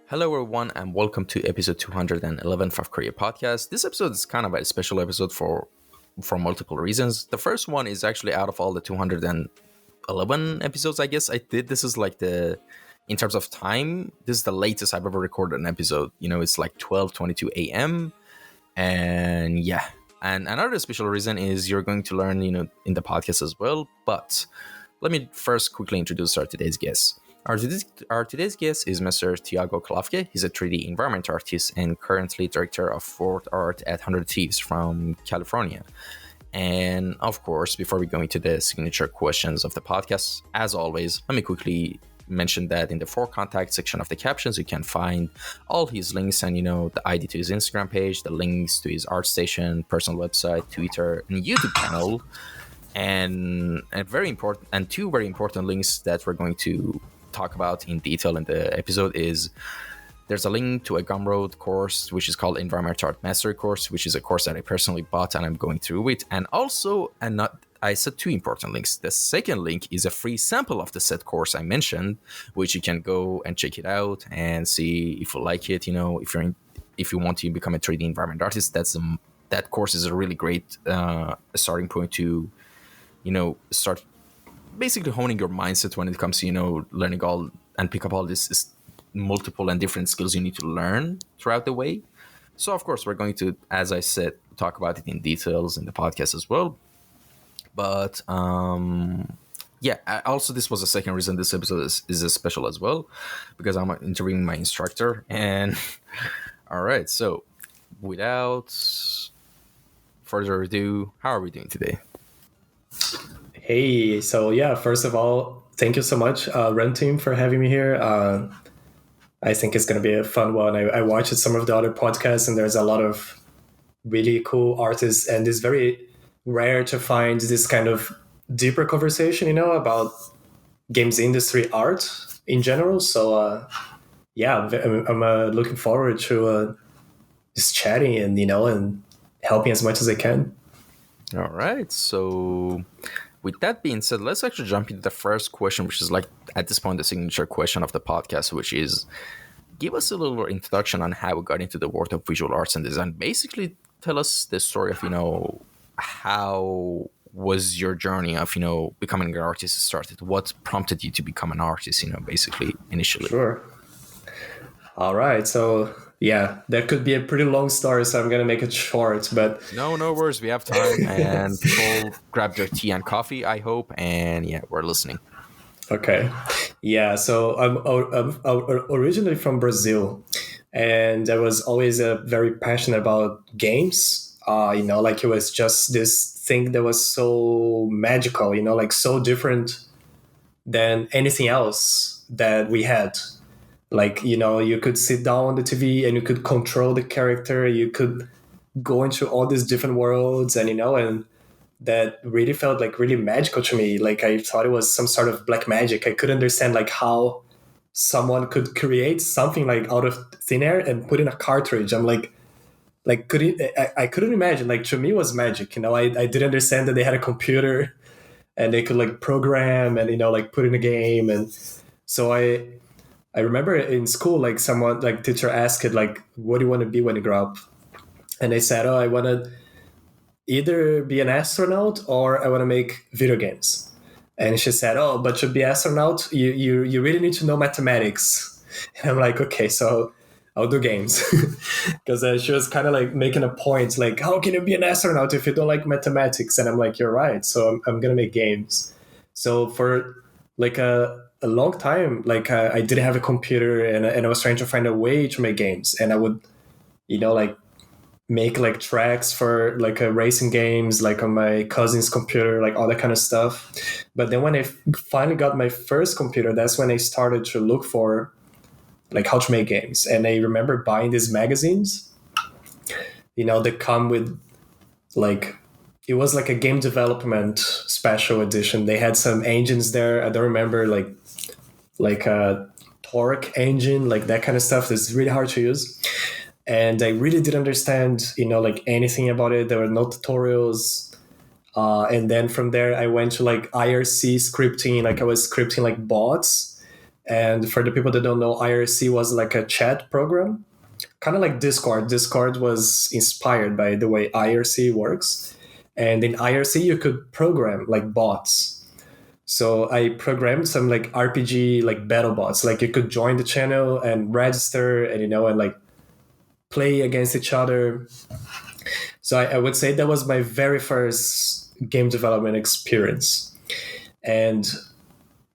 Hello, everyone, and welcome to episode 211 of Kouryer podcast. This episode is kind of a special episode for multiple reasons. The first one is actually out of all the 211 episodes, I guess I did. This is like in terms of time, this is the latest I've ever recorded an episode. It's like 12:22 a.m. And yeah. And another special reason is you're going to learn, in the podcast as well. But let me first quickly introduce our today's guest. Our today's guest is Mr. Thiago Klafke. He's a 3D environment artist and currently director of Fort Art at 100 Thieves from California. And of course, before we go into the signature questions of the podcast, as always, let me quickly mention that in the for contact section of the captions, you can find all his links and, the ID to his Instagram page, the links to his ArtStation, personal website, Twitter, and YouTube channel. And two very important links that we're going to talk about in detail in the episode is there's a link to a Gumroad course which is called Environment Art Mastery course, which is a course that I personally bought and I'm going through with. And also, I said two important links. The second link is a free sample of the set course I mentioned, which you can go and check it out and see if you like it. If you want to become a 3D environment artist, that course is a really great starting point to start basically honing your mindset when it comes to learning all and pick up all this multiple and different skills you need to learn throughout the way. So of course we're going to, as I said, talk about it in details in the podcast as well. But also this was the second reason this episode is special as well, because I'm interviewing my instructor. And all right, so without further ado, how are we doing today? Hey, so yeah, first of all, thank you so much, Run Team, for having me here. I think it's going to be a fun one. I watched some of the other podcasts, and there's a lot of really cool artists, and it's very rare to find this kind of deeper conversation, about games industry art in general. So I'm looking forward to just chatting and helping as much as I can. All right, so with that being said, let's actually jump into the first question, which is like at this point the signature question of the podcast, which is give us a little introduction on how we got into the world of visual arts and design. Basically, tell us the story of how was your journey of becoming an artist started. What prompted you to become an artist? Basically initially. Sure. All right, so yeah, that could be a pretty long story, so I'm going to make it short. But no worries. We have time, and people grab their tea and coffee, I hope. And yeah, we're listening. Okay. Yeah, so I'm originally from Brazil, and I was always very passionate about games. Like it was just this thing that was so magical, like so different than anything else that we had. Like, you could sit down on the TV and you could control the character. You could go into all these different worlds and that really felt like really magical to me. Like I thought it was some sort of black magic. I couldn't understand like how someone could create something like out of thin air and put in a cartridge. I'm like I couldn't imagine. Like to me it was magic. I didn't understand that they had a computer and they could like program and like put in a game. And so I remember in school, like someone, like teacher asked, like, what do you want to be when you grow up? And I said, I want to either be an astronaut or I want to make video games. And she said, but to be astronaut, you really need to know mathematics. And I'm like, okay, so I'll do games. Because she was kind of like making a point, like, how can you be an astronaut if you don't like mathematics? And I'm like, you're right. So I'm going to make games. So for like a long time, like I didn't have a computer and I was trying to find a way to make games, and I would like make like tracks for like racing games like on my cousin's computer, like all that kind of stuff. But then when I finally got my first computer, that's when I started to look for like how to make games. And I remember buying these magazines that come with like, it was like a game development special edition. They had some engines there. I don't remember like a torque engine, like that kind of stuff that's really hard to use. And I really didn't understand, like anything about it. There were no tutorials. And then from there, I went to like IRC scripting. Like I was scripting like bots And for the people that don't know, IRC was like a chat program, kind of like Discord. Discord was inspired by the way IRC works. And in IRC, you could program like bots. So I programmed some like RPG like battle bots. Like you could join the channel and register and and like play against each other. So I would say that was my very first game development experience. And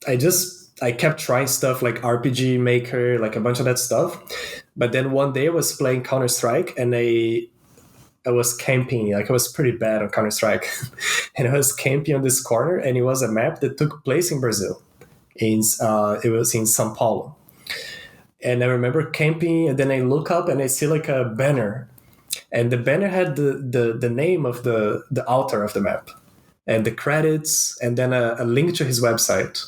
I kept trying stuff like RPG Maker, like a bunch of that stuff. But then one day I was playing Counter-Strike and I was camping, like I was pretty bad on Counter-Strike. And I was camping on this corner and it was a map that took place in Brazil. It was in São Paulo. And I remember camping and then I look up and I see like a banner. And the banner had the name of the author of the map and the credits and then a link to his website.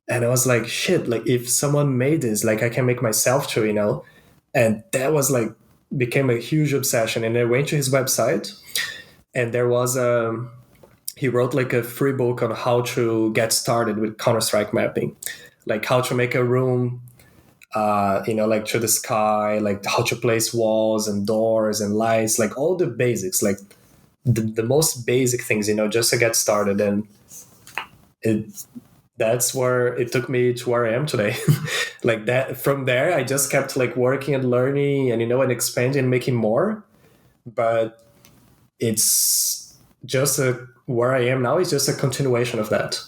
And I was like, shit, like if someone made this, like I can make myself too. And that was like, became a huge obsession. And I went to his website and there was he wrote like a free book on how to get started with Counter-Strike mapping, like how to make a room, like to the sky, like how to place walls and doors and lights, like all the basics, like the most basic things, just to get started. And that's where it took me to where I am today. Like that, from there, I just kept like working and learning and, and expanding and making more. But it's just where I am now is just a continuation of that.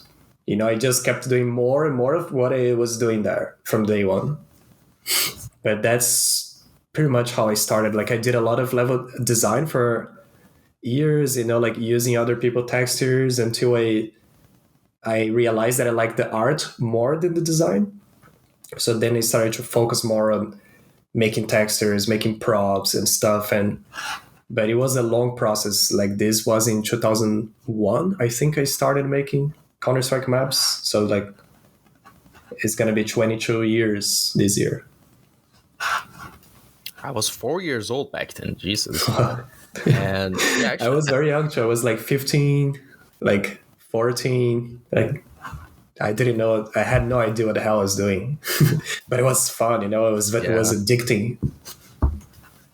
I just kept doing more and more of what I was doing there from day one. But that's pretty much how I started. Like I did a lot of level design for years, like using other people's textures until I realized that I liked the art more than the design. So then I started to focus more on making textures, making props and stuff. But it was a long process. Like this was in 2001, I think I started making Counter-Strike maps. So like it's going to be 22 years this year. I was 4 years old back then. Jesus. And yeah, actually, I was very young too. I was like 15, like 14. Like I didn't know. I had no idea what the hell I was doing, but it was fun. It was addicting.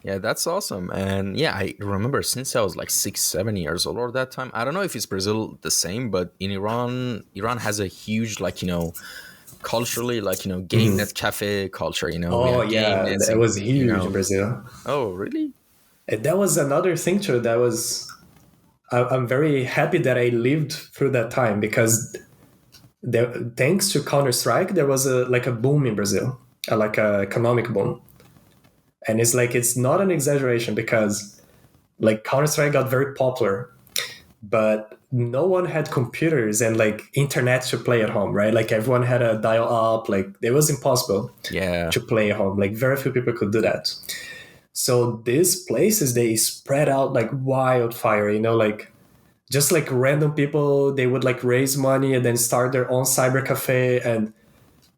Yeah, that's awesome. And yeah, I remember since I was like 6, 7 years old or that time. I don't know if it's Brazil the same, but in Iran has a huge culturally game net cafe culture. Oh yeah, that was huge in Brazil. Oh really? And that was another thing too. I'm very happy that I lived through that time because thanks to Counter-Strike, there was a boom in Brazil, like a economic boom. And it's not an exaggeration because like Counter-Strike got very popular, but no one had computers and like internet to play at home, right? Like everyone had a dial-up, like it was impossible to play at home. Like very few people could do that. So these places, they spread out like wildfire, like just like random people, they would like raise money and then start their own cyber cafe and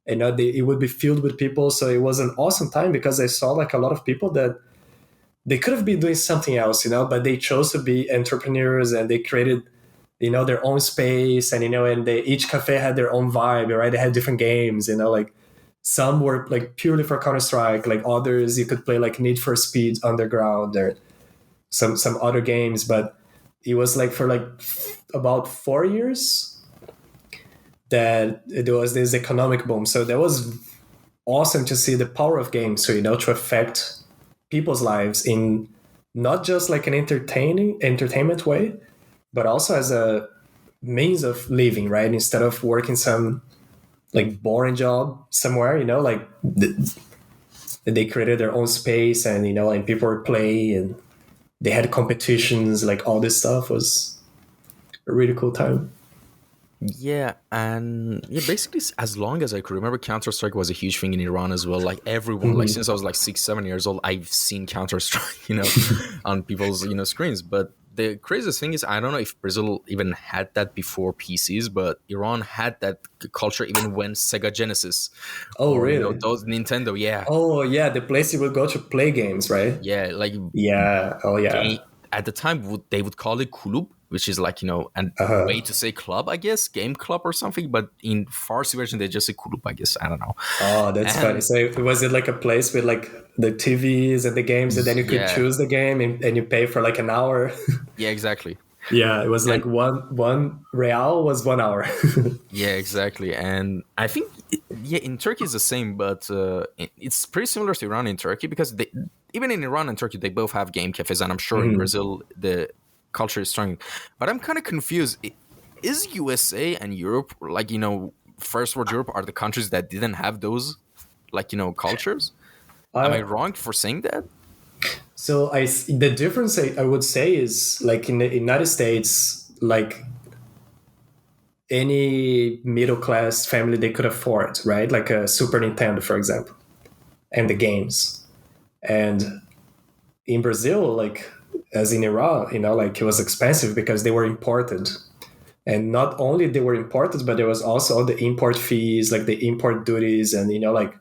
it would be filled with people. So it was an awesome time because I saw like a lot of people that they could have been doing something else, but they chose to be entrepreneurs and they created, their own space and, and each cafe had their own vibe, right? They had different games, like some were like purely for Counter-Strike, like others you could play like Need for Speed Underground or some other games. But it was like for like about 4 years that there was this economic boom. So that was awesome to see the power of games, so to affect people's lives in not just like an entertainment way, but also as a means of living, right? Instead of working some like boring job somewhere, like they created their own space and and people were playing and they had competitions, like all this stuff was a really cool time. Yeah, and yeah, basically, as long as I could remember, Counter-Strike was a huge thing in Iran as well. Like everyone, like since I was like 6, 7 years old, I've seen Counter-Strike, on people's screens. But the craziest thing is, I don't know if Brazil even had that before PCs, but Iran had that culture even when Sega Genesis. Oh, really? Those Nintendo, yeah. Oh, yeah, the place you would go to play games, right? Yeah, like yeah. Oh, yeah. At the time, they would call it kulub. which is like, a way to say club, I guess, game club or something. But in Farsi version, they just say kulub, I guess. I don't know. Oh, that's funny. And So was it like a place with like the TVs and the games, and then you could yeah, choose the game and you pay for like an hour? yeah, exactly. Yeah, it was like And one real was 1 hour. yeah, exactly. And I think, yeah, in Turkey it's the same, but it's pretty similar to Iran in Turkey, because even in Iran and Turkey, they both have game cafes. And I'm sure in Mhm. Brazil, the culture is strong. But I'm kind of confused. Is USA and Europe, like, first world Europe, are the countries that didn't have those, like, cultures? Am I Uh, wrong for saying that? so the difference I would say is like in the United States, like any middle class family they could afford, right? Like a Super Nintendo, for example, and the games. And in Brazil, like as in Iran, like it was expensive because they were imported. And not only they were imported, but there was also all the import fees, like the import duties, and like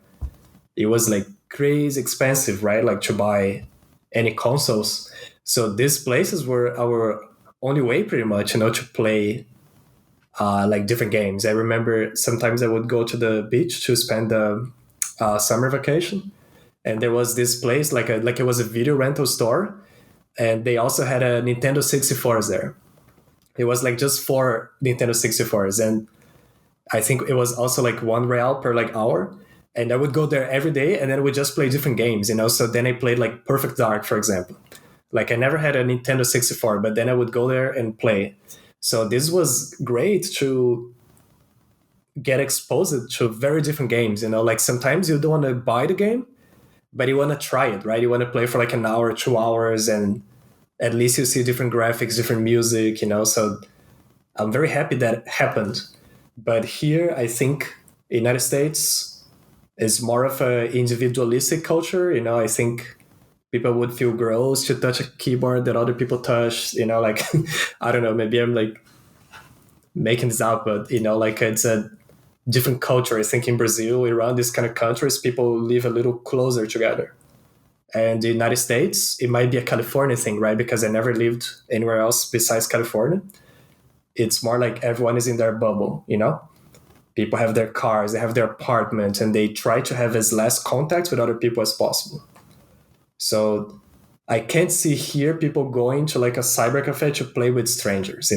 it was like crazy expensive, right? Like to buy any consoles. So these places were our only way, pretty much, to play like different games. I remember sometimes I would go to the beach to spend the summer vacation, and there was this place like it was a video rental store, and they also had a Nintendo 64s there. It was like just 4 Nintendo 64s, and I think it was also like 1 real per like hour. And I would go there every day, and then we just play different games. So then I played like Perfect Dark, for example. Like I never had a Nintendo 64, but then I would go there and play. So this was great to get exposed to very different games. Like sometimes you don't want to buy the game, but you want to try it, right? You want to play for like an hour, 2 hours, and at least you see different graphics, different music. So I'm very happy that happened. But here, I think United States is more of a individualistic culture. I think people would feel gross to touch a keyboard that other people touch. Like I don't know, maybe I'm like making this up, but like it's a different culture. I think in Brazil, Iran, these kind of countries, people live a little closer together. And the United States, it might be a California thing, right? Because I never lived anywhere else besides California. It's more like everyone is in their bubble. People have their cars, they have their apartment, and they try to have as less contact with other people as possible. So I can't see here people going to like a cyber cafe to play with strangers.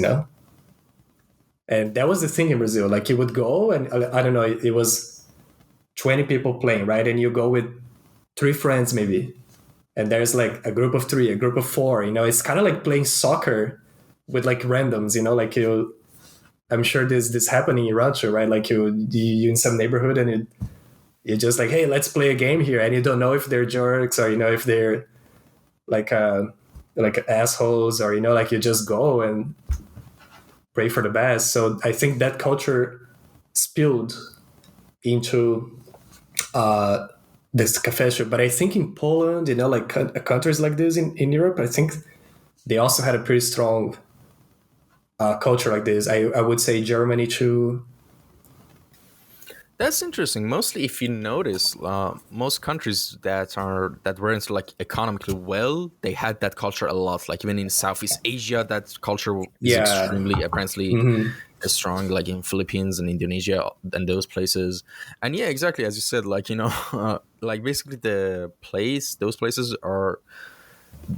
And that was the thing in Brazil. Like you would go and I don't know, it was 20 people playing, right? And you go with 3 friends maybe. And there's like a group of 3, a group of 4. It's kind of like playing soccer with like randoms, like I'm sure this happening in Iran too, right? Like you in some neighborhood, and you're just like, hey, let's play a game here, and you don't know if they're jerks or if they're like like assholes, or like you just go and pray for the best. So I think that culture spilled into this cafe shop. But I think in Poland, like countries like this in Europe, I think they also had a pretty strong culture like this. I would say Germany too. That's interesting. Mostly, if you notice, most countries that weren't like economically well, they had that culture a lot. Like even in Southeast Asia, that culture is Yeah. extremely apparently Hmm. strong. Like in Philippines and Indonesia and those places. And yeah, exactly as you said. Like like basically those places are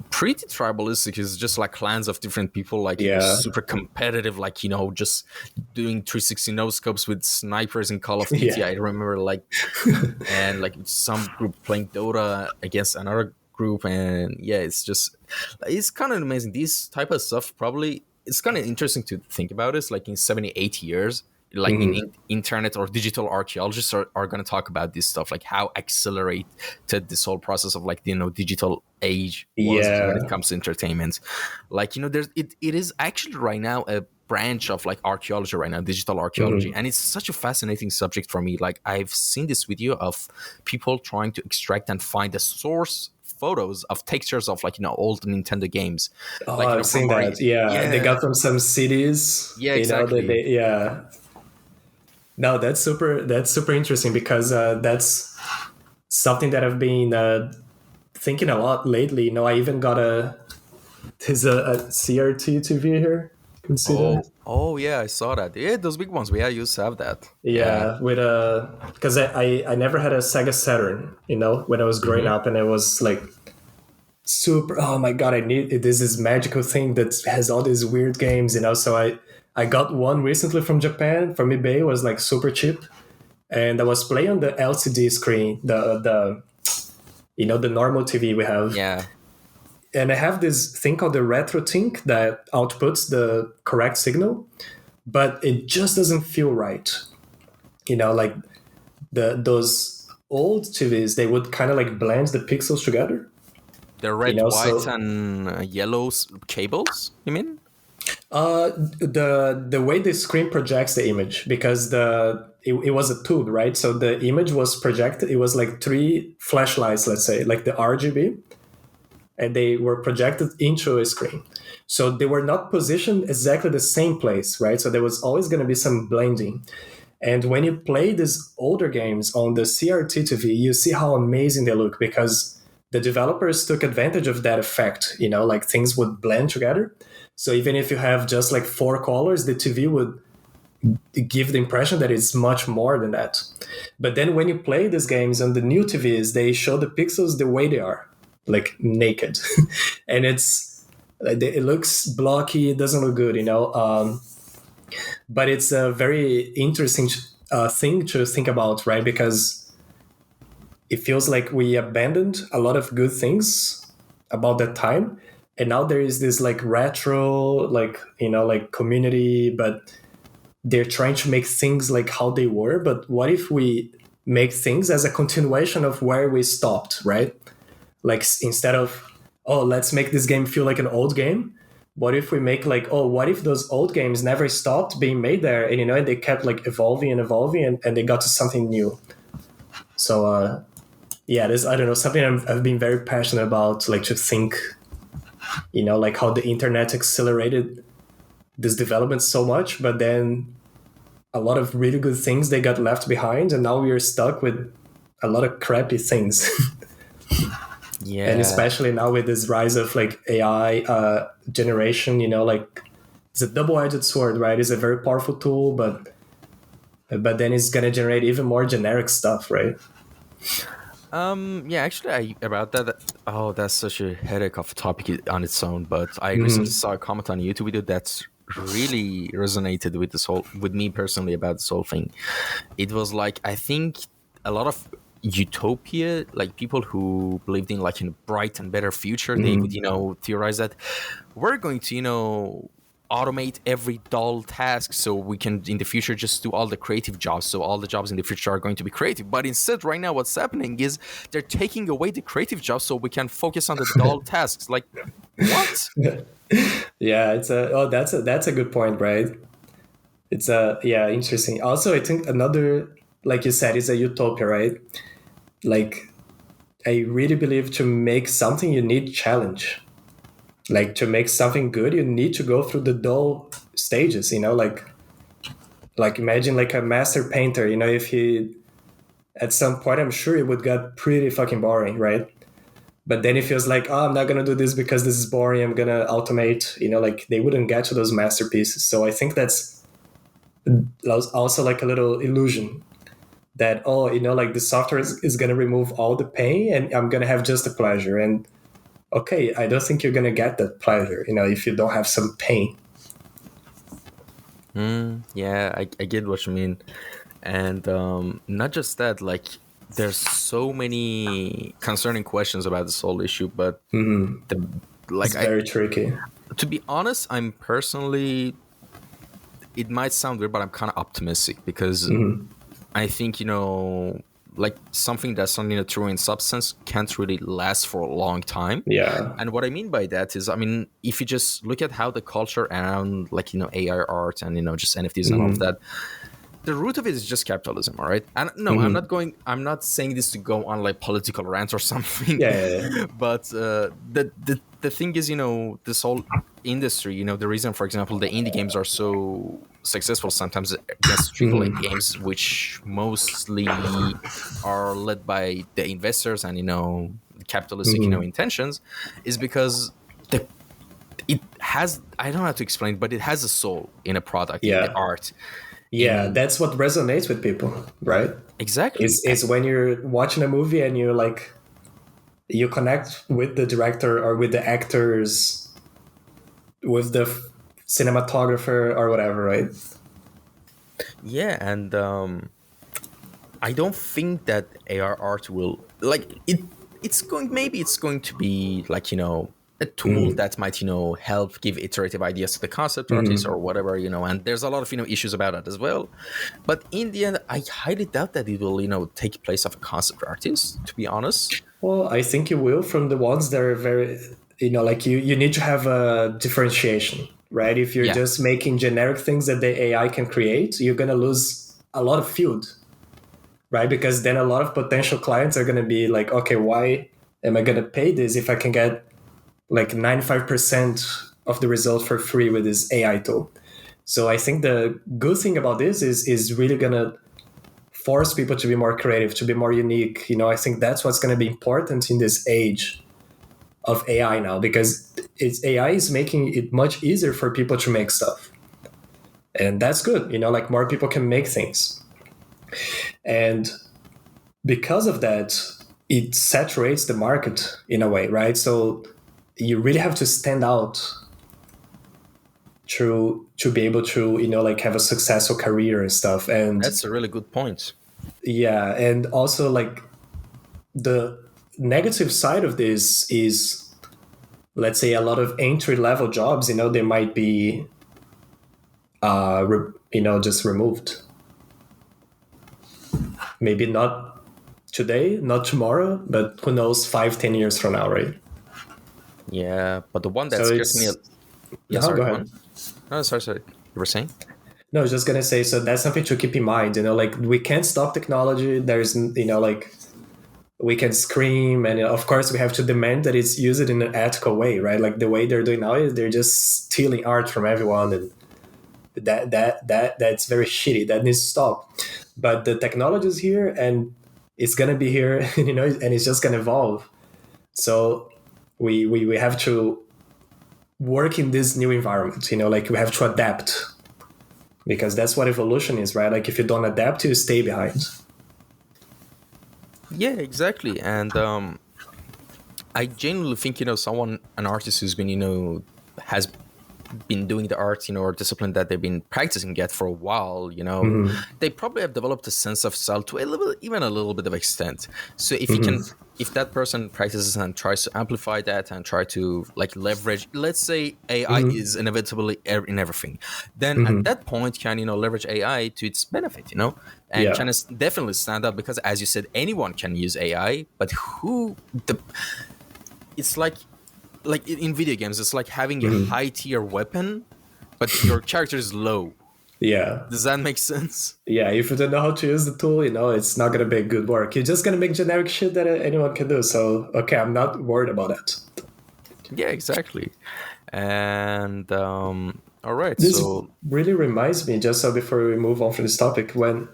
pretty tribalistic. It's just like clans of different people, like Yeah. super competitive, like just doing 360 no scopes with snipers in Call of Duty. Yeah. I remember like, and like some group playing Dota against another group, and yeah, it's kind of amazing. These type of stuff probably it's kind of interesting to think about. It's like in 70, 80 years, like Hmm. internet or digital archaeologists are going to talk about this stuff, like how accelerated this whole process of like digital age was when it Yeah. comes to entertainment. Like there's it is actually right now a branch of like archaeology right now, digital archaeology, Hmm. and it's such a fascinating subject for me. Like I've seen this video of people trying to extract and find the source photos of textures of like old Nintendo games, Oh, like I've from seen that. Yeah, they yeah, got from some cities. yeah, That exactly. they yeah. No, that's super. That's super interesting because that's something that I've been thinking a lot lately. I even got there's a CRT TV here. Can see that. Oh yeah, I saw that. Yeah, those big ones. Yeah, I used to have that. Yeah. Yeah, with because I never had a Sega Saturn, when I was growing Hmm. up, and it was like super. Oh my god, I need this magical thing that has all these weird games, So I got one recently from Japan from eBay. It was like super cheap, and I was playing on the LCD screen, the normal TV we have, Yeah. and I have this thing called the RetroTink that outputs the correct signal, but it just doesn't feel right. Like those old TVs, they would kind of like blend the pixels together. The red, white, So and yellow cables. You mean? the way the screen projects the image, because it was a tube, right? So the image was projected. It was like three flashlights, let's say, like the RGB, and they were projected into a screen. So they were not positioned exactly the same place, right? So there was always going to be some blending. And when you play these older games on the CRT TV, you see how amazing they look, because the developers took advantage of that effect, like things would blend together. So even if you have just like four colors, the TV would give the impression that it's much more than that. But then when you play these games on the new TVs, they show the pixels the way they are, like naked. And it looks blocky, it doesn't look good, but it's a very interesting thing to think about, right? Because it feels like we abandoned a lot of good things about that time, and now there is this like retro, like like community, but they're trying to make things like how they were. But what if we make things as a continuation of where we stopped, right? Like instead of, oh, let's make this game feel like an old game, what if we make like, oh, what if those old games never stopped being made there, and they kept like evolving and evolving, and they got to something new. So yeah, this, I don't know, something I've been very passionate about, like to think, like how the internet accelerated this development so much, but then a lot of really good things, they got left behind, and now we are stuck with a lot of crappy things. And Yeah. especially now with this rise of like AI generation, like it's a double-edged sword, right? It's a very powerful tool, but then it's gonna generate even more generic stuff, right? Yeah, actually, about that. Oh, that's such a headache of a topic on its own. But I recently Mm-hmm. saw a comment on a YouTube video that's really resonated with with me personally about this whole thing. It was like, I think a lot of utopia, like people who believed in like in a bright and better future, they would Mm-hmm. theorize that we're going to automate every dull task so we can in the future just do all the creative jobs, so all the jobs in the future are going to be creative. But instead right now what's happening is they're taking away the creative jobs so we can focus on the dull tasks. Like, what? Yeah, that's a good point, right? It's a yeah, interesting. Also, I think another, like you said, is a utopia, right? Like I really believe to make something you need challenge. Like to make something good, you need to go through the dull stages, like imagine like a master painter, if he at some point, I'm sure it would get pretty fucking boring, right? But then it feels like, oh, I'm not gonna do this because this is boring, I'm gonna automate, like they wouldn't get to those masterpieces. So I think that's also like a little illusion that, oh, like the software is gonna remove all the pain and I'm gonna have just the pleasure. And okay, I don't think you're gonna get that pleasure, if you don't have some pain. Yeah, I get what you mean. And not just that, like there's so many concerning questions about this whole issue. But Hmm. the It's like I very tricky. to be honest, I'm personally, it might sound weird, but I'm kind of optimistic because Hmm. I think like something that's not true in substance can't really last for a long time. Yeah. And what I mean by that is, I mean, if you just look at how the culture around like AI art and just NFTs and all of Hmm. that, the root of it is just capitalism, all right? And no, Hmm. I'm not saying this to go on like political rants or something. Yeah, yeah, yeah. But the thing is, this whole industry, the reason, for example, the indie games are so successful sometimes against AAA Hmm. games, which mostly are led by the investors and the capitalistic Hmm. intentions, is because the it has, I don't know how to explain, but it has a soul in a product, in the Yeah. art. Yeah, In that's what resonates with people, right? exactly. Is when you're watching a movie and you're like, you connect with the director or with the actors, with the cinematographer or whatever, right? Yeah, and I don't think that AR art will like it. It's going, maybe it's going to be like, a tool Mm-hmm. that might, help give iterative ideas to the concept artist or whatever, and there's a lot of, issues about that as well. But in the end, I highly doubt that it will, take place of a concept artist, to be honest. Well, I think you will from the ones that are very, like you need to have a differentiation, right? If you're Yeah, just making generic things that the AI can create, you're going to lose a lot of field, right? Because then a lot of potential clients are going to be like, okay, why am I going to pay this if I can get like 95% of the result for free with this AI tool? So I think the good thing about this is really going to force people to be more creative, to be more unique. I think that's what's going to be important in this age of AI now, because AI is making it much easier for people to make stuff. And that's good, like more people can make things. And because of that, it saturates the market in a way, right? So you really have to stand out to be able to, like have a successful career and stuff. And that's a really good point. yeah, and also like the negative side of this is, let's say, a lot of entry level jobs, they might be just removed. Maybe not today, not tomorrow, but who knows, 5, 10 years from now, right? Yeah, but the one that So scares me, it's yeah, no, sorry, go go ahead. on. No, sorry, you were saying? No, I was just gonna say, so that's something to keep in mind. Like we can't stop technology. There's, like we can scream, and of course we have to demand that it's used in an ethical way, right? Like the way they're doing now is they're just stealing art from everyone, and that's very shitty. That needs to stop. But the technology is here, and it's gonna be here, and it's just gonna evolve. So we have to work in this new environment. Like we have to adapt, because that's what evolution is, right? Like if you don't adapt, you stay behind. Yeah, exactly. And I genuinely think, an artist who's been, has been doing the art, or discipline that they've been practicing yet for a while, Mm-hmm. they probably have developed a sense of style to even a little bit of extent. So Mm-hmm. if that person practices and tries to amplify that and try to like leverage, let's say AI Mm-hmm. is inevitably in everything, then at Mm-hmm. that point can, leverage AI to its benefit, and Yeah. can definitely stand out, because as you said, anyone can use AI, but it's like in video games, it's like having a Mm-hmm. high tier weapon, but your character is low. Yeah. Does that make sense? Yeah. If you don't know how to use the tool, it's not gonna make good work. You're just gonna make generic shit that anyone can do. So okay, I'm not worried about that. Yeah, exactly. And all right, This so really reminds me, just so before we move on from this topic, when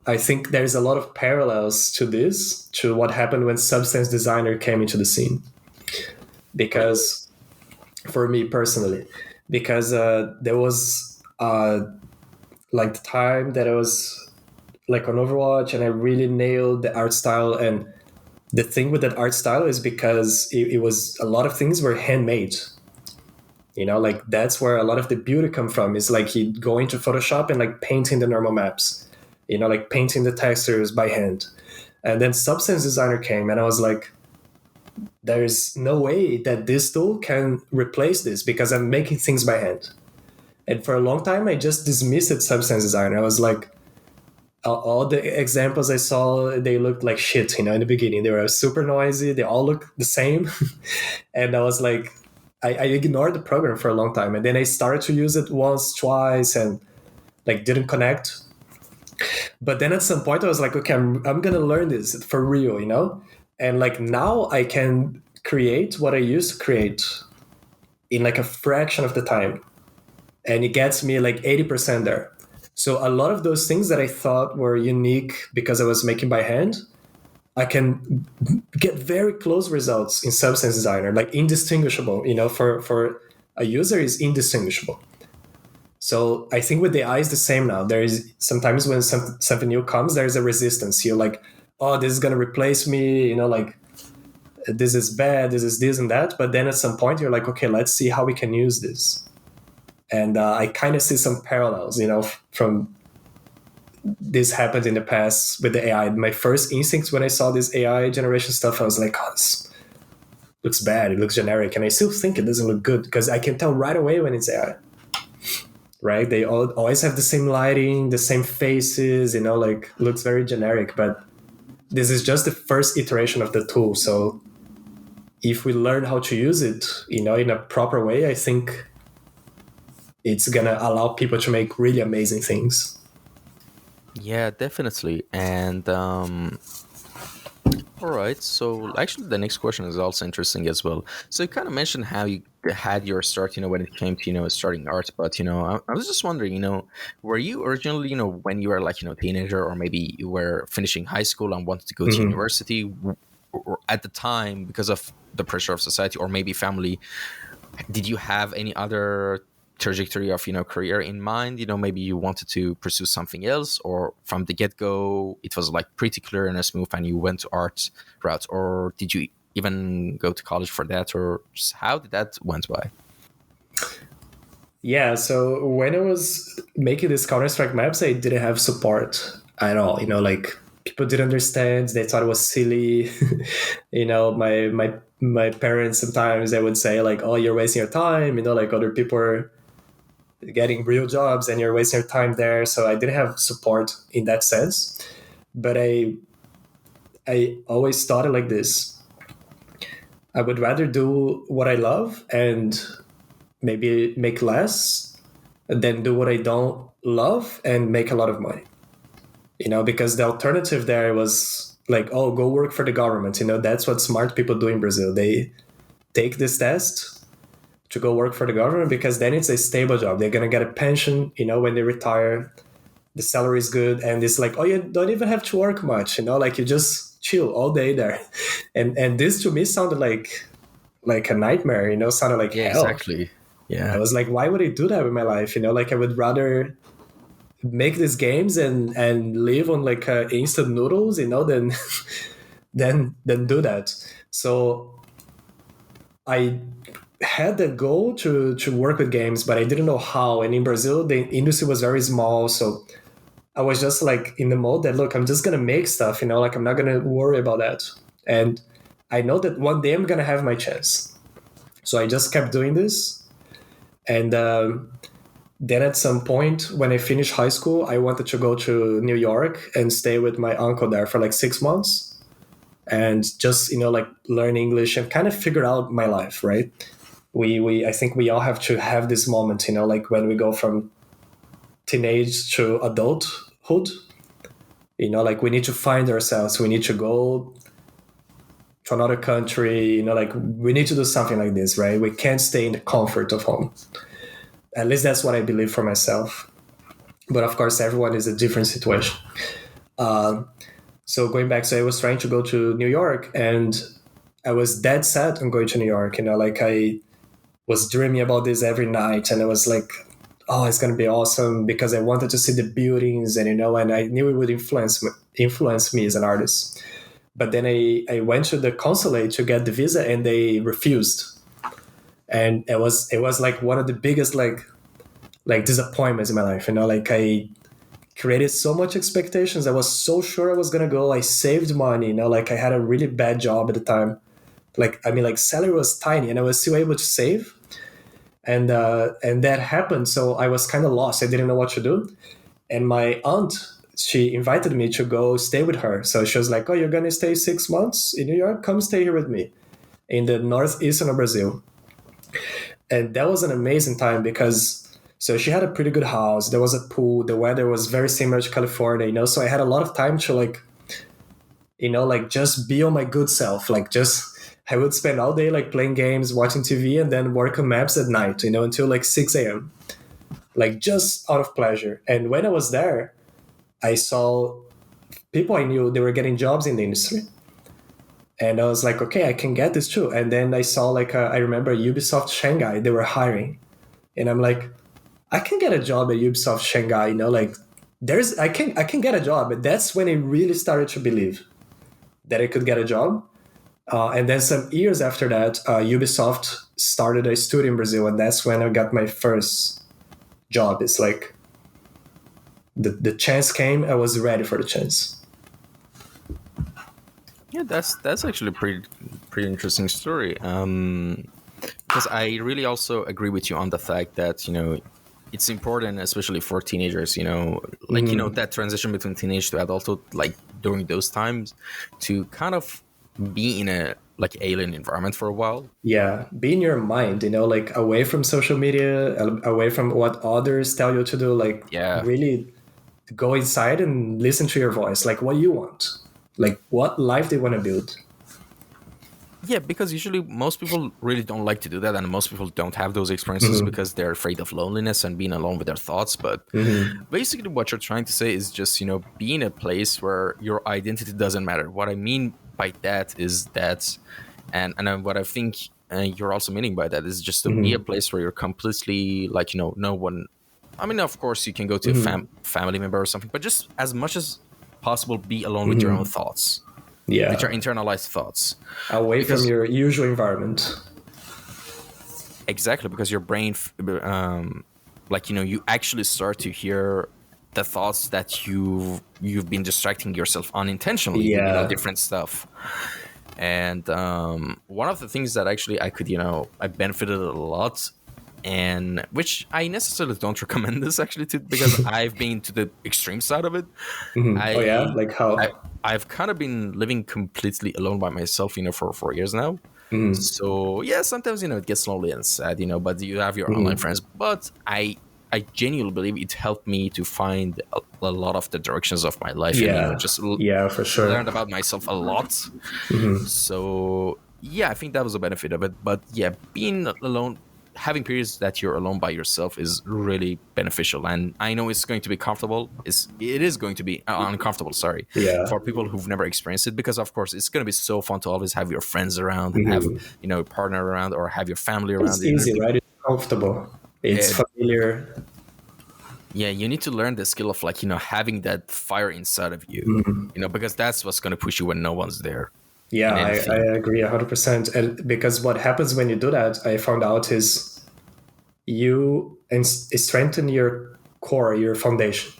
I think there's a lot of parallels to this, to what happened when Substance Designer came into the scene. really, Because for me personally, because there was like the time that I was like on Overwatch, and I really nailed the art style. And the thing with that art style is because it was, a lot of things were handmade. Like that's where a lot of the beauty come from. Is like you go into Photoshop and like painting the normal maps, like painting the textures by hand. And then Substance Designer came, and I was like, there's no way that this tool can replace this, because I'm making things by hand. And for a long time, I just dismissed Substance Designer. I was like, all the examples I saw, they looked like shit, in the beginning. They were super noisy. They all looked the same. And I was like, I ignored the program for a long time. And then I started to use it once, twice, and like didn't connect. But then at some point, I was like, okay, I'm going to learn this for real, And like now I can create what I used to create in like a fraction of the time. And it gets me like 80% there. So a lot of those things that I thought were unique because I was making by hand, I can get very close results in Substance Designer, like indistinguishable, for a user is indistinguishable. So I think with the AI is the same now. There is sometimes when something new comes, there's a resistance. You're like, oh, this is going to replace me, like this is bad, this is this and that. But then at some point you're like, okay, let's see how we can use this. And I kind of see some parallels, from this happened in the past with the AI. My first instincts when I saw this AI generation stuff, I was like, oh, this looks bad. It looks generic. And I still think it doesn't look good because I can tell right away when it's AI. Right? They always have the same lighting, the same faces, like looks very generic. But this is just the first iteration of the tool. So if we learn how to use it, in a proper way, I think it's going to allow people to make really amazing things. Yeah, definitely. And all right. So actually, the next question is also interesting as well. So you kind of mentioned how you had your start, when it came to, starting art. But, I was just wondering, were you originally, when you were like, teenager, or maybe you were finishing high school and wanted to go to university, or at the time, because of the pressure of society or maybe family, did you have any other trajectory of career in mind? Maybe you wanted to pursue something else, or from the get-go it was like pretty clear and smooth and you went to art route, or did you even go to college for that, or just how did that went by? Yeah, so when I was making these Counter-Strike maps, I didn't have support at all. Like people didn't understand. They thought it was silly. My parents sometimes they would say like, "Oh, you're wasting your time." Like other people are getting real jobs and you're wasting your time there. So I didn't have support in that sense. But I always thought it like this. I would rather do what I love and maybe make less than do what I don't love and make a lot of money. Because the alternative there was like, oh, go work for the government. That's what smart people do in Brazil. They take this test to go work for the government because then it's a stable job. They're going to get a pension, when they retire. The salary is good. And it's like, oh, you don't even have to work much, like you just chill all day there. And this to me sounded like a nightmare, sounded like Yeah, hell. exactly. Yeah, I was like, why would I do that with my life? Like I would rather make these games and live on like instant noodles, than than do that. So I had the goal to work with games, but I didn't know how. And in Brazil, the industry was very small, so I was just like in the mode that look, I'm just gonna make stuff, like I'm not gonna worry about that. And I know that one day I'm gonna have my chance. So I just kept doing this, and then at some point when I finished high school, I wanted to go to New York and stay with my uncle there for like 6 months and just, like learn English and kind of figure out my life, right? I think we all have to have this moment, like when we go from teenage to adulthood, like we need to find ourselves. We need to go to another country, like we need to do something like this, right? We can't stay in the comfort of home. At least that's what I believe for myself. But of course, everyone is a different situation. So going back, so I was trying to go to New York and I was dead set on going to New York. Like I was dreaming about this every night and I was like, oh, it's going to be awesome because I wanted to see the buildings and, and I knew it would influence me as an artist. But then I went to the consulate to get the visa and they refused. And it was like one of the biggest like disappointments in my life. Like I created so much expectations. I was so sure I was gonna go. I saved money. Like I had a really bad job at the time. Like salary was tiny, and I was still able to save. And that happened. So I was kind of lost. I didn't know what to do. And my aunt, she invited me to go stay with her. So she was like, "Oh, you're gonna stay 6 months in New York? Come stay here with me in the northeastern of Brazil." And that was an amazing time because so she had a pretty good house. There was a pool. The weather was very similar to California, So I had a lot of time to like just be on my good self. Like I would spend all day like playing games, watching TV, and then work on maps at night, until like 6 a.m. Like just out of pleasure. And when I was there, I saw people I knew, they were getting jobs in the industry. And I was like, okay, I can get this too. And then I saw like I remember Ubisoft Shanghai, they were hiring, and I'm like, I can get a job at Ubisoft Shanghai. Like I can get a job. But that's when I really started to believe that I could get a job. And then some years after that, Ubisoft started a studio in Brazil, and that's when I got my first job. It's like the chance came. I was ready for the chance. Yeah, that's actually a pretty interesting story. Because I really also agree with you on the fact that it's important, especially for teenagers. Like that transition between teenage to adulthood, like during those times, to kind of be in a like alien environment for a while. Yeah, be in your mind, like away from social media, away from what others tell you to do. Like Yeah. really go inside and listen to your voice, like what you want, like what life they want to build. Yeah, because usually most people really don't like to do that, and most people don't have those experiences because they're afraid of loneliness and being alone with their thoughts. But basically, what you're trying to say is just be in a place where your identity doesn't matter. What I mean by that is that, and what I think you're also meaning by that is just to be a place where you're completely like no one. I mean, of course, you can go to a family member or something, but just as much as possible, be alone with your own thoughts. Yeah, With your internalized thoughts, away from your usual environment. Exactly, because your brain, like you actually start to hear the thoughts that you've been distracting yourself unintentionally with Yeah. different stuff. And one of the things that actually I could I benefited a lot, and which I necessarily don't recommend this actually to, because I've been to the extreme side of it. Oh yeah, like how? I've kind of been living completely alone by myself, for 4 years now. So yeah, sometimes it gets lonely and sad, but you have your online friends. But I genuinely believe it helped me to find a lot of the directions of my life, Yeah, and just yeah, for sure. learned about myself a lot. So yeah, I think that was a benefit of it. But yeah, being alone, having periods that you're alone by yourself is really beneficial. And I know it's going to be comfortable. It is going to be uncomfortable, sorry, Yeah. for people who've never experienced it, because of course it's going to be so fun to always have your friends around and have a partner around or have your family It's around. easy, right? It's comfortable. It's familiar. Yeah, you need to learn the skill of like having that fire inside of you, because that's what's going to push you when no one's there. Yeah, in I anything. agree 100%. And because what happens when you do that, I found out, is you strengthen your core, your foundation.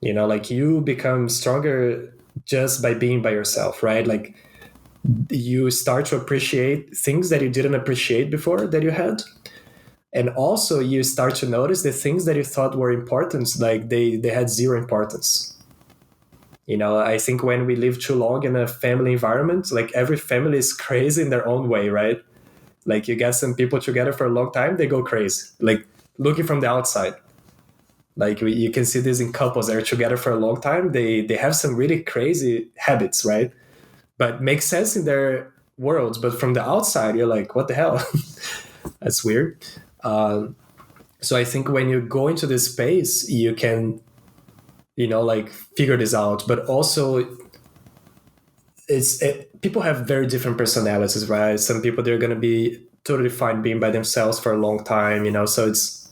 Like you become stronger just by being by yourself, right? Like you start to appreciate things that you didn't appreciate before that you had. And also you start to notice the things that you thought were important, like they had zero importance. I think when we live too long in a family environment, like every family is crazy in their own way, right? Like you get some people together for a long time, they go crazy. Like looking from the outside, like you can see this in couples that are together for a long time. They have some really crazy habits, right? But make sense in their worlds. But from the outside, you're like, what the hell? That's weird. So I think when you go into this space, you can, like figure this out. But also, people have very different personalities, right? Some people, they're going to be totally fine being by themselves for a long time, so it's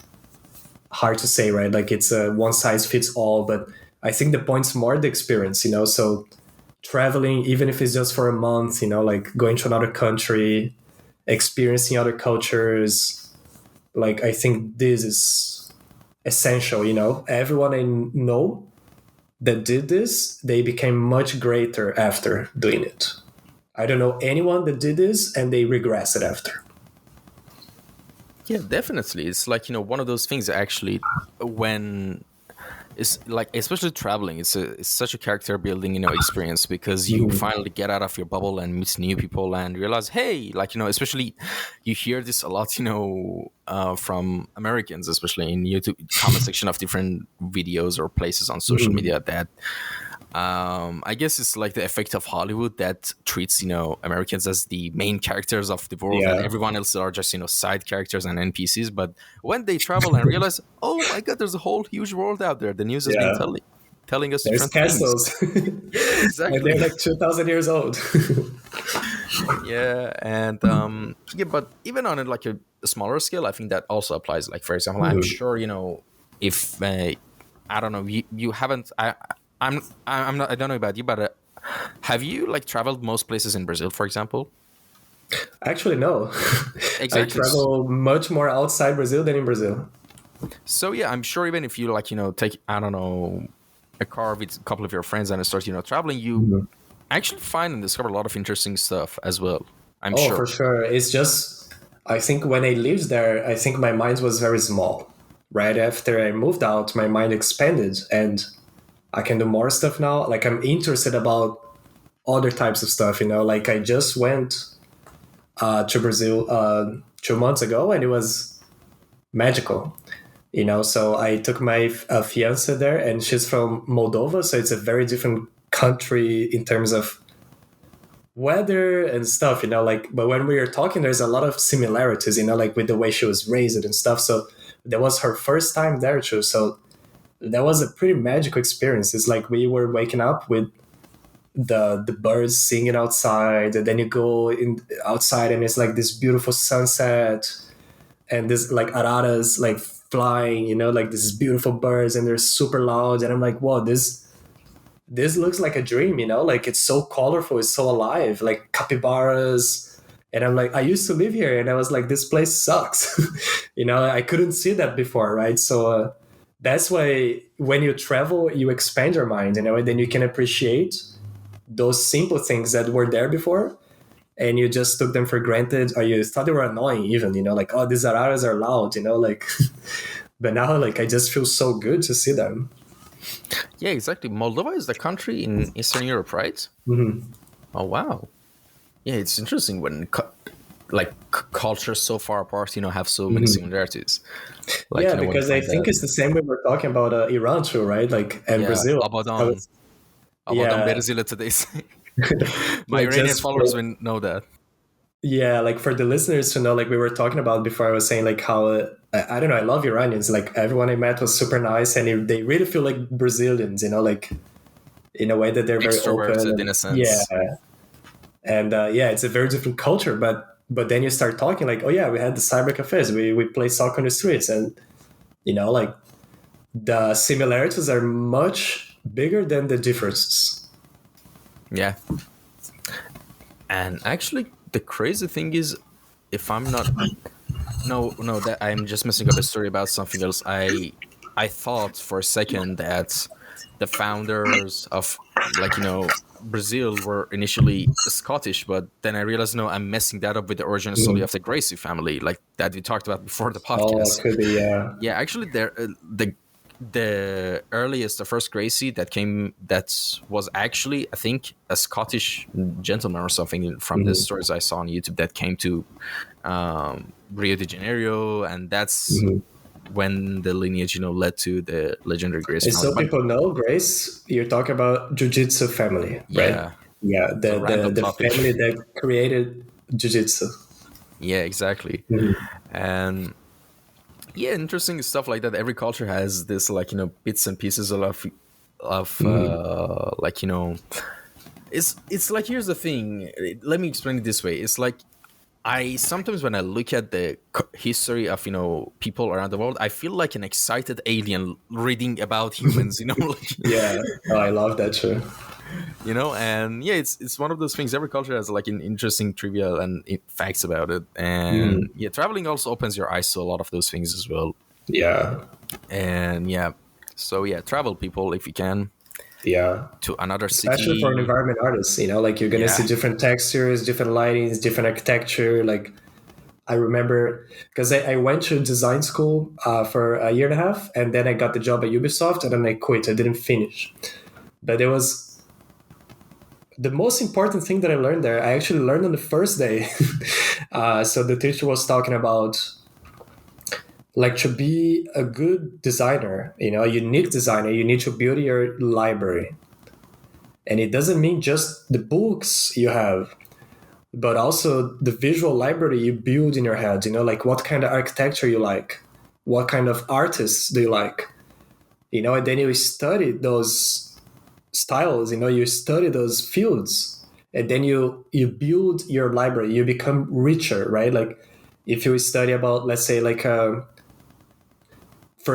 hard to say, right? Like it's a one size fits all. But I think the point's more the experience, so traveling, even if it's just for a month, like going to another country, experiencing other cultures, like I think this is essential. Everyone I know that did this, they became much greater after doing it. I don't know anyone that did this and they regressed after. Yeah, definitely. It's like one of those things actually, when it's like, especially traveling, it's such a character building experience, because you finally get out of your bubble and meet new people and realize, hey, like especially you hear this a lot from Americans, especially in YouTube comment section of different videos or places on social media, that I guess it's like the effect of Hollywood that treats Americans as the main characters of the world, and Yeah. everyone else are just side characters and NPCs. But when they travel and realize, oh my god, there's a whole huge world out there, the news has been Yeah. telling. telling us There's different things. castles. Yeah, And exactly. they're like 2,000 years old. Yeah, and yeah, but even on like a smaller scale, I think that also applies. Like for example, I'm Mhm. sure if I don't know, you haven't. I'm not. I don't know about you, but have you like traveled most places in Brazil, for example? Actually, no. I Exactly. travel much more outside Brazil than in Brazil. So yeah, I'm sure even if you like take I don't know a car with a couple of your friends and start traveling, you Mhm. actually find and discover a lot of interesting stuff as well. I'm Oh, for sure. sure. It's just, I think when I lived there, I think my mind was very small. Right after I moved out, my mind expanded and I can do more stuff now. Like I'm interested about other types of stuff, like I just went to Brazil 2 months ago and it was magical. So I took my fiance there and she's from Moldova. So it's a very different country in terms of weather and stuff, but when we were talking, there's a lot of similarities, like with the way she was raised and stuff. So that was her first time there too. So that was a pretty magical experience. It's like we were waking up with the birds singing outside, and then you go in outside and it's like this beautiful sunset and this like araras like flying, like these beautiful birds and they're super loud. And I'm like, whoa, this looks like a dream, like it's so colorful, it's so alive, like capybaras. And I'm like, I used to live here and I was like, this place sucks. I couldn't see that before, right? So that's why when you travel, you expand your mind, and then you can appreciate those simple things that were there before and you just took them for granted or you thought they were annoying even, like, oh, these araras are loud, like but now like I just feel so good to see them. Yeah, exactly. Moldova is the country in Eastern Europe, right? Hmm. Oh wow. Yeah, it's interesting when cultures so far apart, have so many Hmm. similarities. Like Yeah, when you because I find think that. it's the same way we're talking about Iran too, right? Like, and Yeah, Brazil. I Abadan, was, Abadan yeah, Brasilia today. My like Iranian just followers will know that. yeah, like for the listeners to know, like we were talking about before, I was saying like how I don't know, I love Iranians. Like everyone I met was super nice, and they really feel like Brazilians, like in a way that they're very open. Extroverted in And a yeah, sense. and yeah, it's a very different culture. But then you start talking like, oh yeah, we had the cyber cafes, we play soccer on the streets, and like the similarities are much bigger than the differences. Yeah. And actually the crazy thing is if I'm not no, that I'm just messing up a story about something else. I thought for a second that the founders of Brazil were initially Scottish, but then I realized no, I'm messing that up with the origin story Mhm. of the Gracie family, like that we talked about before the Oh, podcast. could be, yeah. Yeah, actually, the earliest, the first Gracie that was actually, I think, a Scottish gentleman or something from the Hmm. stories I saw on YouTube that came to Rio de Janeiro, and that's Hmm. when the lineage, led to the legendary Gracie And family. so But people know, Grace, you're talking about Jiu-Jitsu family, right? yeah, Yeah, it's a the random the topic. family that created Jiu-Jitsu. Yeah, exactly. Mhm. And yeah, interesting stuff like that. Every culture has this bits and pieces of Mhm. it's like here's the thing. Let me explain it this way. It's like I sometimes when I look at the history of people around the world, I feel like an excited alien reading about humans. Like Yeah, oh, I love that show. and yeah, it's one of those things. Every culture has like an interesting trivia and facts about it, and Mhm. yeah, traveling also opens your eyes to a lot of those things as well. Yeah, And yeah, so yeah, travel people if you can yeah. to another Especially for an city. environment artist, like you're gonna see Yeah, different textures, different lightings, different architecture. Like I remember because I went to design school for a year and a half, and then I got the job at Ubisoft, and then I quit. I didn't finish, but it was the most important thing that I learned there. I actually learned on the first day. So the teacher was talking about like to be a good designer, a unique designer, you need to build your library. And it doesn't mean just the books you have, but also the visual library you build in your head, like what kind of architecture you like, what kind of artists do you like, and then you study those styles, you study those fields, and then you build your library, you become richer, right? Like if you study about, let's say, like for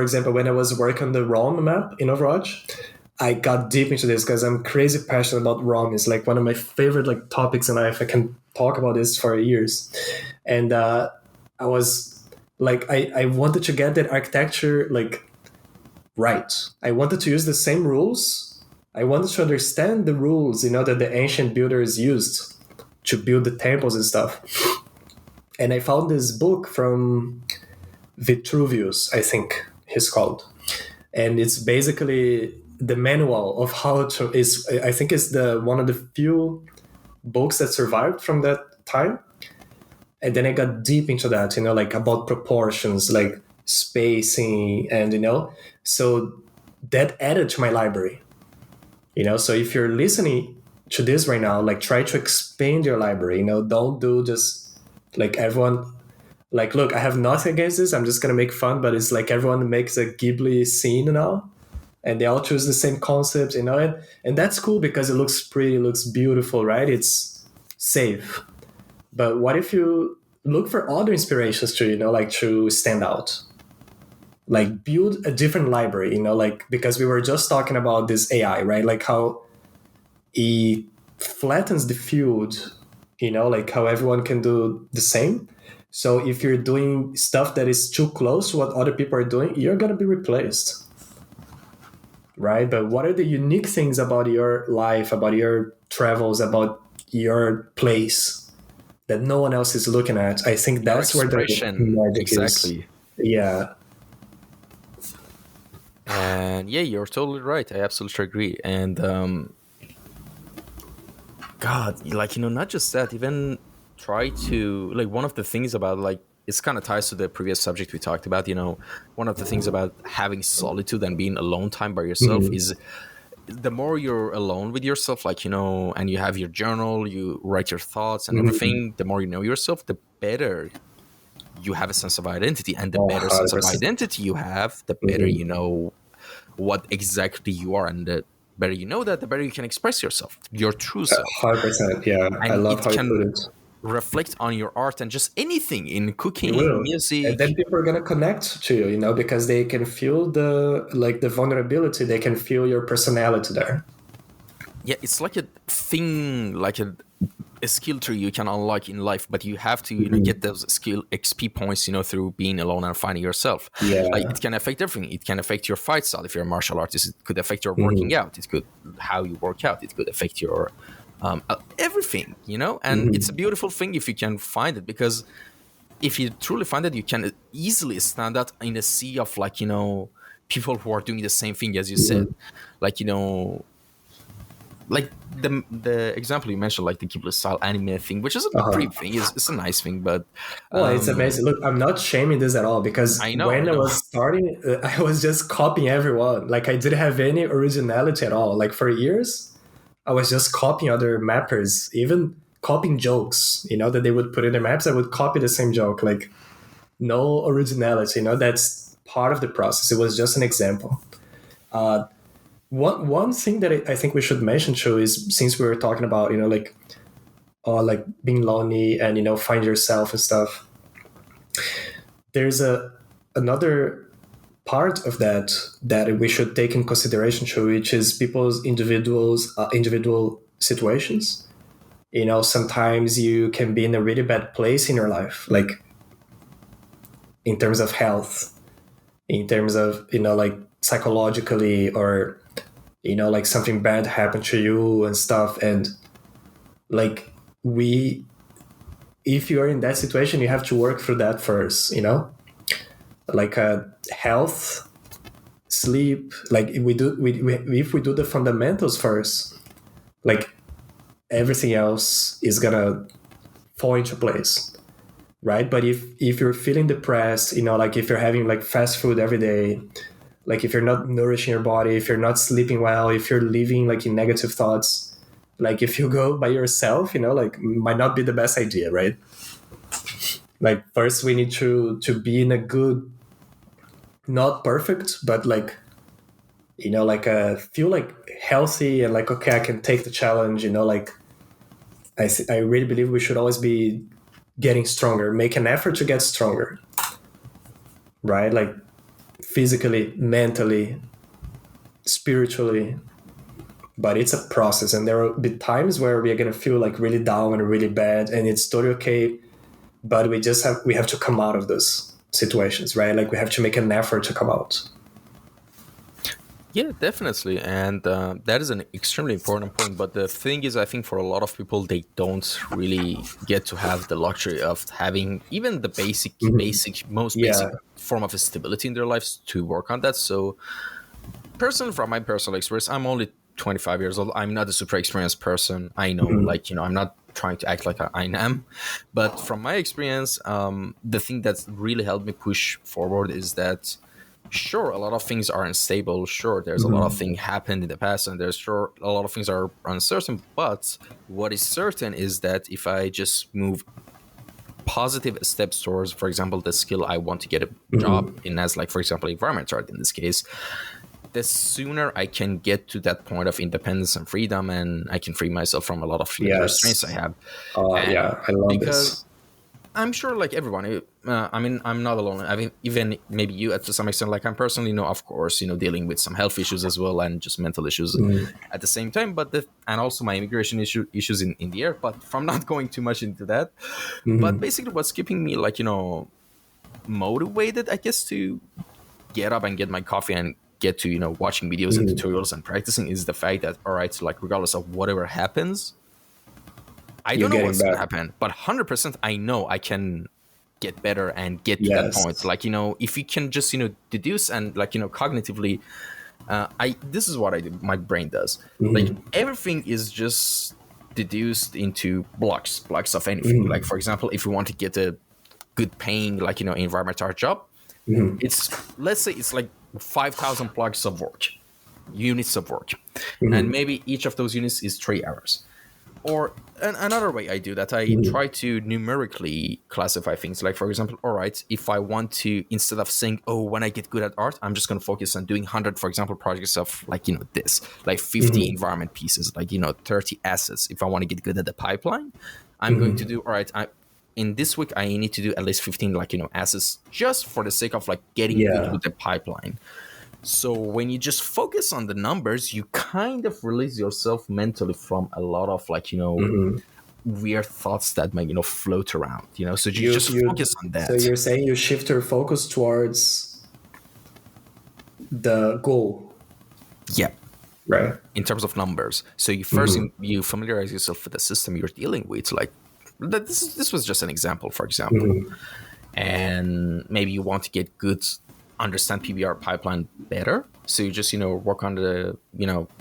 example, when I was working on the ROM map in Overwatch, I got deep into this because I'm crazy passionate about ROM. It's like one of my favorite like topics in life. I can talk about this for years. And I was like, I wanted to get that architecture like right. I wanted to use the same rules. I wanted to understand the rules, that the ancient builders used to build the temples and stuff. And I found this book from Vitruvius, I think he's called. And it's basically the manual of how to is I think it's the one of the few books that survived from that time. And then I got deep into that, like about proportions, like spacing, and so that added to my library. So if you're listening to this right now, like try to expand your library. Don't do just like everyone. Like, look, I have nothing against this. I'm just gonna make fun, but it's like everyone makes a Ghibli scene now, and they all choose the same concept, and that's cool because it looks pretty, it looks beautiful, right? It's safe. But what if you look for other inspirations to, like to stand out? Like build a different library, like because we were just talking about this AI, right? Like how it flattens the field, like how everyone can do the same. So if you're doing stuff that is too close to what other people are doing, you're going to be replaced. Right? But what are the unique things about your life, about your travels, about your place that no one else is looking at? I think that's where the magic exactly. is. Yeah. And yeah, you're totally right. I absolutely agree. And God, like, not just that, even try to, like, one of the things about, like, it's kind of ties to the previous subject we talked about, one of the things about having solitude and being alone time by yourself is the more you're alone with yourself, like, and you have your journal, you write your thoughts and everything, the more you know yourself, the better you have a sense of identity. And the better sense of 100%. identity you have, the better you know what exactly you are, and the better you know that, the better you can express yourself, your true self. 100%. Yeah, I And love it how you can put it. reflect on your art and just anything in It cooking, will. And then music. people are gonna connect to you, because they can feel the vulnerability. They can feel your personality there. Yeah, it's like a thing, like a skill tree you can unlock in life, but you have to get those skill XP points through being alone and finding yourself. Yeah. Like, it can affect everything. It can affect your fight style if you're a martial artist. It could affect your working out. It could how you work out. It could affect your everything, and it's a beautiful thing if you can find it, because if you truly find it, you can easily stand out in a sea of, like, people who are doing the same thing as you said. Like, like the example you mentioned, like the Ghibli style anime thing, which is a pretty thing, it's a nice thing, but Oh, it's amazing. Look, I'm not shaming this at all, because I when I know. was starting, I was just copying everyone. Like, I didn't have any originality at all. Like, for years, I was just copying other mappers, even copying jokes, that they would put in their maps. I would copy the same joke. Like, no originality, that's part of the process. It was just an example. One thing that I think we should mention too is, since we were talking about, like being lonely and, find yourself and stuff, there's another part of that we should take in consideration too, which is people's individual situations. Sometimes you can be in a really bad place in your life, like in terms of health, in terms of, like psychologically, or, like something bad happened to you and stuff. And like, if you are in that situation, you have to work through that first, like health, sleep. Like, if we do the fundamentals first, like everything else is gonna fall into place, right? But if you're feeling depressed, like if you're having like fast food every day, like if you're not nourishing your body, if you're not sleeping well, if you're living like in negative thoughts, like if you go by yourself, like might not be the best idea, right? Like, first we need to be in a good, not perfect, but like like feel like healthy and like, okay, I can take the challenge, like I really believe we should always be getting stronger, make an effort to get stronger, right? Like physically, mentally, spiritually. But it's a process, and there will be times where we are going to feel like really down and really bad, and it's totally okay. But we have to come out of those situations, right? Like we have to make an effort to come out. Yeah, definitely, and that is an extremely important point. But the thing is, I think for a lot of people, they don't really get to have the luxury of having even the Mhm. most Yeah. basic form of stability in their lives to work on that. So, personally, from my personal experience, I'm only 25 years old. I'm not a super experienced person. I know, Mhm. like I'm not trying to act like I am, but from my experience, the thing that's really helped me push forward is that sure, a lot of things are unstable. Sure, there's a lot of Mhm. things happened in the past, and there's sure a lot of things are uncertain. But what is certain is that if I just move positive steps towards, for example, the skill I want to get a job Mhm. in, as like for example, environment art in this case, the sooner I can get to that point of independence and freedom, and I can free myself from a lot of like restraints I Yes. have, Yeah, and I love because this. I'm sure, like everyone, I mean, I'm not alone. I mean, even maybe you, to some extent, like I'm personally, of course, dealing with some health issues as well and just mental issues Mhm. at the same time. But and also my immigration issues in the air. But from not going too much into that, but Mhm. basically, what's keeping me like motivated, I guess, to get up and get my coffee and get to watching videos and Mhm. tutorials and practicing is the fact that all right, so like regardless of whatever happens, I You're don't know getting what's gonna better. happen, but 100% I know I can get better and get to that point. Yes. Like if you can just deduce and like cognitively, I this is what I do. My brain does. Like Mhm. everything is just deduced into blocks of anything. Like Mhm. for example, if you want to get a good paying like environment art job, Mhm. it's let's say it's like 5,000 blocks of work, units of work, and Mhm. maybe each of those units is 3 hours. Or another way I do that, I Mhm. try to numerically classify things. Like, for example, all right, if I want to, instead of saying, oh, when I get good at art, I'm just going to focus on doing 100, for example, projects of like, this, like 50 Mhm. environment pieces, like, 30 assets. If I want to get good at the pipeline, I'm going to Mhm. do, all right, in this week, I need to do at least 15, like, assets just for the sake of like getting good Yeah. with the pipeline. So when you just focus on the numbers, you kind of release yourself mentally from a lot of like, Mhm. weird thoughts that might, float around, so you You just you focus on so that. you're saying you shift your focus towards the goal, Yeah. right? In terms of numbers. So you first, Mhm. you familiarize yourself with the system you're dealing with. Like this was just an example, for example. Mhm. And maybe you want to get good understand PBR pipeline better. So you just work on the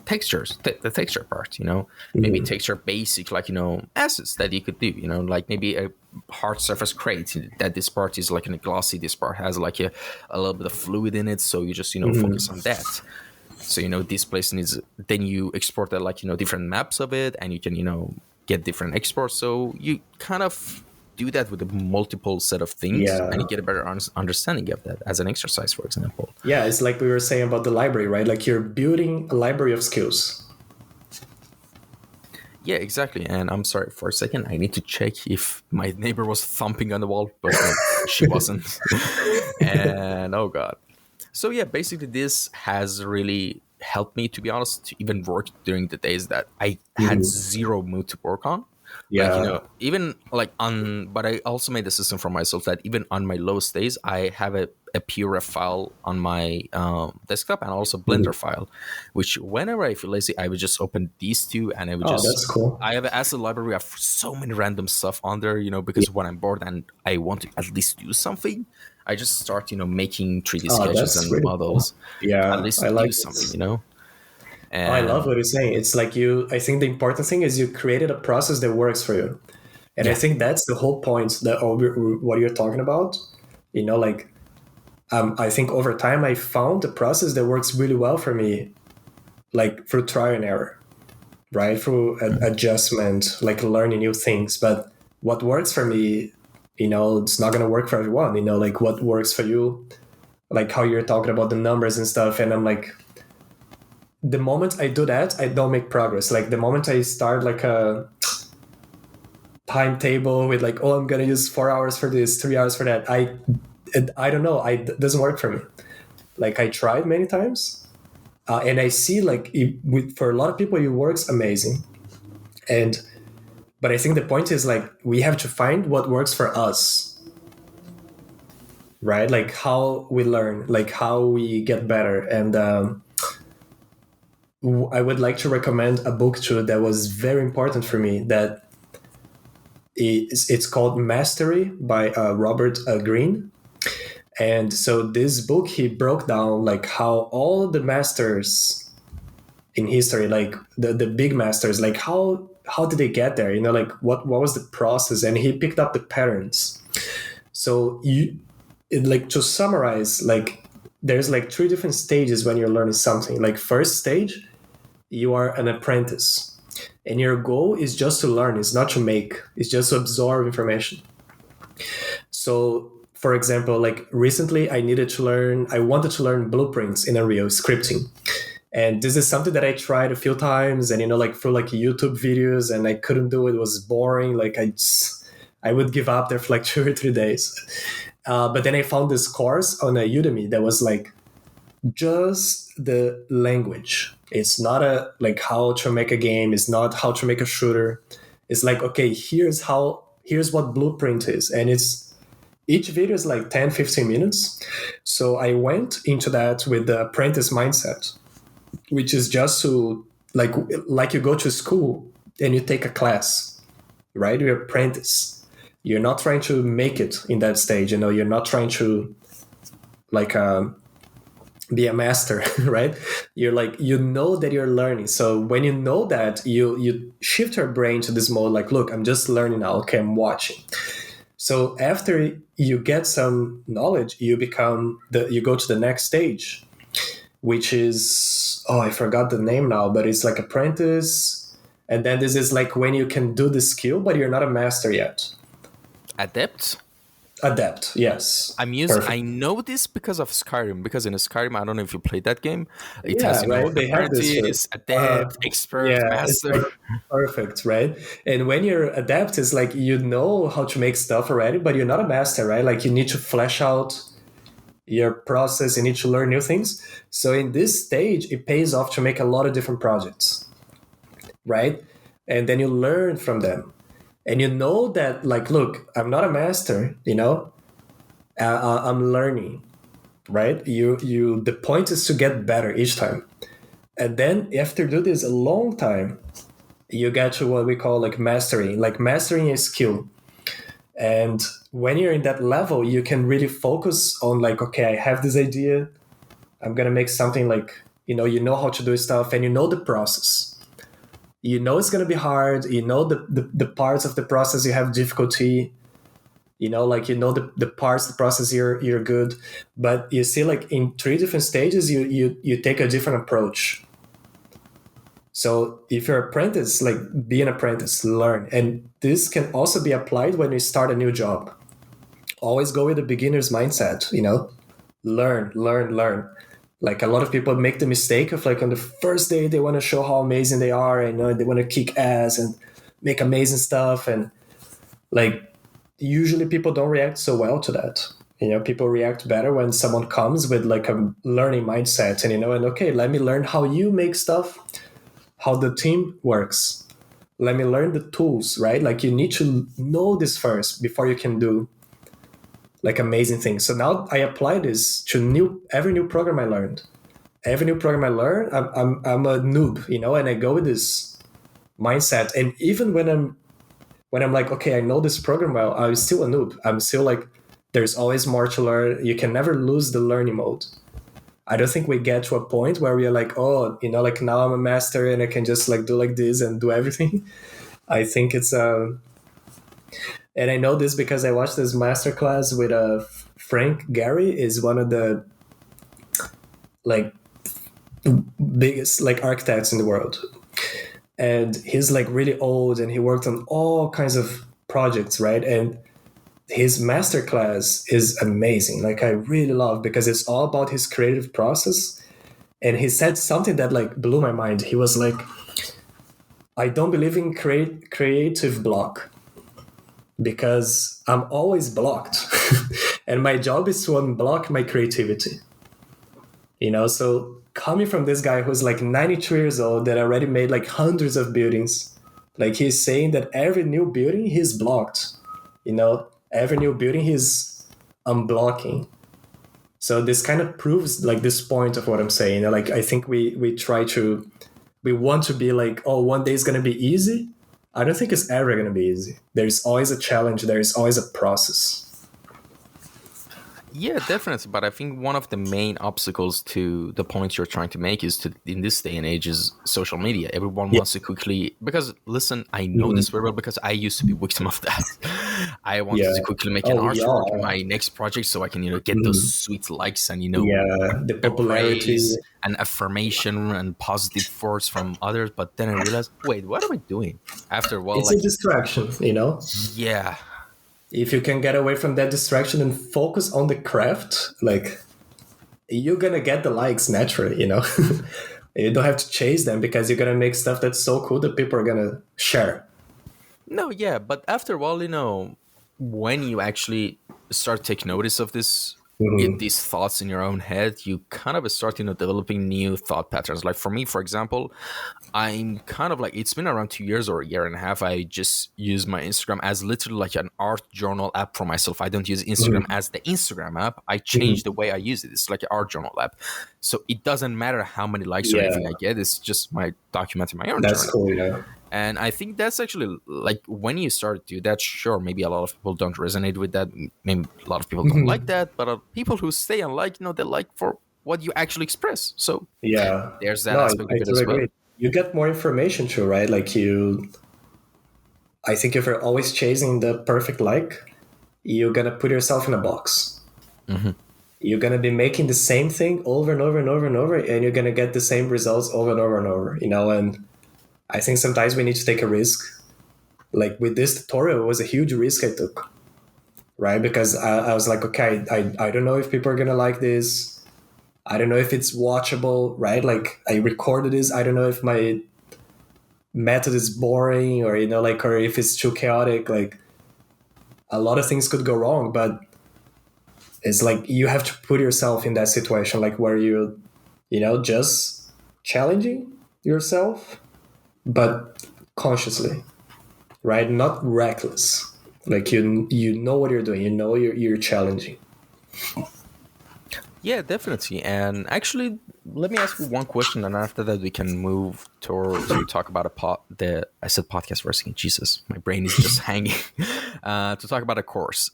textures, the texture part. Maybe Mhm. texture basic like assets that you could do. Like maybe a hard surface crate that this part is like in a glossy. This part has like a little bit of fluid in it. So you just focus Mhm. on that. So this place needs. Then you export the like different maps of it, and you can get different exports. So you kind of do that with a multiple set of things, and Yeah. you get a better understanding of that as an exercise, for example. Yeah, it's like we were saying about the library, right? Like you're building a library of skills. Yeah, exactly. And I'm sorry for a second. I need to check if my neighbor was thumping on the wall, but no, she wasn't. And oh god. So yeah, basically this has really helped me, to be honest, to even work during the days that I had Mhm. zero mood to work on. Like Yeah. even like on, but I also made a system for myself that even on my lowest days, I have a PRF file on my desktop and also Blender Mhm. file, which whenever I feel lazy, I would just open these two and I would Oh, just. that's cool. I have an asset library of so many random stuff on there, Yeah. because when I'm bored and I want to at least do something, I just start, making 3D Oh, sketches that's and really cool. models to at Yeah, I least like do something, this. I love And what you're saying. It's like I think the important thing is you created a process that works for you. And I yeah, think that's the whole point that of what you're talking about. Like I think over time I found a process that works really well for me, like through trial and error, right? Through adjustment, like learning new things. But what works for me, it's not going to work for everyone. Like what works for you, like how you're talking about the numbers and stuff. And I'm like, the moment I do that, I don't make progress. Like the moment I start like a timetable with like, oh, I'm gonna use 4 hours for this, 3 hours for that, I don't know, it doesn't work for me. Like I tried many times, and I see like for a lot of people it works amazing, but I think the point is like we have to find what works for us, right? Like how we learn, like how we get better. And I would like to recommend a book too that was very important for me. That it's called Mastery by Robert Greene. And so this book, he broke down like how all the masters in history, like the big masters, like how did they get there? You know, like what was the process? And he picked up the patterns. So like to summarize, like there's like 3 different stages when you're learning something. Like first stage, you are an apprentice, and your goal is just to learn. It's not to make. It's just to absorb information. So, for example, like recently, I wanted to learn blueprints in Unreal scripting. And this is something that I tried a few times, and like through like YouTube videos, and I couldn't do it. It was boring. Like I would give up there for like 2 or 3 days. But then I found this course on a Udemy that was like just the language. It's not like how to make a game. It's not how to make a shooter. It's like, okay, here's what blueprint is. And each video is like 10, 15 minutes. So I went into that with the apprentice mindset, which is just to like you go to school and you take a class, right? You're apprentice. You're not trying to make it in that stage. You're not trying to like be a master, right? You're like, that you're learning. So when you know that, you shift your brain to this mode, like, look, I'm just learning now. Okay, I'm watching. So after you get some knowledge, you go to the next stage, which is, I forgot the name now, but it's like apprentice. And then this is like when you can do the skill, but you're not a master yet. Adept? Adept, yes. I know this because of Skyrim. Because in Skyrim, I don't know if you played that game. It has, right? They have this adept, expert, master. Perfect, right? And when you're adept, it's like you know how to make stuff already, but you're not a master, right? Like you need to flesh out your process. You need to learn new things. So in this stage, it pays off to make a lot of different projects, right? And then you learn from them. And you know that, like, look, I'm not a master, I'm learning, right? The point is to get better each time. And then after do this a long time, you get to what we call like mastering a skill. And when you're in that level, you can really focus on like, okay, I have this idea. I'm going to make something like, you know how to do stuff, and you know the process. You know it's going to be hard. You know the parts of the process you have difficulty. The parts of the process you're good. But you see, like in 3 different stages, you take a different approach. So if you're an apprentice, like be an apprentice, learn. And this can also be applied when you start a new job. Always go with the beginner's mindset, learn. Like a lot of people make the mistake of like on the first day, they want to show how amazing they are, and they want to kick ass and make amazing stuff. And like, usually people don't react so well to that. People react better when someone comes with like a learning mindset and, okay, let me learn how you make stuff, how the team works. Let me learn the tools, right? Like you need to know this first before you can do like amazing things. So now I apply this to every new program I learned. Every new program I learn, I'm a noob, and I go with this mindset. And even when I'm like, okay, I know this program well, I'm still a noob. I'm still like, there's always more to learn. You can never lose the learning mode. I don't think we get to a point where we are like, oh, like now I'm a master and I can just like do like this and do everything. I think it's and I know this because I watched this masterclass with Frank Gehry, is one of the like biggest like architects in the world. And he's like really old and he worked on all kinds of projects, right? And his masterclass is amazing. Like I really love, because it's all about his creative process. And he said something that like blew my mind. He was like, I don't believe in creative block because I'm always blocked. And my job is to unblock my creativity. So coming from this guy who's like 92 years old that already made like hundreds of buildings, like he's saying that every new building he's blocked, every new building he's unblocking. So this kind of proves like this point of what I'm saying. Like I think we want to be like, oh, one day is going to be easy. I don't think it's ever going to be easy. There's always a challenge. There's always a process. Yeah, definitely. But I think one of the main obstacles to the points you're trying to make is in this day and age is social media. Everyone wants to quickly, because listen, I know this very well because I used to be victim of that. I wanted to quickly make an artwork in my next project so I can, get those sweet likes and, the popularity and affirmation and positive words from others. But then I realized, wait, what am I doing? After a while, it's a distraction, Yeah. If you can get away from that distraction and focus on the craft, like you're gonna get the likes naturally, You don't have to chase them because you're gonna make stuff that's so cool that people are gonna share. No, yeah, but after a while, when you actually start taking notice of these thoughts in your own head, you kind of start, developing new thought patterns. Like for me, for example, I'm kind of like, it's been around 2 years or a year and a half. I just use my Instagram as literally like an art journal app for myself. I don't use Instagram as the Instagram app. I change the way I use it. It's like an art journal app. So it doesn't matter how many likes or anything I get. It's just my documenting my own journal. That's cool, yeah. And I think that's actually like when you start to do that, sure, maybe a lot of people don't resonate with that. Maybe a lot of people don't like that. But people who stay and like, they like for what you actually express. So there's that aspect of it as well. You get more information too, right? Like I think if you're always chasing the perfect like, you're going to put yourself in a box. You're going to be making the same thing over and over and over and over, and you're going to get the same results over and over and over, and I think sometimes we need to take a risk. Like with this tutorial, it was a huge risk I took, right? Because I was like, okay, I don't know if people are going to like this. I don't know if it's watchable, right? Like I recorded this. I don't know if my method is boring or, or if it's too chaotic. Like a lot of things could go wrong, but it's like you have to put yourself in that situation, like where you just challenging yourself, but consciously, right? Not reckless. Like you know what you're doing. You're challenging. Yeah, definitely. And actually, let me ask you one question, and after that, we can move to talk about I said podcast for a second. Jesus, my brain is just hanging. To talk about a course.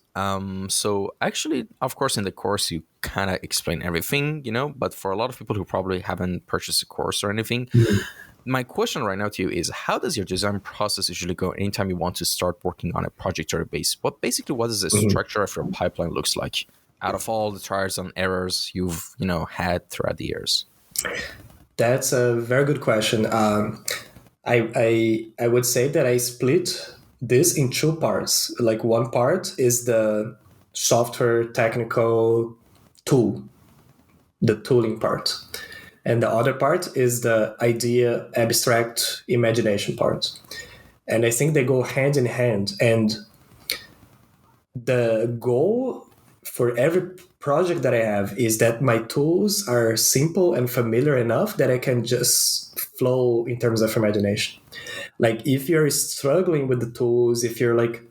So actually, of course, in the course, you kind of explain everything, But for a lot of people who probably haven't purchased a course or anything, my question right now to you is: how does your design process usually go anytime you want to start working on a project or a base? What does the structure of your pipeline looks like? Out of all the trials and errors you've had throughout the years? That's a very good question. I would say that I split this in two parts. Like one part is the software technical tool, the tooling part, and the other part is the idea, abstract imagination part. And I think they go hand in hand. And the goal for every project that I have is that my tools are simple and familiar enough that I can just flow in terms of imagination. Like if you're struggling with the tools, if you're like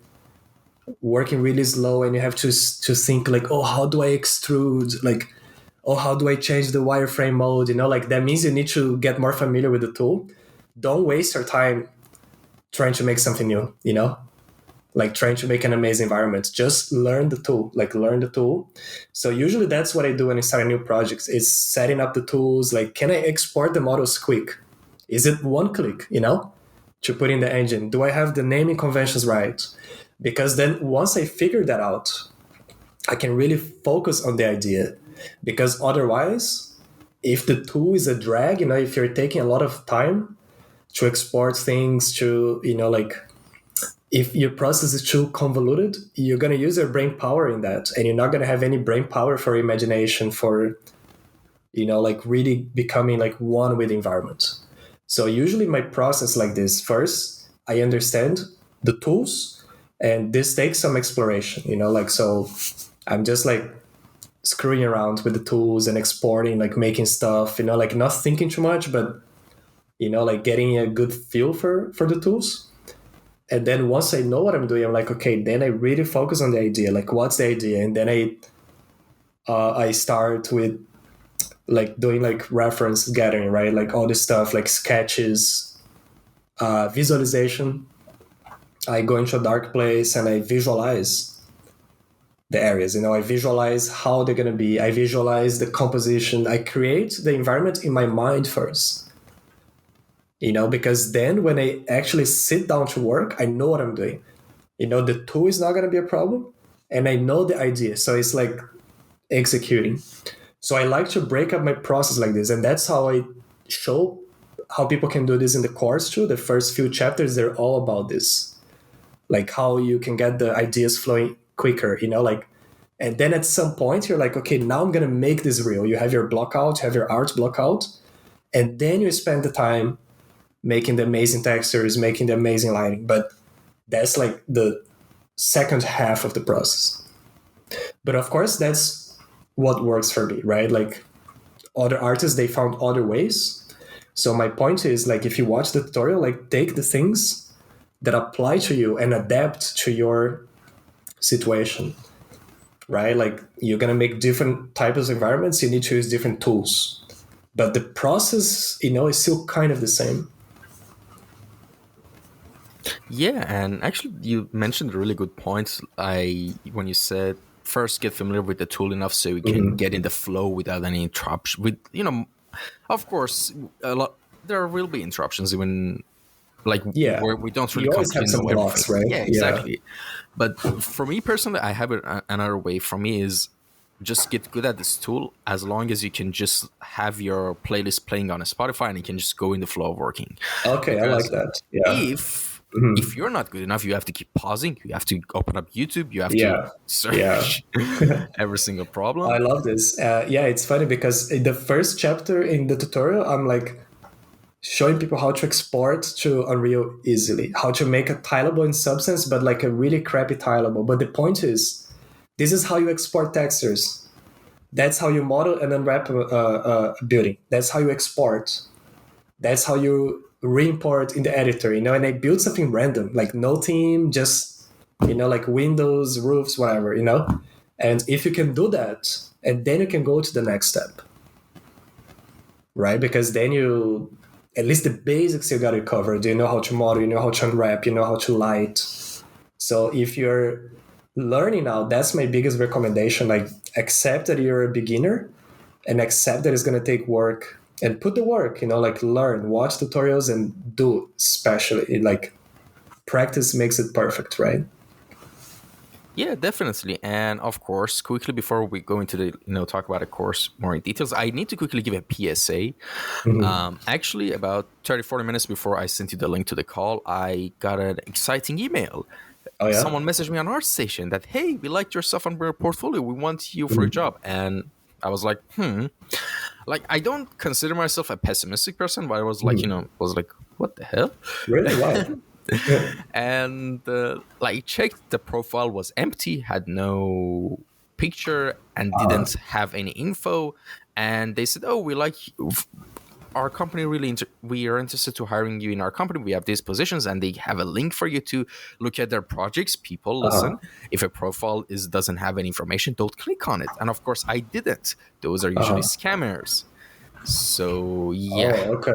working really slow and you have to think like, oh, how do I extrude? Like, oh, how do I change the wireframe mode? Like that means you need to get more familiar with the tool. Don't waste your time trying to make something new, like trying to make an amazing environment. Just learn the tool. So usually that's what I do when I start a new project, is setting up the tools. Like, can I export the models quick? Is it one click, to put in the engine? Do I have the naming conventions right? Because then once I figure that out, I can really focus on the idea. Because otherwise, if the tool is a drag, if you're taking a lot of time to export things, to, if your process is too convoluted, you're going to use your brain power in that, and you're not going to have any brain power for imagination, for like really becoming like one with the environment. So usually my process like this: first, I understand the tools, and this takes some exploration, like, so I'm just like screwing around with the tools and exporting, like making stuff, like not thinking too much, but like getting a good feel for the tools. And then once I know what I'm doing, I'm like, okay, then I really focus on the idea, like what's the idea, and then I start with like doing like reference gathering, right? Like all this stuff, like sketches, visualization. I go into a dark place and I visualize the areas. I visualize how they're gonna be. I visualize the composition. I create the environment in my mind first. Because then when I actually sit down to work, I know what I'm doing. The tool is not gonna be a problem, and I know the idea. So it's like executing. So I like to break up my process like this, and that's how I show how people can do this in the course too. The first few chapters, they're all about this, like how you can get the ideas flowing quicker, like, and then at some point you're like, okay, now I'm gonna make this real. You have your block out, you have your art block out, and then you spend the time making the amazing textures, making the amazing lighting. But that's like the second half of the process. But of course, that's what works for me, right? Like other artists, they found other ways. So my point is, like, if you watch the tutorial, like take the things that apply to you and adapt to your situation, right? Like you're gonna make different types of environments, you need to use different tools, but the process, is still kind of the same. Yeah, and actually, you mentioned a really good point. When you said first get familiar with the tool enough so you can get in the flow without any interruption. With of course, a lot there will be interruptions even like Yeah, where we don't really you always have completely some know blocks, everything. right? Yeah, Yeah. exactly. But for me personally, I have another way. For me is just get good at this tool as long as you can just have your playlist playing on a Spotify and you can just go in the flow of working. Okay, I like Because that. Yeah. if you're not good enough, you have to keep pausing. You have to open up YouTube. You have to Yeah. Yeah. search every single I problem. love this. Yeah, it's funny because in the first chapter in the tutorial, I'm like showing people how to export to Unreal easily, how to make a tileable in Substance, but like a really crappy tileable. But the point is, this is how you export textures. That's how you model and unwrap a building. That's how you export. That's how you re-import in the editor, and I built something random, like no theme, just, like windows, roofs, whatever, and if you can do that, and then you can go to the next step, right? Because then you, at least the basics you got it covered. You know how to model, you know how to unwrap, you know how to light. So if you're learning now, that's my biggest recommendation. Like accept that you're a beginner and accept that it's going to take work, and put the work, like learn, watch tutorials and do, especially like practice makes it perfect, right? Yeah, definitely. And of course, quickly before we go into the talk about the course more in details, I need to quickly give a PSA. Actually, about 30-40 minutes before I sent you the link to the call, I got an exciting email. Oh yeah. Someone messaged me on ArtStation that, hey, we liked your stuff on our portfolio. We want you for a job. And I was like, like, I don't consider myself a pessimistic person, but I was like, was like, what the hell? Really? Wow. And like checked, the profile was empty, had no picture and didn't have any info. And they said, oh, we like our company really we are interested to hiring you in our company. We have these positions, and they have a link for you to look at their projects. People, listen, if a profile doesn't have any information, don't click on it. And of course I didn't. Those are usually scammers. So yeah. Oh, okay.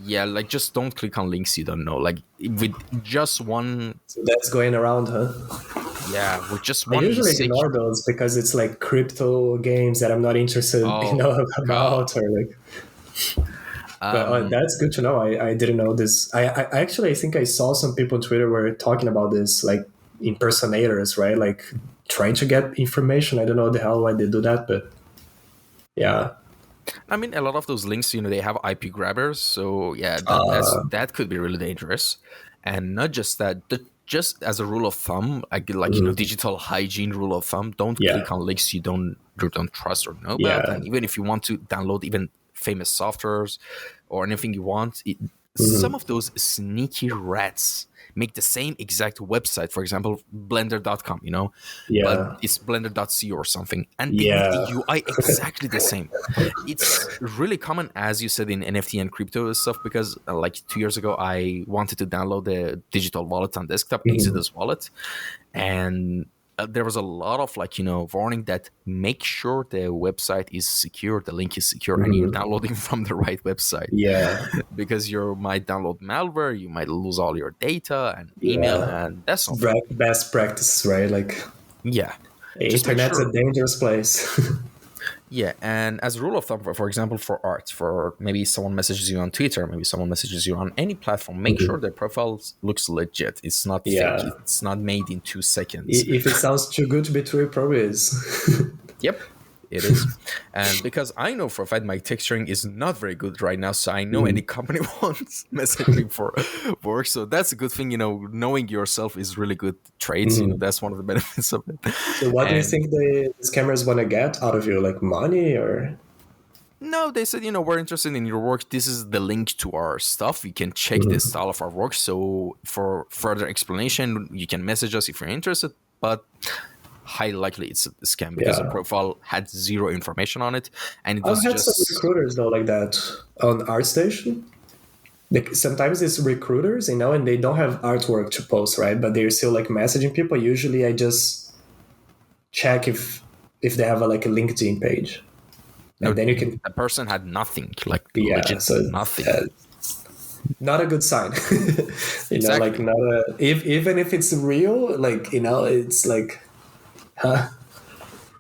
Yeah, like just don't click on links you don't know. Like with just one, So that's going around, huh? yeah, with just I one usually mistake. ignore those because it's like crypto games that I'm not interested, Oh God. about, or like. But that's good to know. I didn't know this. I actually, I think I saw some people on Twitter were talking about this, like impersonators, right? Like trying to get information. I don't know the hell why they do that, but yeah. I mean, a lot of those links, they have IP grabbers. So yeah, that could be really dangerous. And not just that, just as a rule of thumb, digital hygiene rule of thumb, don't Yeah. click on links you don't trust or know about. Yeah. And even if you want to download even famous softwares or anything you want, some Mhm. of those sneaky rats make the same exact website, for example blender.com, but Yeah. it's blender.co or something, and they make the Yeah. UI exactly the same. It's really common, as you said, in NFT and crypto stuff, because like 2 years ago I wanted to download the digital wallet on desktop, Mhm. Exodus wallet, and there was a lot of warning that make sure the website is secure, the link is secure, and you're Mhm. downloading from the right website, Yeah. because you might download malware, you might lose all your data and email, Yeah. and that's not fun. Best practices, right? Like, Yeah, just make internet's a sure. dangerous place. Yeah, and as a rule of thumb, for example, for art, for maybe someone messages you on Twitter, maybe someone messages you on any platform, make sure Mhm. their profile looks legit. It's not fake. Yeah. It's not made in 2 seconds. If it sounds too good to be true, it probably is. Yep, it is. And because I know for a fact my texturing is not very good right now, so I know any Mhm. company wants message me for work. So that's a good thing, knowing yourself is really good traits. Mhm. That's one of the benefits of it. So, what do you And think the scammers want to get out of you? Like money or? no, they said, we're interested in your work. This is the link to our stuff. You can check the Mhm. style of our work. So for further explanation, you can message us if you're interested. But highly likely it's a scam, because the Yeah. profile had zero information on it. And it I've was had some just, recruiters though like that on ArtStation. Like sometimes it's recruiters, and they don't have artwork to post, right? But they're still like messaging people. Usually, I just check if they have like a LinkedIn page, no, and then you can, the person had nothing, like yeah. legit So nothing. not a good sign, like Exactly. not a if even if it's real, like it's like, huh?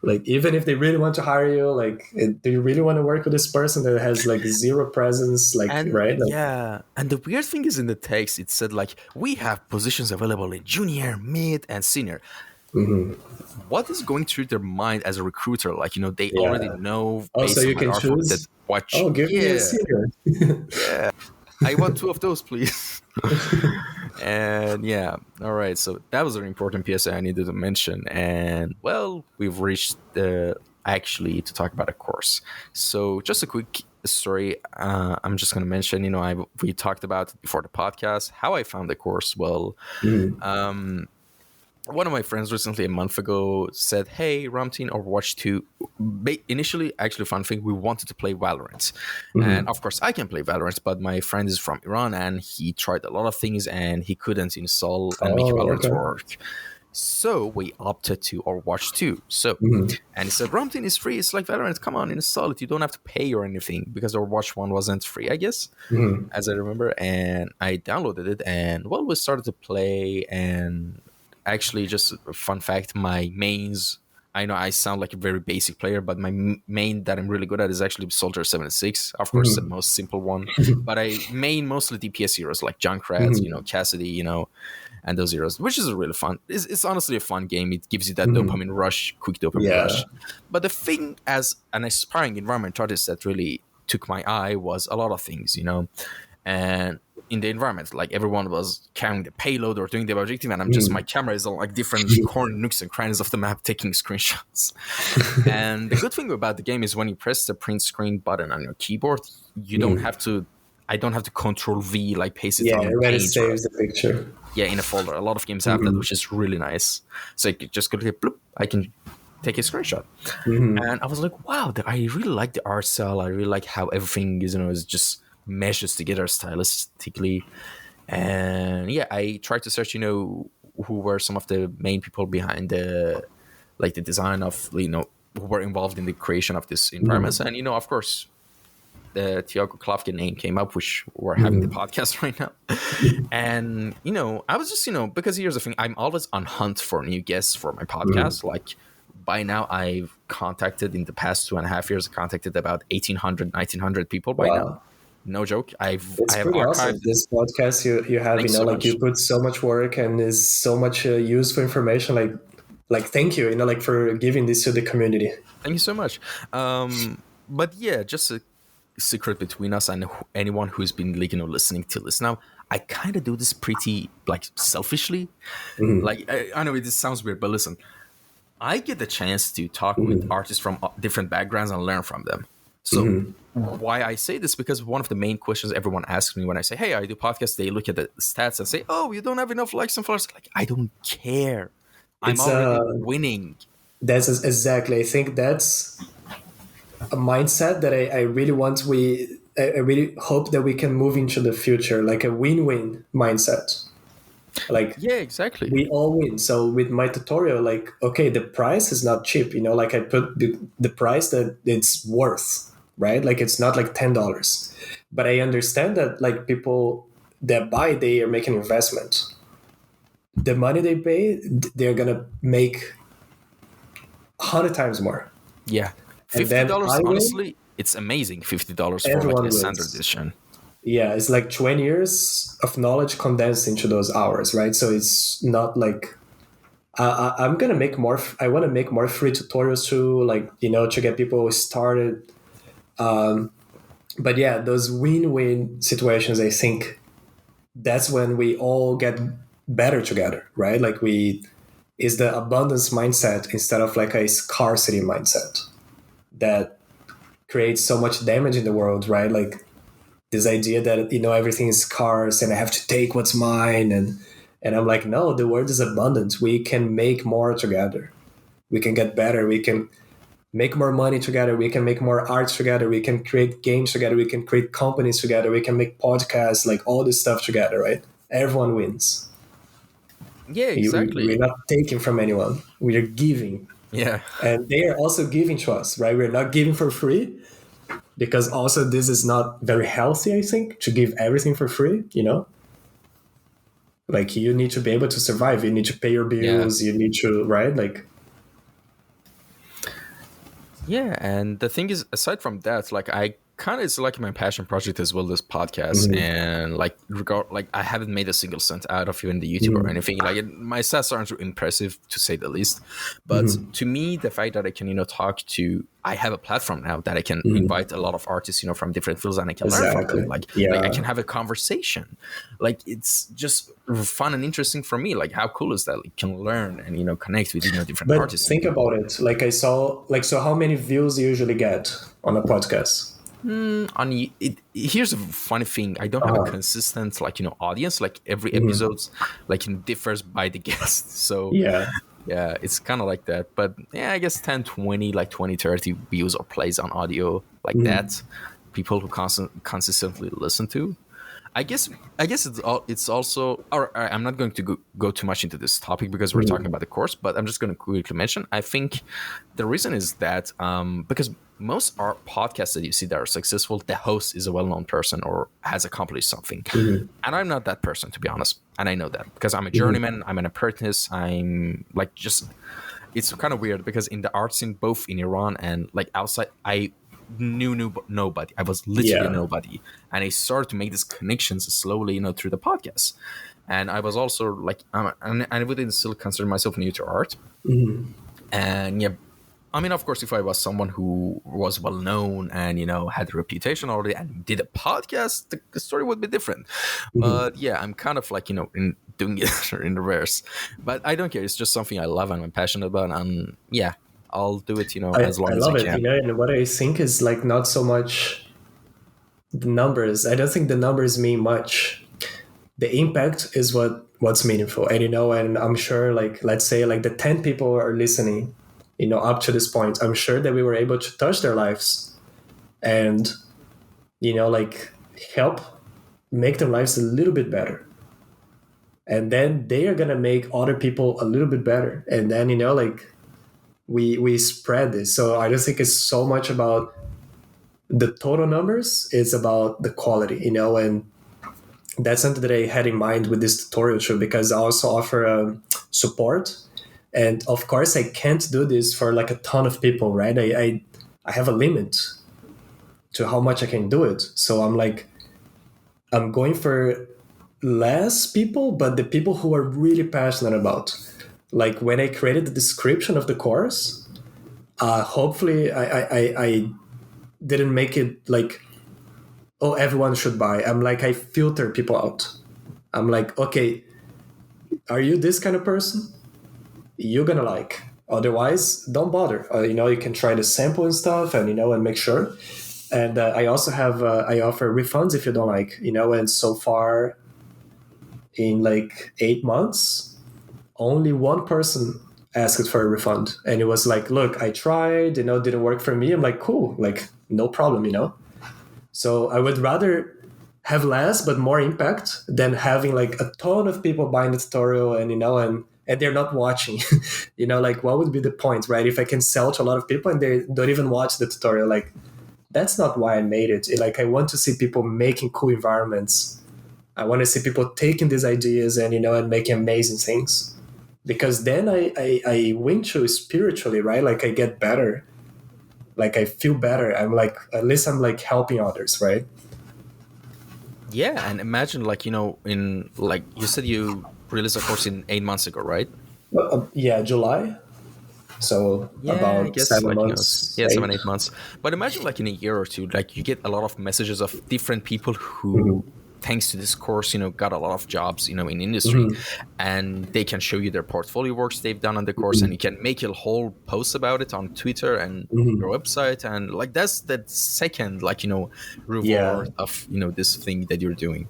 Like even if they really want to hire you, like do you really want to work with this person that has like zero presence, like And right? Like, yeah, and the weird thing is, in the text it said like, we have positions available in junior, mid, and senior. mhm. What is going through their mind as a recruiter? Like, they already Yeah. know Also, based on you my can artwork that choose. watch. Oh, give me a Yeah, senior. yeah. I want two of those, please. And yeah, all right. So that was an important PSA I needed to mention. And well, we've reached the actually to talk about a course. So just a quick story. I'm just going to mention. We talked about it before the podcast how I found the course. Well, Mhm. um, one of my friends recently, a month ago, said, "Hey, Ramtin, Overwatch 2." Initially, actually, fun thing, we wanted to play Valorant, and Mhm. of course, I can play Valorant, but my friend is from Iran, and he tried a lot of things, and he couldn't install and make Oh, Valorant okay. work. So we opted to Overwatch 2. So, Mhm. and he said, "Ramtin is free. It's like Valorant. Come on, install it. You don't have to pay or anything," because Overwatch 1 wasn't free, I guess, Mhm. as I remember. And I downloaded it, and well, we started to play. And actually, just a fun fact, my mains, I know I sound like a very basic player, but my main that I'm really good at is actually Soldier 76. Of course, the Mhm. most simple one. But I main mostly DPS heroes like Junkrat, Mhm. Cassidy, and those heroes, which is really fun. It's honestly a fun game. It gives you that Mhm. dopamine rush, quick dopamine Yeah. rush. But the thing, as an aspiring environment artist, that really took my eye was a lot of things. And in the environment, like everyone was carrying the payload or doing the objective, and my Mhm. camera is on like different corner nooks and crannies of the map taking screenshots. And the good thing about the game is when you press the print screen button on your keyboard, you don't Mhm. have to. I don't have to Control V, like paste it Yeah, on it already Paint, or saves the picture. yeah, in a folder. A lot of games have that, Mhm. which is really nice. So I could just go to bloop, I can take a screenshot. Mhm. And I was like, wow, I really like the art style. I really like how everything is just meshes together stylistically. And yeah, I tried to search, who were some of the main people behind the design of, who were involved in the creation of this environment. Mhm. And, of course, the Thiago Klafke name came up, which we're having the Mhm. podcast right now. And, I was just, because here's the thing, I'm always on hunt for new guests for my Mhm. podcast. Like, by now, I've contacted, in the past 2.5 years, I contacted about 1,800, 1,900 people by now. Wow. No joke. I It's have pretty awesome. archived it. This podcast you have, Thanks so like you much. put so much work and is so much useful information. Like thank you, like for giving this to the community. Thank you so much. But yeah, just a secret between us and anyone who's been, like, listening to this now. I kind of do this pretty like selfishly. Mhm. Like I know this sounds weird, but listen, I get the chance to talk with Mhm. artists from different backgrounds and learn from them. So Mhm. why I say this, because one of the main questions everyone asks me when I say, "Hey, I do podcasts," they look at the stats and say, "Oh, you don't have enough likes and followers." Like, I don't care. I'm It's already winning. exactly. I think that's a mindset that I really want. I really hope that we can move into the future, like a win-win mindset. Like Yeah, exactly. we all win. So with my tutorial, like, okay, the price is not cheap, like I put the price that it's worth, right? Like it's not like $10, but I understand that like people that buy, they are making investment. The money they pay, they're gonna make 100 times more. Yeah, And $50. then I win, Honestly, it's amazing. $50 for like the everyone standard wins. edition. Yeah, it's like 20 years of knowledge condensed into those hours, right? So it's not like I'm gonna make more. I want to make more free tutorials too, like to get people started. But yeah, those win-win situations, I think that's when we all get better together, right? Like we is the abundance mindset instead of like a scarcity mindset that creates so much damage in the world, right? Like this idea that everything is scarce and I have to take what's mine, and I'm like, no, the world is abundant. We can make more together. We can get better. We can make more money together. We can make more art together. We can create games together. We can create companies together. We can make podcasts, like all this stuff together, right? Everyone wins. Yeah, We're exactly. not taking from anyone. We are giving. Yeah. And they are also giving to us, right? We're not giving for free, because also this is not very healthy, I think, to give everything for free. Like you need to be able to survive. You need to pay your Yeah. bills. You need to, right? Like, Yeah, and the thing is, aside from that, like I kind of it's like my passion project as well, this podcast, mhm, and like I haven't made a single cent out of even the YouTube or mhm, anything. Like my stats aren't impressive to say the least, but mhm, to me, the fact that I can talk to, I have a platform now that I can mhm. invite a lot of artists from different fields, and I can learn from them. Exactly. Like I Yeah. can have a conversation. Like it's just fun and interesting for me. Like how cool is that? Like, you can learn and connect with different But artists and think people. about it. Like I saw, like, so how many views you usually get on a podcast? On here's a funny thing. I don't have a Uh-huh. consistent audience. Like every Mhm. episode's like differs by the guest. So Yeah. yeah, it's kind of like that. But yeah, I guess 10, 20, like 20, 30 views or plays on audio like Mhm. that. People who consistently listen to. I guess it's also, or I'm not going to go too much into this topic because we're talking Mhm. about the course, but I'm just going to quickly mention. I think the reason is that because most art podcasts that you see that are successful, the host is a well-known person or has accomplished something, Mhm. and I'm not that person, to be honest, and I know that because I'm a Mhm. journeyman, I'm an apprentice, I'm like just it's kind of weird because in the art scene, both in Iran and like outside, I knew nobody. I was literally Yeah. nobody, and I started to make these connections slowly, through the podcast. And I was also like, and I wouldn't still consider myself new to art. Mhm. And yeah, I mean, of course, if I was someone who was well known and had a reputation already and did a podcast, the story would be different. Mhm. But yeah, I'm kind of like in doing it in reverse. But I don't care. It's just something I love and I'm passionate about, and yeah, I'll do it. As I long as I love it. can. And what I think is like not so much the numbers. I don't think the numbers mean much. The impact is what's meaningful. And I'm sure, like, let's say like the 10 people are listening, up to this point, I'm sure that we were able to touch their lives and like help make their lives a little bit better, and then they are gonna make other people a little bit better, and then like we spread this. So I don't think it's so much about the total numbers, it's about the quality, and that's something that I had in mind with this tutorial too, because I also offer support. And of course, I can't do this for like a ton of people, right? I have a limit to how much I can do it. So I'm like, I'm going for less people, but the people who are really passionate about. Like when I created the description of the course, hopefully I didn't make it like, oh, everyone should buy. I'm like, I filter people out. I'm like, okay, are you this kind of person? You're gonna like. Otherwise, don't bother. You can try the sample and stuff, and and make sure. And I also have I offer refunds if you don't like. And so far, in like 8 months, only one person asked for a refund, and it was like, look, I tried, didn't work for me. I'm like, cool, like no problem. So I would rather have less but more impact than having like a ton of people buying the tutorial and they're not watching. Like what would be the point, right? If I can sell to a lot of people and they don't even watch the tutorial, like that's not why I made it. Like I want to see people making cool environments. I want to see people taking these ideas and making amazing things, because then I win to spiritually, right? Like I get better, like I feel better. I'm like, at least I'm like helping others, right? Yeah, and imagine like in like you said you released a course in 8 months ago, right? Well, yeah, July. So Yeah, I about guess seven like months, yeah, eight. 7 8 months. But imagine like in a year or two, like you get a lot of messages of different people Mm-hmm. who, thanks to this course, got a lot of jobs, in industry, Mm-hmm. and they can show you their portfolio works they've done on the course, and Mm-hmm. you can make a whole post about it on Twitter and Mm-hmm. your website, and like that's the second like Yeah. reward of this thing that you're doing,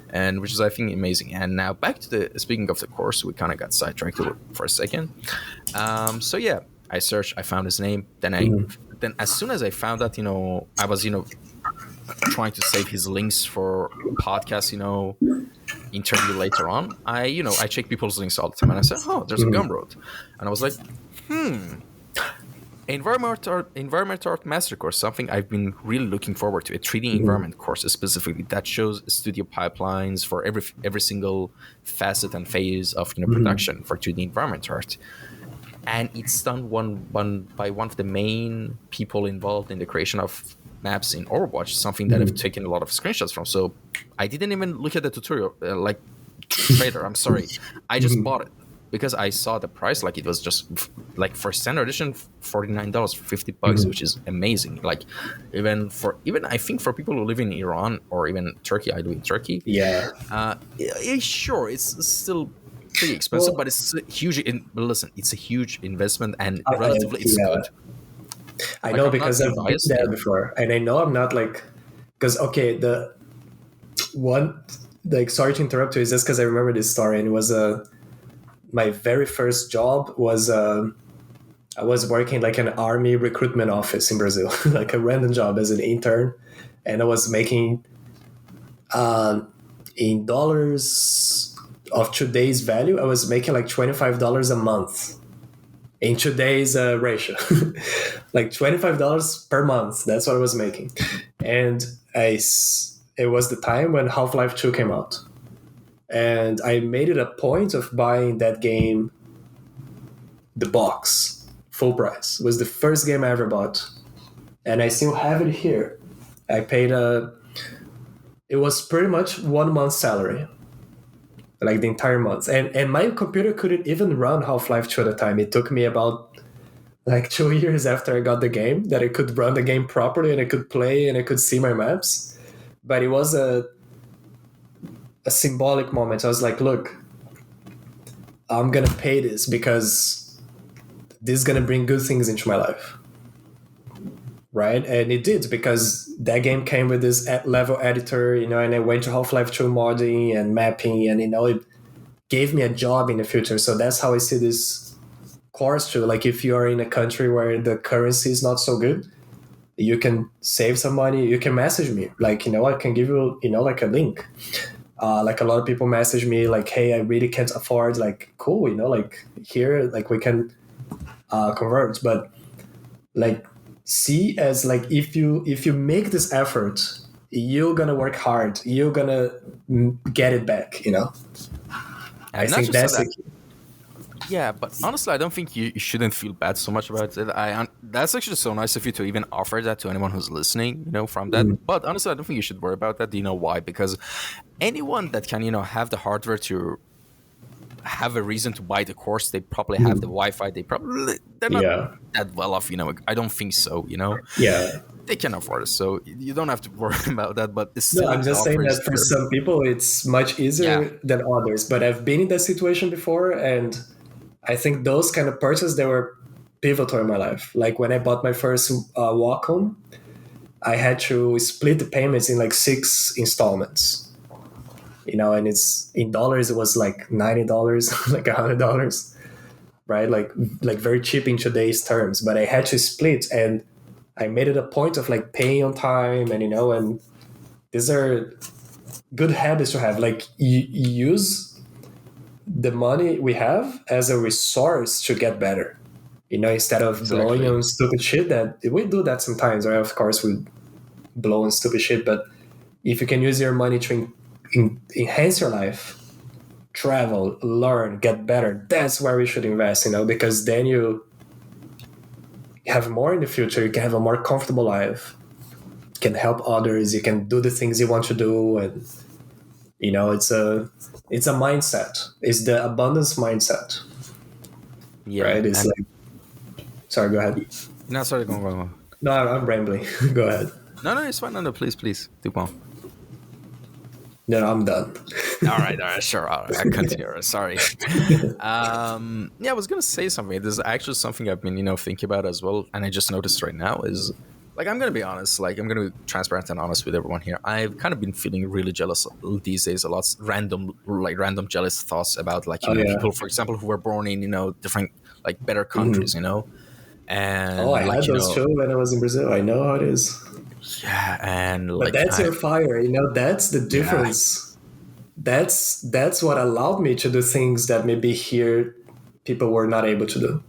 and which is I think amazing. And now back to the speaking of the course, we kind of got sidetracked for a second. So yeah, I searched, I found his name. Mm-hmm. Then as soon as I found that, I was, trying to save his links for podcast, interview later on. I check people's links all the time, and I said, oh, there's a Mm-hmm. Gumroad, and I was like, environment art master course, something I've been really looking forward to. A 3D Mm-hmm. environment course specifically that shows studio pipelines for every single facet and phase of Mm-hmm. production for 2D environment art, and it's done one by one of the main people involved in the creation of maps in Overwatch, something that I've Mm-hmm. taken a lot of screenshots from. So I didn't even look at the tutorial, like trailer. I'm sorry, I just Mm-hmm. bought it because I saw the price. Like it was just like for standard edition, $49 for $50, Mm-hmm. which is amazing. Like even I think for people who live in Iran or even Turkey, I do in Turkey. Yeah. Sure, it's still pretty expensive, Well, but it's a huge. Listen, it's a huge investment, and I relatively, it's yeah, good. I Like know I'm not because being I've been biased. there Yeah. before, and I know I'm not like, because okay, the one, like, sorry to interrupt you, is just because I remember this story, and it was my very first job was I was working like an army recruitment office in Brazil, like a random job as an intern, and I was making in dollars of today's value, I was making like $25 a month in today's ratio, like $25 per month. That's what I was making, and it was the time when Half-Life 2 came out, and I made it a point of buying that game, the box, full price. It was the first game I ever bought, and I still have it here. I paid it was pretty much 1 month's salary, like the entire month. And my computer couldn't even run Half-Life 2 at the time. It took me about like 2 years after I got the game that I could run the game properly and I could play and I could see my maps. But it was a symbolic moment. I was like, look, I'm gonna pay this because this is gonna bring good things into my life. Right? And it did, because that game came with this level editor, and I went to Half-Life 2 modding and mapping, and it gave me a job in the future. So that's how I see this course too. Like if you are in a country where the currency is not so good, you can save some money. You can message me, like, I can give you, like a link. Like a lot of people message me like, hey, I really can't afford, like, cool, like here, like we can convert. But like, see as like, if you make this effort, you're gonna work hard, you're gonna get it back. I And not think just that's the that. key. Yeah, but honestly, I don't think you shouldn't feel bad so much about it. That's actually so nice of you to even offer that to anyone who's listening, from that. Mhm. But honestly, I don't think you should worry about that. Do you know why? Because anyone that can, have the hardware to have a reason to buy the course. They probably have the Wi-Fi. They're not Yeah. that well off. I don't think so. Yeah. They can afford it, so you don't have to worry about that. But No, still, I'm it just saying offers that for their some people it's much yeah. easier than others. But I've been in that situation before, and I think those kind of purchases, they were pivotal in my life. Like when I bought my first Wacom, I had to split the payments in like 6 installments. And it's in dollars, it was like $90, like $100, right? Like very cheap in today's terms. But I had to split, and I made it a point of like paying on time, and these are good habits to have. Like you use the money we have as a resource to get better. Instead of blowing Exactly. on stupid shit. That we do that sometimes, right? Of course, we blow on stupid shit, but if you can use your money to enhance your life, travel, learn, get better, that's where we should invest. Because then you have more in the future. You can have a more comfortable life. You can help others. You can do the things you want to do, and it's a mindset. It's the abundance mindset, Yeah, right? It's and like, sorry, go ahead. no, sorry, go. No, I'm rambling. Go ahead. No, it's fine. No, please, do well. No, I'm done. All right, sure. All right, I continue. Sorry. Yeah, I was gonna say something. There's actually something I've been, thinking about as well, and I just noticed right now is, like, I'm gonna be honest. Like, I'm gonna be transparent and honest with everyone here. I've kind of been feeling really jealous these days. A lot random jealous thoughts about, like, Oh yeah. people, for example, who were born in different, like, better countries, Oh, I and had like those too when I was in Brazil. I know how it is. yeah, and But like that's your fire. That's the yeah, difference. That's what allowed me to do things that maybe here people were not able to do,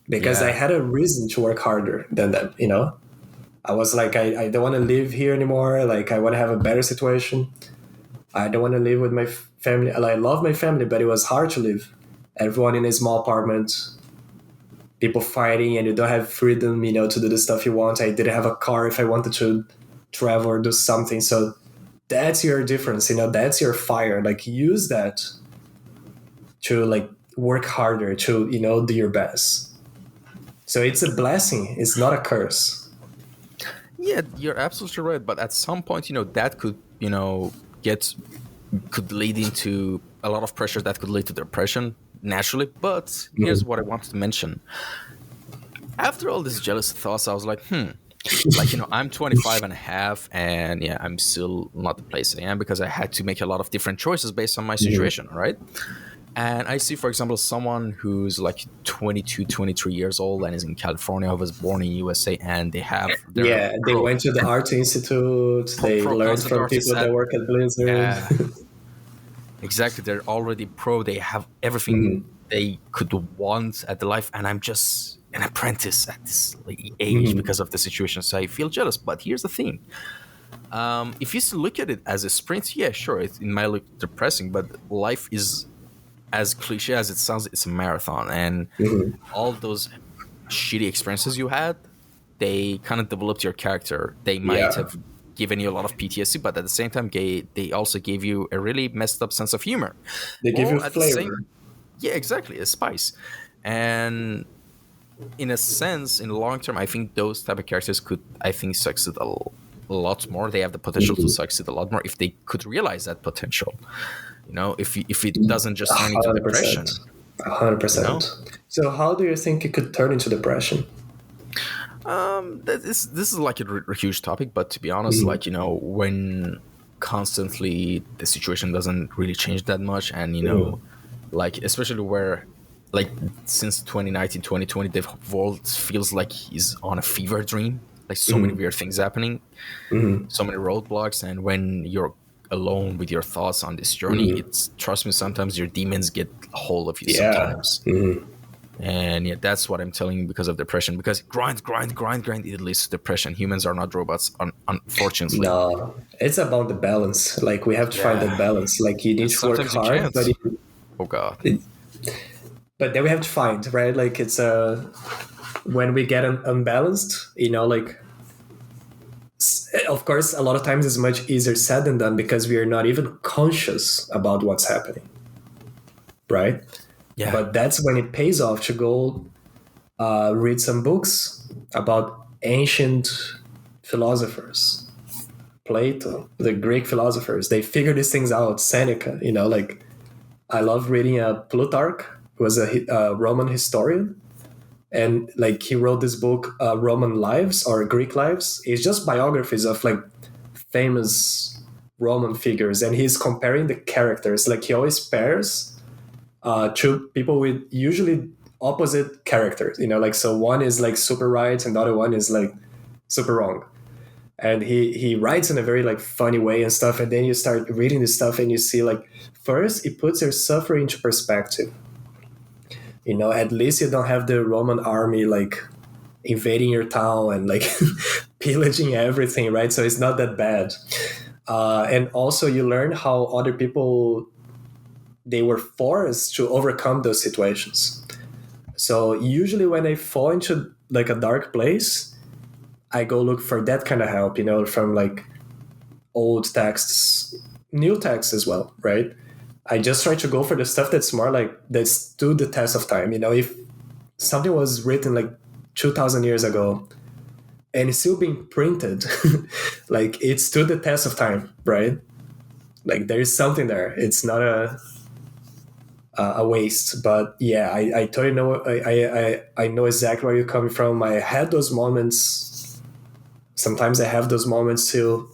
because I yeah, had a reason to work harder than them. I was like, I don't want to live here anymore. Like, I want to have a better situation. I don't want to live with my family. I love my family, but it was hard to live. Everyone in a small apartment, people fighting, and you don't have freedom, to do the stuff you want. I didn't have a car if I wanted to travel or do something. So that's your difference. That's your fire. Like, use that to like work harder, to do your best. So it's a blessing. It's not a curse. yeah. You're absolutely right. But at some point, that could get could lead into a lot of pressure that could lead to depression naturally. But here's what I wanted to mention. After all these jealous thoughts, I was like, like, I'm 25 and a half, and yeah, I'm still not the place I am because I had to make a lot of different choices based on my situation, right? And I see, for example, someone who's like 22, 23 years old and is in California, who was born in USA, and they have their Yeah, they went to the art institute. They pro learned concept from artists people that at work at Blizzard. yeah, exactly. They're already pro. They have everything Mhm. they could want at the life, and I'm just an apprentice at this age Mhm. because of the situation. So I feel jealous. But here's the thing: if you look at it as a sprint, yeah, sure, it might look depressing, but life is, as cliche as it sounds, it's a marathon, and Mhm. all those shitty experiences you had, they kind of developed your character. They might Yeah, have given you a lot of PTSD, but at the same time, they also gave you a really messed up sense of humor. they give you Or at the same, flavor. yeah, exactly, a spice. And in a sense, in the long term, I think those type of characters could, I think, succeed a lot more. They have the potential to Mhm. succeed a lot more if they could realize that potential. If it doesn't just turn into 100%. depression. A hundred You know, percent. So how do you think it could turn into depression? this is like a huge topic, but to be honest, Mhm. like when constantly the situation doesn't really change that much, and Mhm. like especially where, like, since 2019, 2020, the world feels like is on a fever dream, like so many Mhm. weird things happening, Mhm. so many roadblocks, and when you're alone with your thoughts on this journey, Mhm. it's, trust me, sometimes your demons get a hold of you Yeah. sometimes. Mhm. And yeah, that's what I'm telling you, because of depression. Because grind, it leads to depression. Humans are not robots, unfortunately. No, it's about the balance. Like, we have to find that Yeah, balance. Like, you and need to work sometimes you hard, can't. Oh God. but then we have to find, right. Like, it's when we get unbalanced, like, of course, a lot of times it's much easier said than done because we are not even conscious about what's happening. right? Yeah. But that's when it pays off to go read some books about ancient philosophers. Plato, the Greek philosophers, they figured these things out. Seneca, like I love reading Plutarch, who was a Roman historian, and like he wrote this book, Roman Lives or Greek Lives. It's just biographies of like famous Roman figures, and he's comparing the characters. Like he always pairs two people with usually opposite characters. Like so one is like super right, and the other one is like super wrong. And he writes in a very like funny way and stuff. And then you start reading this stuff, and you see like first it puts your suffering into perspective. At least you don't have the Roman army like invading your town and like pillaging everything, right? So it's not that bad. And also you learn how other people, they were forced to overcome those situations. So usually when I fall into like a dark place, I go look for that kind of help, from like old texts, new texts as well, right? I just try to go for the stuff that's more like that stood the test of time. If something was written like 2,000 years ago and it's still being printed, like it stood the test of time, right? Like there is something there. It's not a waste. But yeah, I totally know. I know exactly where you're coming from. I had those moments. Sometimes I have those moments too.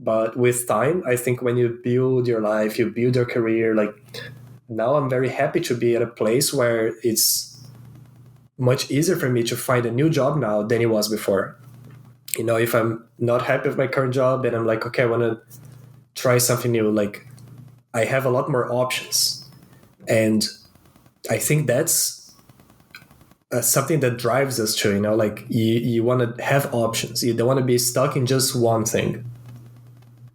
But with time, I think when you build your life, you build your career, like now I'm very happy to be at a place where it's much easier for me to find a new job now than it was before. If I'm not happy with my current job and I'm like, okay, I want to try something new, like I have a lot more options. And I think that's something that drives us to, like you want to have options. You don't want to be stuck in just one thing.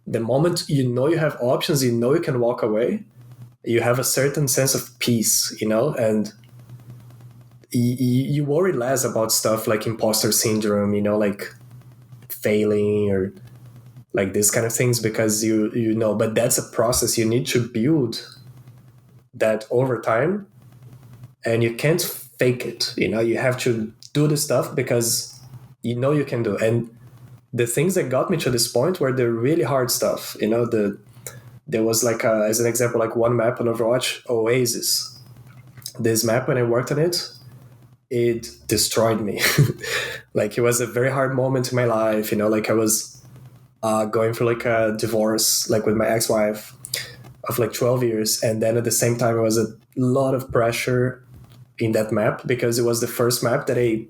The moment you have options, you can walk away, you have a certain sense of peace, and you worry less about stuff like imposter syndrome, like failing or like this kind of things, because but that's a process. You need to build that over time, and you can't fake it. You have to do the stuff because you can do. And the things that got me to this point were the really hard stuff. There was like as an example, like one map on Overwatch, Oasis. This map, when I worked on it, it destroyed me. Like it was a very hard moment in my life. Like I was going through like a divorce, like with my ex-wife of like 12 years. And then at the same time, it was a lot of pressure in that map because it was the first map that I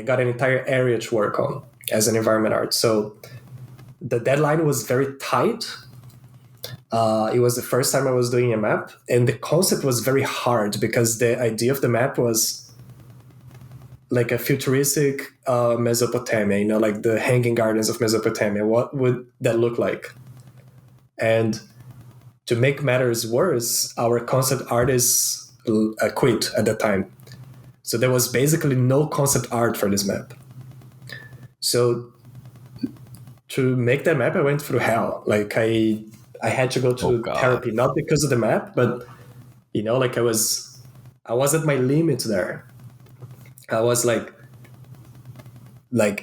got an entire area to work on as an environment art. So the deadline was very tight. It was the first time I was doing a map, and the concept was very hard because the idea of the map was like a futuristic Mesopotamia, like the Hanging Gardens of Mesopotamia. What would that look like? And to make matters worse, our concept artist quit at the time. So there was basically no concept art for this map. So to make that map, I went through hell. Like I had to go to therapy, not because of the map, but like I was at my limit there. I was like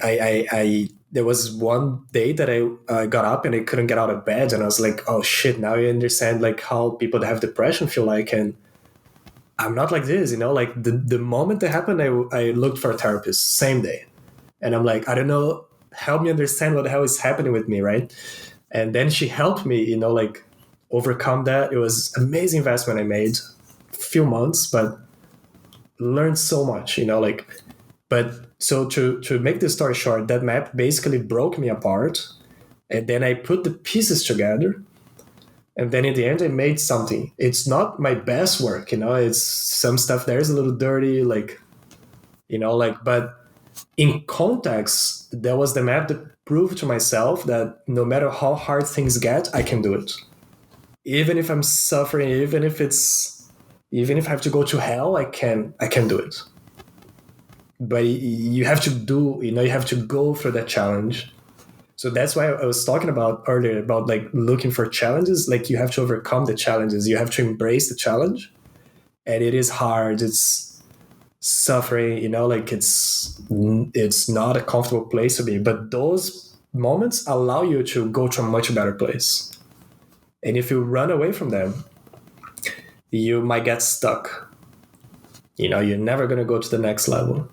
I there was one day that I got up and I couldn't get out of bed, and I was like, oh shit, now you understand like how people that have depression feel like. And I'm not like this, like the moment that happened, I looked for a therapist same day. And I'm like, I don't know, help me understand what the hell is happening with me, right? And then she helped me, like overcome that. It was amazing investment I made, few months, but learned so much, but so to make the story short, that map basically broke me apart. And then I put the pieces together. And then in the end, I made something. It's not my best work, it's some stuff there is a little dirty, but in context, that was the map that proved to myself that no matter how hard things get, I can do it. Even if I'm suffering, even if I have to go to hell, I can do it. But you have to you have to go through that challenge. So that's why I was talking about earlier about like looking for challenges. Like you have to overcome the challenges. You have to embrace the challenge, and it is hard. It's suffering. Like it's not a comfortable place to be. But those moments allow you to go to a much better place. And if you run away from them, you might get stuck. You're never gonna go to the next level.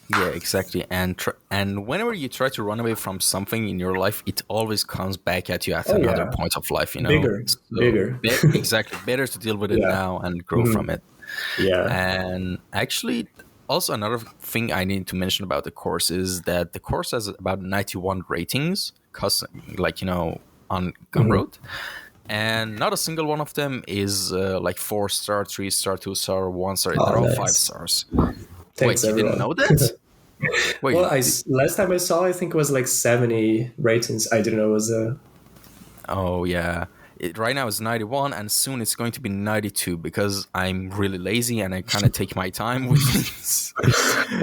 Yeah, exactly. And whenever you try to run away from something in your life, it always comes back at you at Oh another yeah, point of life. bigger. Exactly. Better to deal with it Yeah. now and grow from it. Yeah. And actually, also another thing I need to mention about the course is that the course has about 91 ratings, custom, like on Gumroad, and not a single one of them is like 4-star, 3-star, 2-star, 1-star. Oh, They're all five nice. stars. Thanks, Wait, you didn't everyone. know that? Well, Wait. last time I saw, I think it was like 70 ratings. I didn't know it was Oh yeah. Right now it's 91, and soon it's going to be 92 because I'm really lazy and I kind of take my time with things.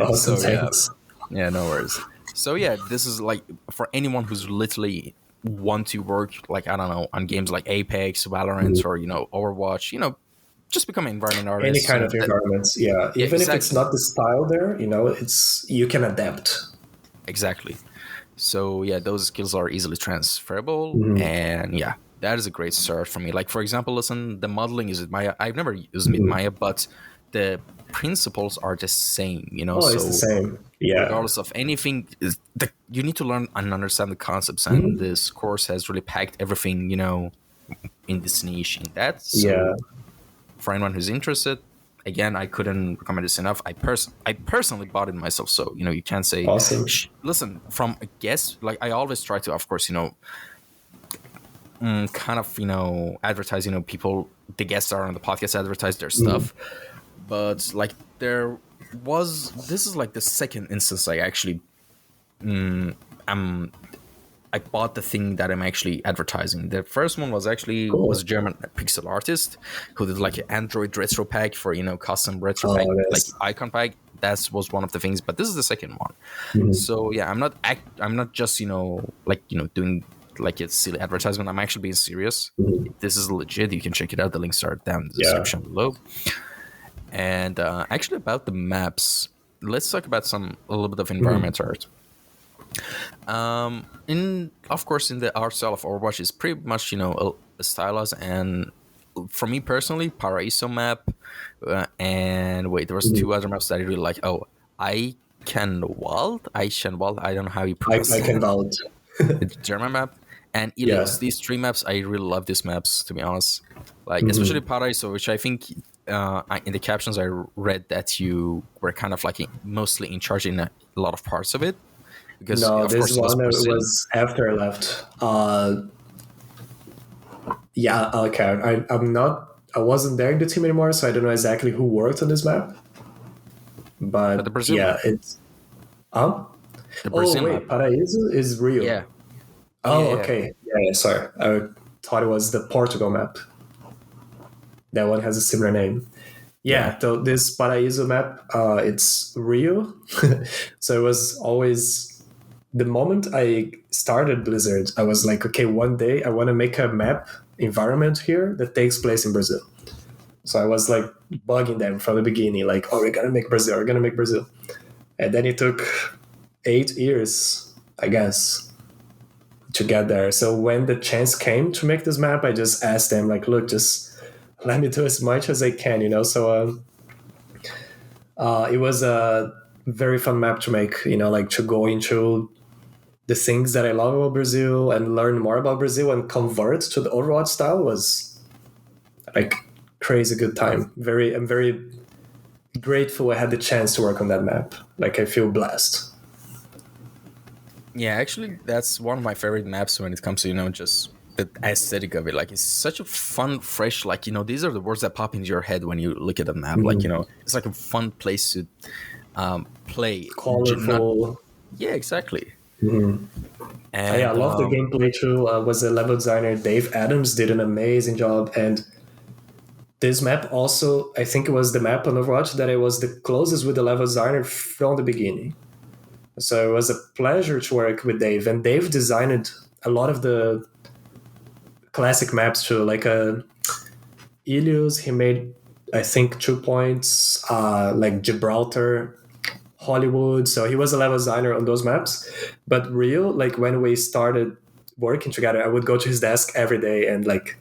awesome. So yeah, Thanks. yeah, no worries. So yeah, this is like for anyone who's literally want to work like I don't know on games like Apex, Valorant, or Overwatch. Just become an environment Any artist. kind of environments, yeah. Yeah, Even if it's exactly, not the style there, it's you can adapt. exactly. So yeah, those skills are easily transferable, and yeah, that is a great start for me. Like for example, listen, the modeling is with Maya. I've never used Maya, but the principles are the same. Oh, it's the So same. Yeah. regardless of anything, you need to learn and understand the concepts, and this course has really packed everything in this niche in that. Yeah. So for anyone who's interested, again, I couldn't recommend this enough. I personally bought it myself, so you can't say. Awesome. Listen, from a guest, like I always try to, of course, kind of advertise. People, the guests are on the podcast, advertise their stuff, but like this is like the second instance I actually I bought the thing that I'm actually advertising. The first one was Cool. a German pixel artist who did like an Android retro pack for custom retro Oh, pack, like yes. icon pack. That was one of the things, but this is the second one. So yeah, I'm not just doing like a silly advertisement. I'm actually being serious. This is legit. You can check it out. The links are down in the Yeah. description below. And actually about the maps, let's talk about a little bit of environment art. Of course, in the art style of Overwatch is pretty much a stylized, and for me personally, Paraiso map, and wait, there was two other maps that I really like. Oh, Eichenwald. I don't know how you pronounce I can it. vouch. The German map, and Yeah. Ilios. These three maps, I really love these maps, to be honest. Like especially Paraiso, which I think in the captions I read that you were kind of like mostly in charge in a lot of parts of it. Because No, of this course it was one Brazil. was after I left. Yeah, okay. I'm not. I wasn't there in the team anymore, so I don't know exactly who worked on this map. The But Brazil yeah, map. it's. Huh? The Oh Brazil map. wait, Paraíso is Rio. Yeah. Oh Oh, yeah. okay. Yeah, sorry. I thought it was the Portugal map. That one has a similar name. Yeah, so this Paraíso map, it's Rio. So it was always the moment I started Blizzard, I was like, okay, one day I want to make a map environment here that takes place in Brazil. So I was like bugging them from the beginning, like, oh, we're gonna make Brazil, we're gonna make Brazil. And then it took 8 years, I guess, to get there. So when the chance came to make this map, I just asked them, like, look, just let me do as much as I can, So it was a very fun map to make, like to go into the things that I love about Brazil and learn more about Brazil and convert to the Overwatch style was like crazy good time. I'm very grateful I had the chance to work on that map. Like I feel blessed. Yeah, actually that's one of my favorite maps when it comes to, just the aesthetic of it. Like it's such a fun, fresh, like, these are the words that pop into your head when you look at the map. Like, it's like a fun place to play. Colorful. Yeah, exactly. And, yeah, I love the gameplay too. Was a level designer, Dave Adams, did an amazing job. And this map also, I think it was the map on Overwatch that I was the closest with the level designer from the beginning. So it was a pleasure to work with Dave, and Dave designed a lot of the classic maps too, like Ilios. He made, I think, 2 points, like Gibraltar, Hollywood. So he was a level designer on those maps. But Rio, like when we started working together, I would go to his desk every day and like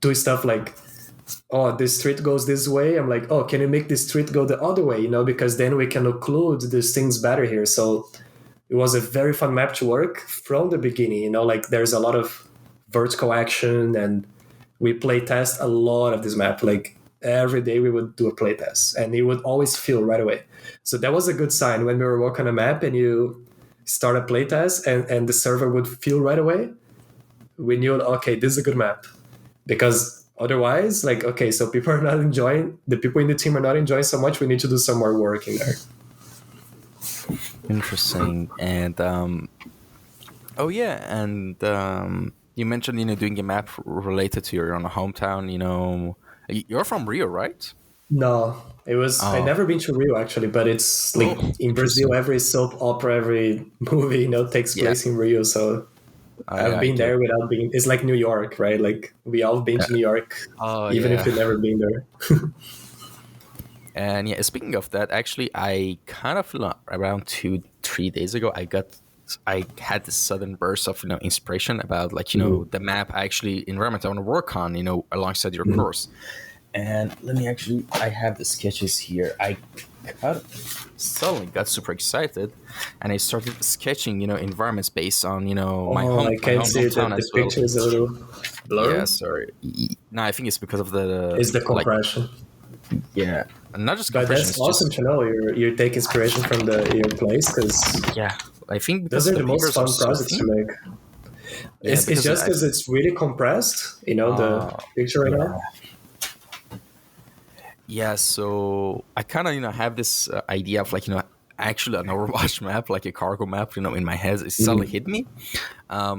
do stuff like, oh, this street goes this way. I'm like, oh, can you make this street go the other way? Because then we can occlude these things better here. So it was a very fun map to work from the beginning. Like there's a lot of vertical action, and we play test a lot of this map. Like every day we would do a play test, and it would always feel right away. So that was a good sign when we were working on a map and you start a play test and the server would feel right away. We knew, okay, this is a good map. Because otherwise, like, okay, so people are not enjoying, the people in the team are not enjoying so much, we need to do some more work in there. Interesting. And you mentioned doing a map related to your own hometown. You're from Rio, right? No, it was, I've never been to Rio actually, but it's like in Brazil, every soap opera, every movie, takes place in Rio. So I've been there without being, it's like New York, right? Like we all been to New York, even if we've never been there. And speaking of that, actually, I kind of feel around 2-3 days ago, I had this sudden burst of inspiration about like the map environment I want to work on alongside your course. And I have the sketches here. I suddenly got super excited, and I started sketching environments based on my home. I can't see that the picture is a little blurry. Yeah, sorry. No, I think it's because of the it's the compression. Yeah, and not just but that's awesome to know you take inspiration from your place, because I think those are the most fun projects to make. It's just because it's really compressed, the picture right now. Yeah, so I kind of have this idea of like actually an Overwatch map, like a cargo map, in my head. It suddenly hit me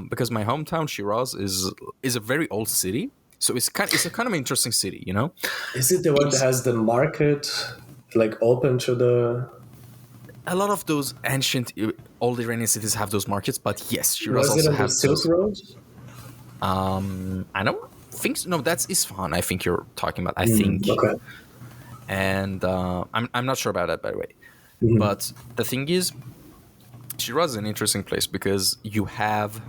because my hometown Shiraz is a very old city, so it's a kind of interesting city, Is it the one that has the market like open to the? A lot of those ancient old Iranian cities have those markets, but yes, Shiraz also has Silk Road. I don't think so. No, that's Isfahan. I think you're talking about. I think. Okay. And I'm not sure about that, by the way. But the thing is, Shiraz is an interesting place because you have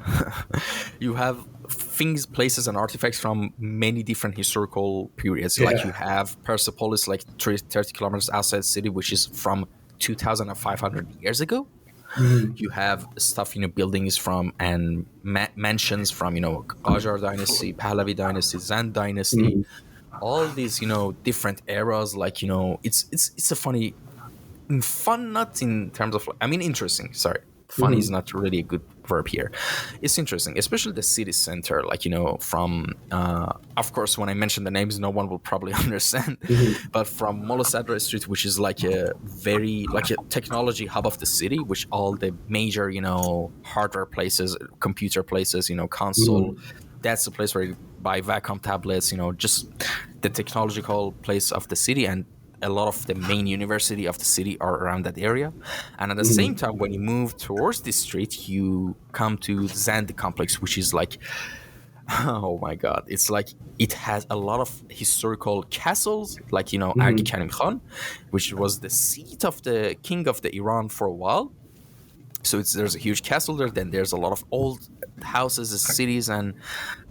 things, places, and artifacts from many different historical periods. Like you have Persepolis, like 30 kilometers outside the city, which is from 2,500 years ago. You have stuff, buildings from and mansions from, Qajar dynasty, Pahlavi dynasty, Zand dynasty. All these different eras, like it's a fun, not in terms of interesting, sorry, funny is not really a good verb here. It's interesting, especially the city center, like from of course when I mention the names no one will probably understand, but from Molosadra Street, which is like a very like a technology hub of the city, which all the major hardware places, computer places, console, that's the place where you buy Vacom tablets, just the technological place of the city, and a lot of the main university of the city are around that area. And at the same time, when you move towards this street, you come to the Zand complex, which is like, oh my God, it's like it has a lot of historical castles, like Arki Karim Khan, which was the seat of the king of the Iran for a while. So there's a huge castle there. Then there's a lot of old houses, cities, and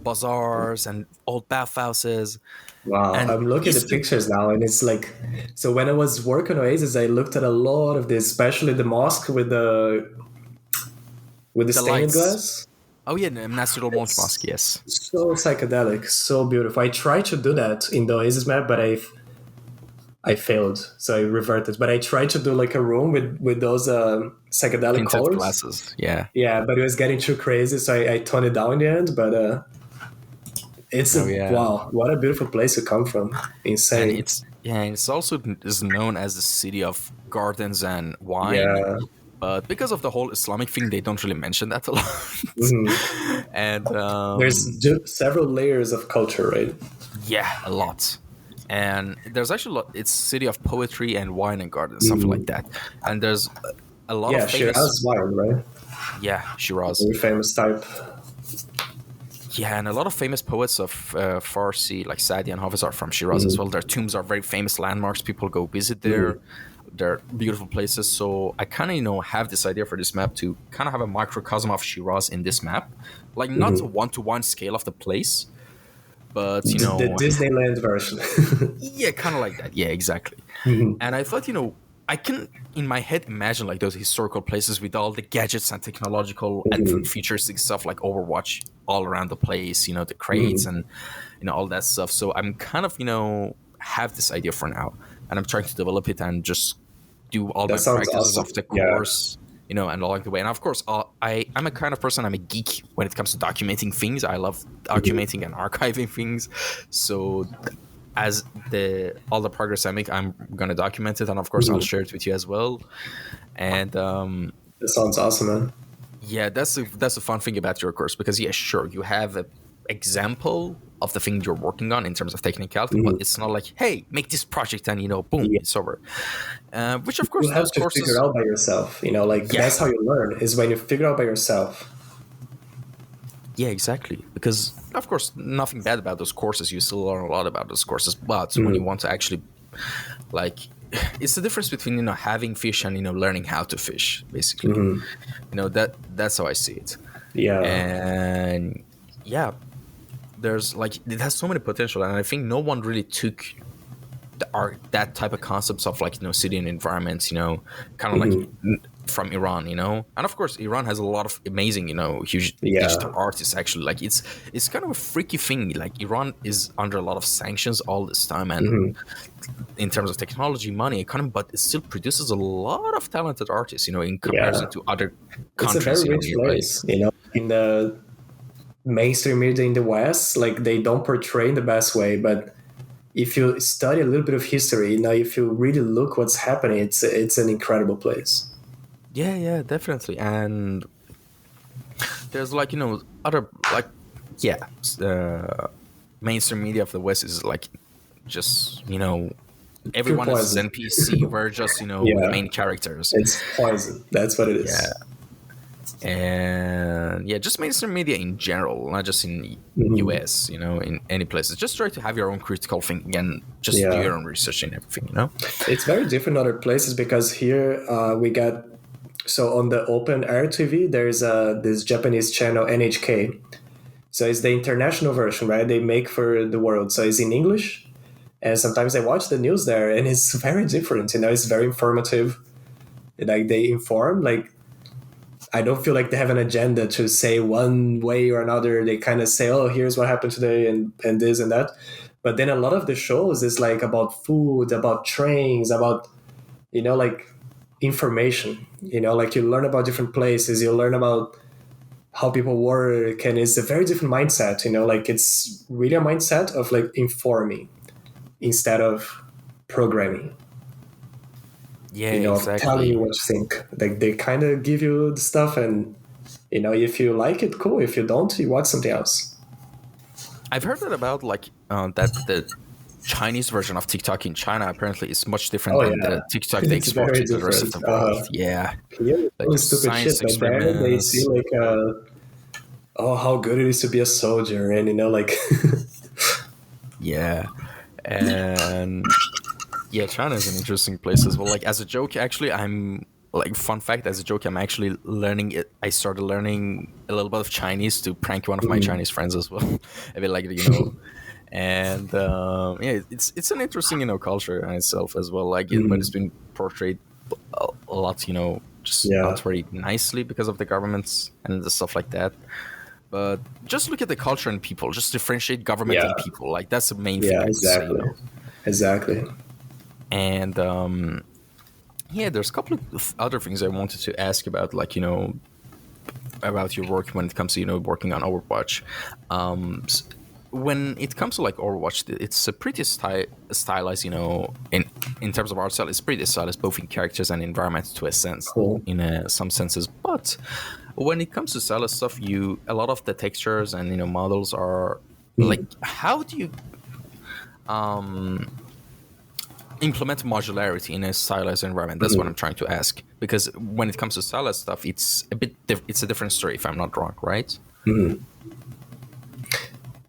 bazaars, and old bathhouses. Wow, and I'm looking at the pictures now, and it's like, so when I was working on Oasis, I looked at a lot of this, especially the mosque with the stained glass. Oh yeah, Nasrul Mosque, yes. So psychedelic, so beautiful. I tried to do that in the Oasis map, but I failed, so I reverted. But I tried to do like a room with those psychedelic Tinted colors. Glasses, yeah. Yeah, but it was getting too crazy, so I toned it down in the end. But it's wow, what a beautiful place to come from! Insane. And it's also is known as the city of gardens and wine. Yeah. But because of the whole Islamic thing, they don't really mention that a lot. And there's several layers of culture, right? Yeah, a lot. And there's actually it's city of poetry and wine and gardens, something like that. And there's a lot of Yeah, Shiraz famous, is wild, right? yeah, Shiraz. Very famous type. Yeah, and a lot of famous poets of Farsi, like Sadi and Hafiz, are from Shiraz as Mm-hmm. well. Their tombs are very famous landmarks. People go visit there. Mm-hmm. They're beautiful places. So I kind of, have this idea for this map to kind of have a microcosm of Shiraz in this map. Like, not a Mm-hmm. one-to-one scale of the place, but, The Disneyland version. yeah, kind of like that. Yeah, exactly. Mm-hmm. And I thought, I can in my head imagine like those historical places with all the gadgets and technological Mm-hmm. futuristic stuff like Overwatch all around the place, the crates Mm-hmm. and all that stuff. So I'm kind of, have this idea for now, and I'm trying to develop it and just do all That my sounds practices of awesome. the Yeah. course, and along the way. And of course, I'm a kind of person, I'm a geek when it comes to documenting things. I love Mm-hmm. documenting and archiving things. So as all the progress I make, I'm gonna document it, and of course, I'll Mm-hmm. share it with you as well. And That sounds awesome, man. yeah, that's a fun thing about your course, because yeah, sure, you have a example of the thing you're working on in terms of technicality, but Mm-hmm. it's not like, hey, make this project and boom, Yeah. it's over. Which of You course have those to figure courses, out by yourself. Like yeah, that's how you learn is when you figure out by yourself. yeah, exactly. Because of course, nothing bad about those courses. You still learn a lot about those courses, but when you Mm-hmm. want to actually like, it's the difference between having fish and learning how to fish, basically. Mm-hmm. That's how I see it. Yeah. And yeah, there's like, it has so many potential, and I think no one really took that type of concepts of like city and environments, kind of like Mm-hmm. from Iran, and of course Iran has a lot of amazing, huge digital Yeah. artists. Actually, like it's kind of a freaky thing. Like, Iran is under a lot of sanctions all this time, and Mm-hmm. in terms of technology, money, economy, but it still produces a lot of talented artists, in Yeah. comparison to other It's a countries, very rich nearby. place. In the mainstream media in the West, like they don't portray in the best way, but if you study a little bit of history, if you really look what's happening, it's an incredible place. Yeah, yeah, definitely. And there's like, other like, yeah, mainstream media of the West is like, just, Pure everyone is poison. NPC. We're just, Yeah, main characters. it's poison. That's what it Yeah. is. And yeah, just mainstream media in general, not just in Mhm. US, in any places. Just try to have your own critical thinking and just do Yeah, your own research and everything, it's very different in other places because here we got so on the open air TV. There's this Japanese channel NHK. So it's the international version, right? They make for the world. So it's in English, and sometimes I watch the news there, and it's very different. It's very informative. Like they inform, like I don't feel like they have an agenda to say one way or another. They kind of say, "Oh, here's what happened today," and this and that. But then a lot of the shows is like about food, about trains, about like information. Like you learn about different places, you learn about how people work, and it's a very different mindset. Like it's really a mindset of like informing instead of programming. Yeah, Of telling you exactly. what to think. Like they kind of give you the stuff, and if you like it, cool. If you don't, you watch something else. I've heard that about like that the Chinese version of TikTok in China apparently is much different Oh than yeah, the TikTok they it's export very to the rest of different. the world. Yeah, Here it's like only stupid shit, science but there they see experiments. like, oh, how good it is to be a soldier, and like, Yeah, and yeah, China is an interesting place as well. Like, as a joke, actually, I'm like, fun fact, as a joke, I'm actually learning it. I started learning a little bit of Chinese to prank one of my mm, Chinese friends as well. A bit like, and yeah, it's an interesting culture in itself as well. Like, but it's mm, been portrayed a lot, just not yeah, very nicely because of the governments and the stuff like that. But just look at the culture and people. Just differentiate government yeah, and people. Like, that's the main thing yeah, I would say. exactly, exactly. And yeah, there's a couple of other things I wanted to ask about, like, about your work when it comes to, working on Overwatch. When it comes to like Overwatch, it's a pretty stylized, in terms of art style, it's pretty stylized both in characters and environments to a sense, Cool. in some senses. But when it comes to stylized stuff, a lot of the textures and models are like, Mm. how do you um implement modularity in a stylized environment. That's what I'm trying to ask. Because when it comes to stylized stuff, it's a bit it's a different story, if I'm not wrong, right?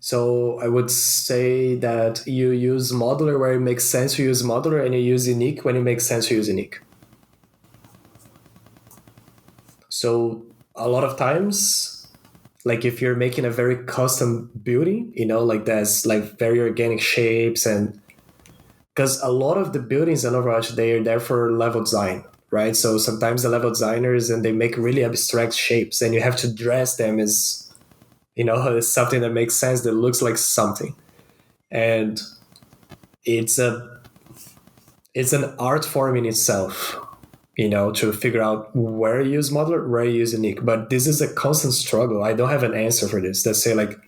So I would say that you use modular where it makes sense to use modular, and you use unique when it makes sense to use unique. So a lot of times, like if you're making a very custom building, like there's like very organic shapes, and because a lot of the buildings in Overwatch, they are there for level design, right? So sometimes the level designers, and they make really abstract shapes, and you have to dress them as, as something that makes sense, that looks like something. And it's an art form in itself, to figure out where you use modular, where you use unique. But this is a constant struggle. I don't have an answer for this. Let's say like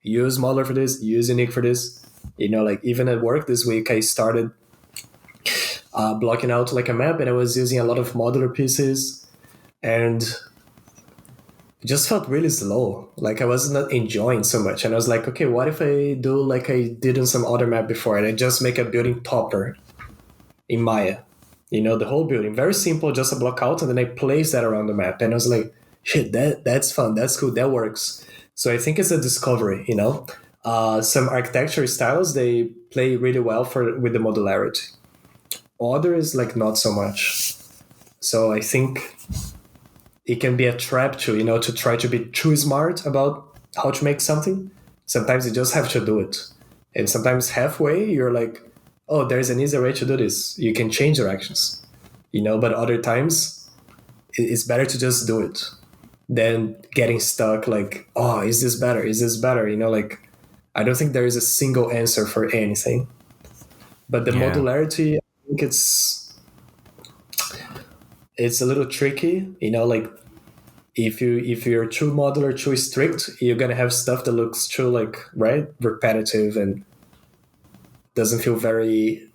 use modular for this, use unique for this. Like even at work this week, I started blocking out like a map, and I was using a lot of modular pieces, and it just felt really slow. Like I was not enjoying so much. And I was like, okay, what if I do like I did on some other map before, and I just make a building topper in Maya? The whole building, very simple, just a block out, and then I place that around the map. And I was like, shit, that's fun, that's cool, that works. So I think it's a discovery. Some architecture styles, they play really well with the modularity. Others, like, not so much. So I think it can be a trap to try to be too smart about how to make something. Sometimes you just have to do it, and sometimes halfway you're like, oh, there's an easier way to do this. You can change directions, but other times it's better to just do it than getting stuck like, oh, is this better? Is this better? Like, I don't think there is a single answer for anything. But the modularity, I think it's a little tricky, like if you're too modular, too strict, you're gonna have stuff that looks too repetitive and doesn't feel very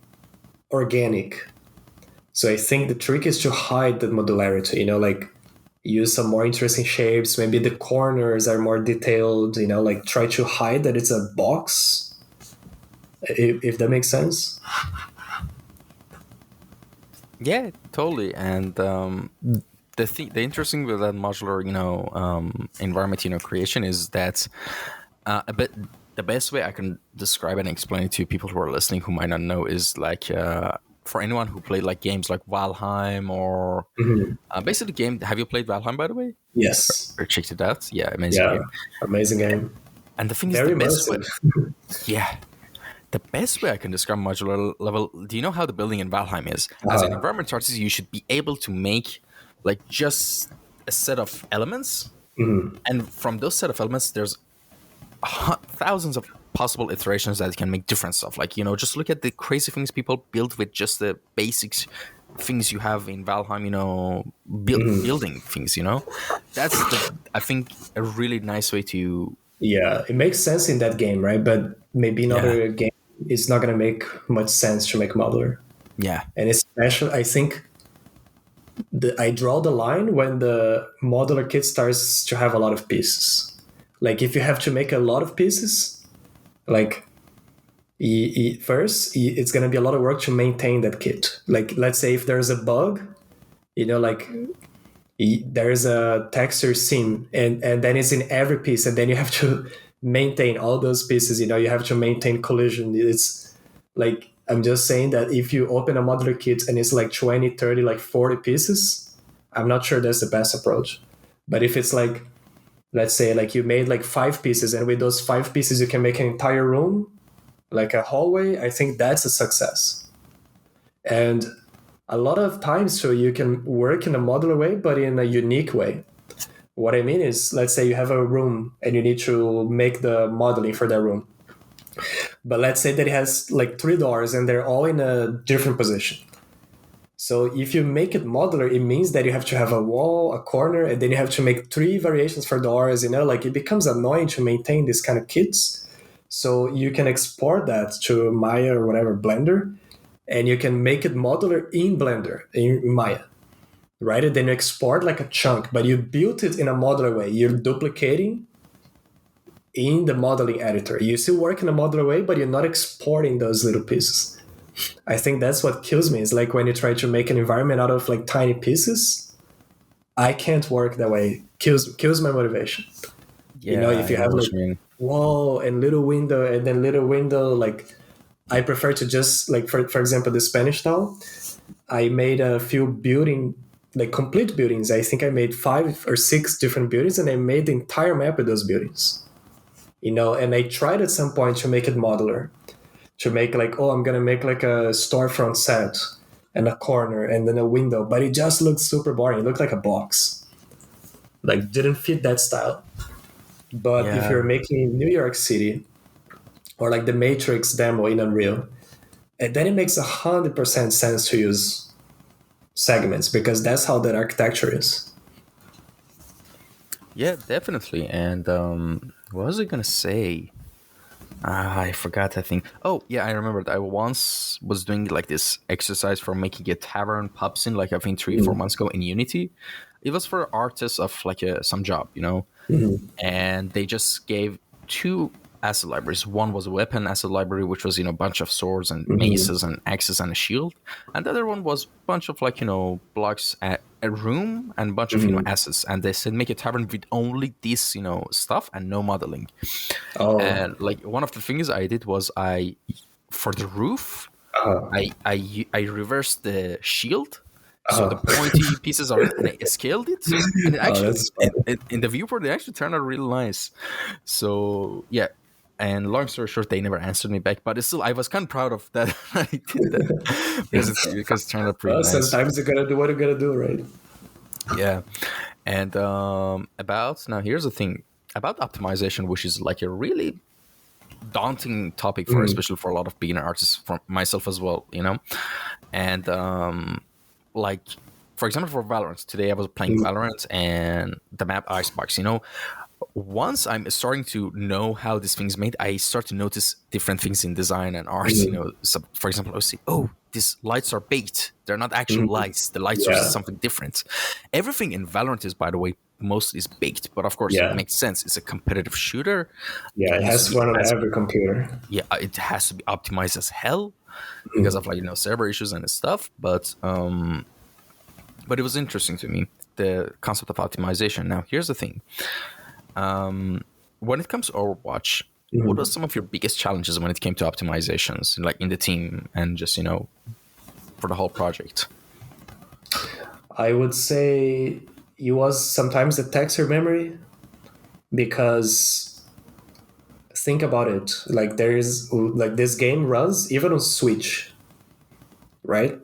organic. So I think the trick is to hide that modularity, like use some more interesting shapes. Maybe the corners are more detailed, like try to hide that it's a box, if that makes sense. Yeah, totally. And the interesting with that modular, environment, creation is that a bit the best way I can describe and explain it to people who are listening who might not know is like for anyone who played like games like Valheim or basically game. Have you played Valheim, by the way? Yes. Or checked it out? Yeah, amazing game. Amazing game. And the thing is, very the best way, immersive. the best way I can describe modular level. Do you know how the building in Valheim is? As an environment artist, you should be able to make like just a set of elements, and from those set of elements, there's thousands of possible iterations that can make different stuff. Like, just look at the crazy things people build with just the basics things you have in Valheim, building things, That's, I think, a really nice way to... Yeah, it makes sense in that game, right? But maybe in other game, it's not going to make much sense to make modular. Yeah. And especially, I think I draw the line when the modular kit starts to have a lot of pieces. Like if you have to make a lot of pieces, like first, it's going to be a lot of work to maintain that kit. Like let's say if there's a bug, like there's a texture seam and then it's in every piece, and then you have to maintain all those pieces. You have to maintain collision. It's like, I'm just saying that if you open a modular kit and it's like 20, 30, like 40 pieces, I'm not sure that's the best approach. But if it's like, let's say like you made like 5 pieces, and with those 5 pieces you can make an entire room, like a hallway, I think that's a success. And a lot of times, so you can work in a modular way, but in a unique way. What I mean is, let's say you have a room and you need to make the modeling for that room. But let's say that it has like 3 doors and they're all in a different position. So if you make it modular, it means that you have to have a wall, a corner, and then you have to make 3 variations for doors, like it becomes annoying to maintain this kind of kits. So you can export that to Maya or whatever, Blender, and you can make it modular in Blender, in Maya, right? And then you export like a chunk, but you built it in a modular way. You're duplicating in the modeling editor. You still work in a modular way, but you're not exporting those little pieces. I think that's what kills me. Is like when you try to make an environment out of like tiny pieces. I can't work that way. Kills my motivation. Yeah, If I you know have what like you mean. wall and little window and then little window, like I prefer to just like for example the Spanish Town. I made a few building like complete buildings. I think I made 5 or 6 different buildings, and I made the entire map of those buildings. And I tried at some point to make it modular, to make like, oh, I'm gonna make like a storefront set and a corner and then a window, but it just looked super boring. It looked like a box, like didn't fit that style. But if Yeah, you're making New York City or like the Matrix demo in Unreal, and then it makes 100% sense to use segments because that's how that architecture is. yeah, definitely. And what was I gonna say? I forgot. I think. Oh, yeah, I remembered. I once was doing like this exercise for making a tavern pub scene, like I think 3 4 months ago in Unity. It was for artists of like some job, Mm-hmm. and they just gave two asset libraries. One was a weapon asset library, which was a bunch of swords and Mm-hmm. maces and axes and a shield, and the other one was a bunch of like blocks at a room and a bunch of Mm-hmm. assets. And they said make a tavern with only this stuff and no modeling. Oh, And like one of the things I did was I for the roof uh, I reversed the shield, so the uh, pointy pieces are and I scaled it, and it oh, actually that's funny. in the viewport it actually turned out really nice. So yeah, and long story short, they never answered me back, but it's still I was kind of proud of that I did that because it turned out pretty Well, nice. sometimes you gotta do what you gotta do, right? Yeah, and about now here's the thing about optimization, which is like a really daunting topic for Mm-hmm. especially for a lot of beginner artists, for myself as well. And like for example for Valorant today I was playing Valorant and the map Icebox. Once I'm starting to know how this thing's made, I start to notice different things in design and art. Mm-hmm. So for example, I see, oh, these lights are baked. They're not actual Mm-hmm. lights. The light source is Yeah, something different. Everything in Valorant is, by the way, mostly is baked. But of course, it yeah, makes sense. It's a competitive shooter. yeah. It It needs to has to be run on as every computer. yeah, it has to be optimized as hell because of Mm-hmm. like server issues and stuff. But it was interesting to me the concept of optimization. Now, here's the thing. When it comes to Overwatch, what Mm-hmm. was some of your biggest challenges when it came to optimizations, like in the team and just for the whole project? I would say it was sometimes the texture memory because think about it. Like there is like this game runs even on Switch, right?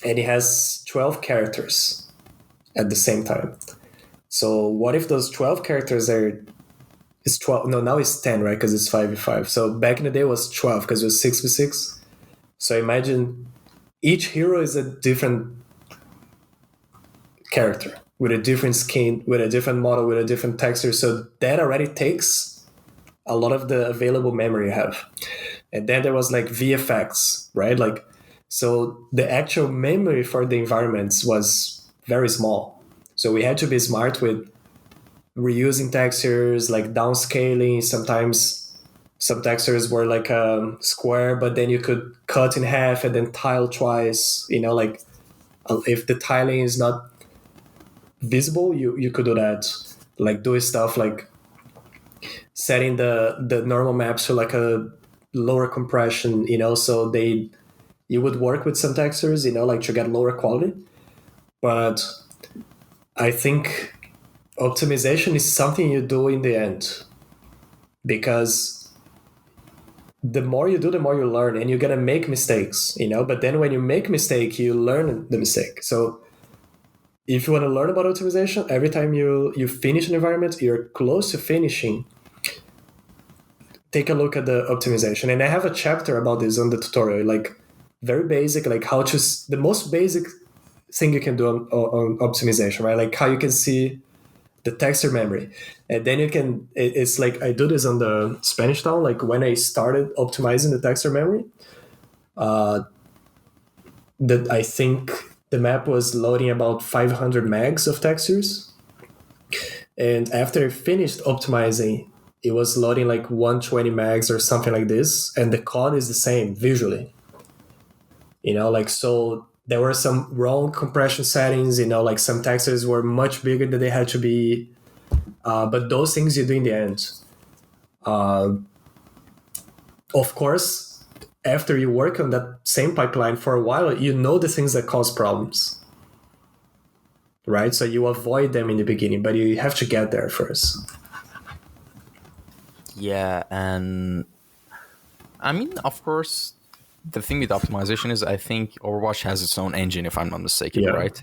And it has 12 characters at the same time. So what if those 12 characters are it's 12, no, now it's 10, right? Because it's 5v5. So back in the day it was 12 because it was 6v6. So imagine each hero is a different character with a different skin, with a different model, with a different texture. So that already takes a lot of the available memory you have. And then there was like VFX, right? Like, so the actual memory for the environments was very small. So we had to be smart with reusing textures, like downscaling. Sometimes some textures were like a square, but then you could cut in half and then tile twice. Like if the tiling is not visible, you could do that. Like do stuff like setting the normal maps to like a lower compression, so you would work with some textures, like to get lower quality. But I think optimization is something you do in the end because the more you do, the more you learn, and you're gonna make mistakes, But then when you make mistake, you learn the mistake. So if you want to learn about optimization, every time you finish an environment, you're close to finishing. Take a look at the optimization, and I have a chapter about this on the tutorial. Like very basic, like how to the most basic thing you can do on optimization, right? Like how you can see the texture memory, and then you can. It's like I do this on the Spanish Town. Like when I started optimizing the texture memory, that I think the map was loading about 500 megs of textures, and after I finished optimizing, it was loading like 120 megs or something like this, and the code is the same visually. Like, so there were some wrong compression settings, like some textures were much bigger than they had to be. But those things you do in the end. Of course, after you work on that same pipeline for a while, you know the things that cause problems, right? So you avoid them in the beginning, but you have to get there first. Yeah, and I mean, of course, the thing with optimization is I think Overwatch has its own engine, if I'm not mistaken, Yeah. right?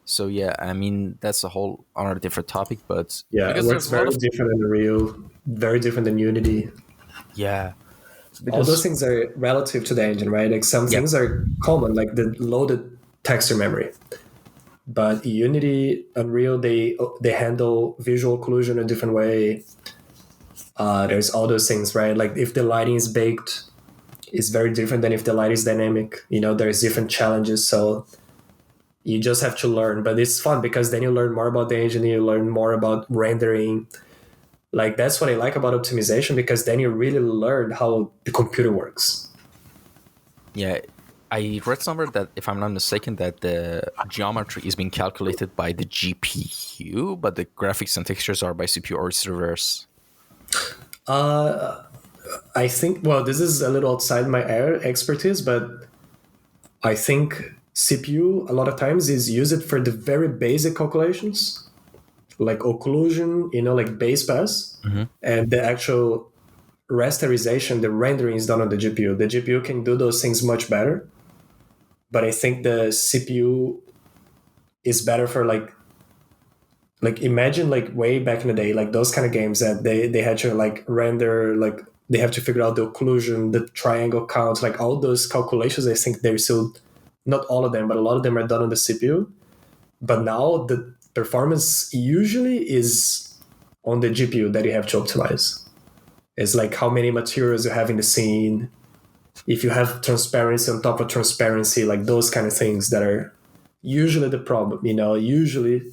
So yeah, I mean that's a whole another different topic, but Yeah, it because works there's a lot very of different than Unreal, very different than Unity. yeah, All those because things are relative to the engine, right? Like some yeah, things are common, like the loaded texture memory. But Unity, Unreal, they handle visual occlusion in a different way. There's all those things, right? Like if the lighting is baked, it's very different than if the light is dynamic. There's different challenges, so you just have to learn. But it's fun because then you learn more about the engine, you learn more about rendering. Like that's what I like about optimization, because then you really learn how the computer works. yeah. I read somewhere that, if I'm not mistaken, that the geometry is being calculated by the GPU, but the graphics and textures are by CPU, or it's reverse. I think, well, this is a little outside my expertise, but I think CPU a lot of times is used for the very basic calculations, like occlusion, like base pass, and the actual rasterization, the rendering is done on the GPU. The GPU can do those things much better, but I think the CPU is better for like imagine like way back in the day, like those kind of games that they had to like render, like they have to figure out the occlusion, the triangle count, like all those calculations. I think they're still, not all of them, but a lot of them are done on the CPU. But now the performance usually is on the GPU that you have to optimize. It's like how many materials you have in the scene, if you have transparency on top of transparency, like those kind of things that are usually the problem. Usually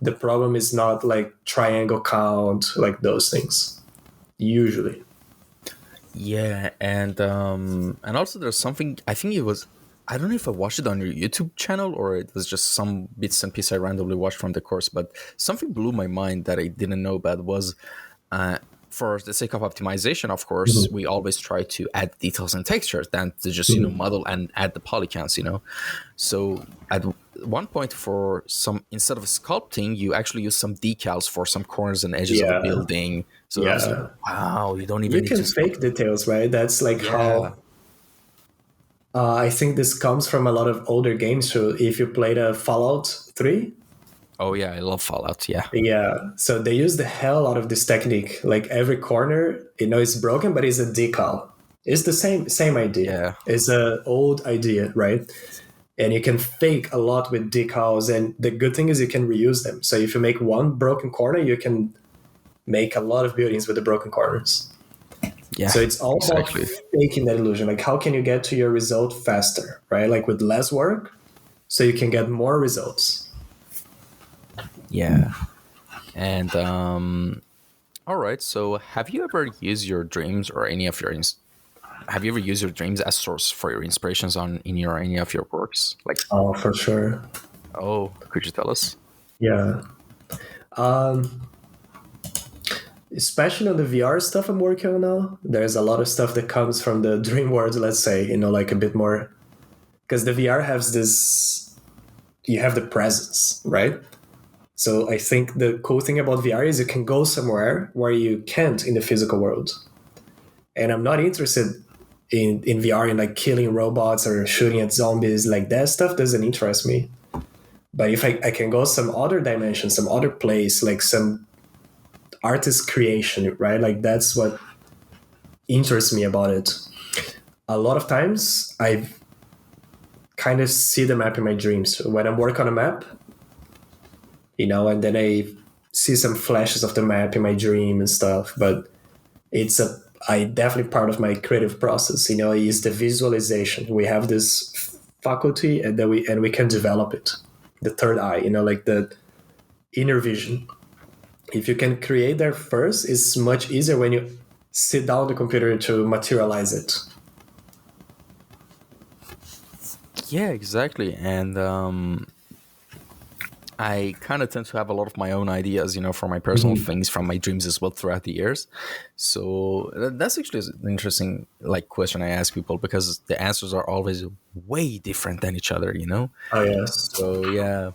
the problem is not like triangle count, like those things. Usually. Yeah, and also there's something, I think it was, I don't know if I watched it on your YouTube channel or it was just some bits and pieces I randomly watched from the course, but something blew my mind that I didn't know about was, for the sake of optimization, of course, we always try to add details and textures than to just model and add the polygons. So at one point, for some, instead of sculpting, you actually use some decals for some corners and edges of the Yeah. building. So I was like, Yeah. wow, you don't even You need can to fake sculpt. details, right? That's like Yeah. how I think this comes from a lot of older games. So if you played a Fallout 3, Oh yeah, I love Fallout. Yeah. yeah, so they use the hell out of this technique. Like every corner, it's broken, but it's a decal. It's the same idea. Yeah. It's an old idea, right? And you can fake a lot with decals, and the good thing is you can reuse them. So if you make one broken corner, you can make a lot of buildings with the broken corners. Yeah. So it's all Exactly. about faking that illusion. Like how can you get to your result faster, right? Like with less work, so you can get more results. Yeah. And all right. So have you ever used your dreams or any of your have you ever used your dreams as source for your inspirations on in your any of your works? Like, Oh, for sure. oh, could you tell us? Yeah. Especially on the VR stuff I'm working on now, there's a lot of stuff that comes from the dream world, let's say, like a bit more. Because the VR has this, you have the presence, right? So I think the cool thing about VR is you can go somewhere where you can't in the physical world. And I'm not interested in VR in like killing robots or shooting at zombies. Like that stuff doesn't interest me. But if I can go some other dimension, some other place, like some artist creation, right? Like that's what interests me about it. A lot of times I kind of see the map in my dreams. When I work on a map, and then I see some flashes of the map in my dream and stuff. But I definitely part of my creative process, is the visualization. We have this faculty and then we can develop it. The third eye, like the inner vision. If you can create that first, it's much easier when you sit down the computer to materialize it. Yeah, exactly. And I kind of tend to have a lot of my own ideas, for my personal Mhm. things, from my dreams as well throughout the years. So that's actually an interesting like question I ask people, because the answers are always way different than each other. Oh yeah. So yeah.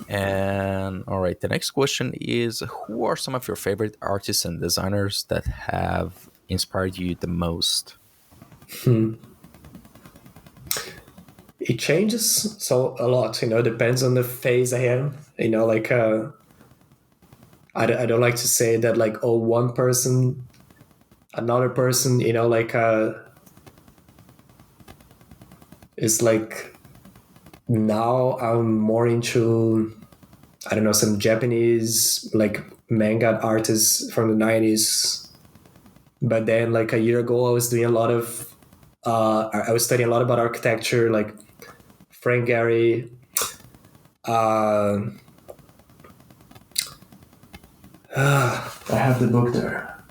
And all right, the next question is, who are some of your favorite artists and designers that have inspired you the most? Hmm. It changes so a lot, depends on the phase I am. Like I don't like to say that like, oh, one person, another person, like it's like now I'm more into, I don't know, some Japanese like manga artists from the 90s. But then like a year ago I was doing a lot of I was studying a lot about architecture, like Frank Gehry. uh, I have the book there.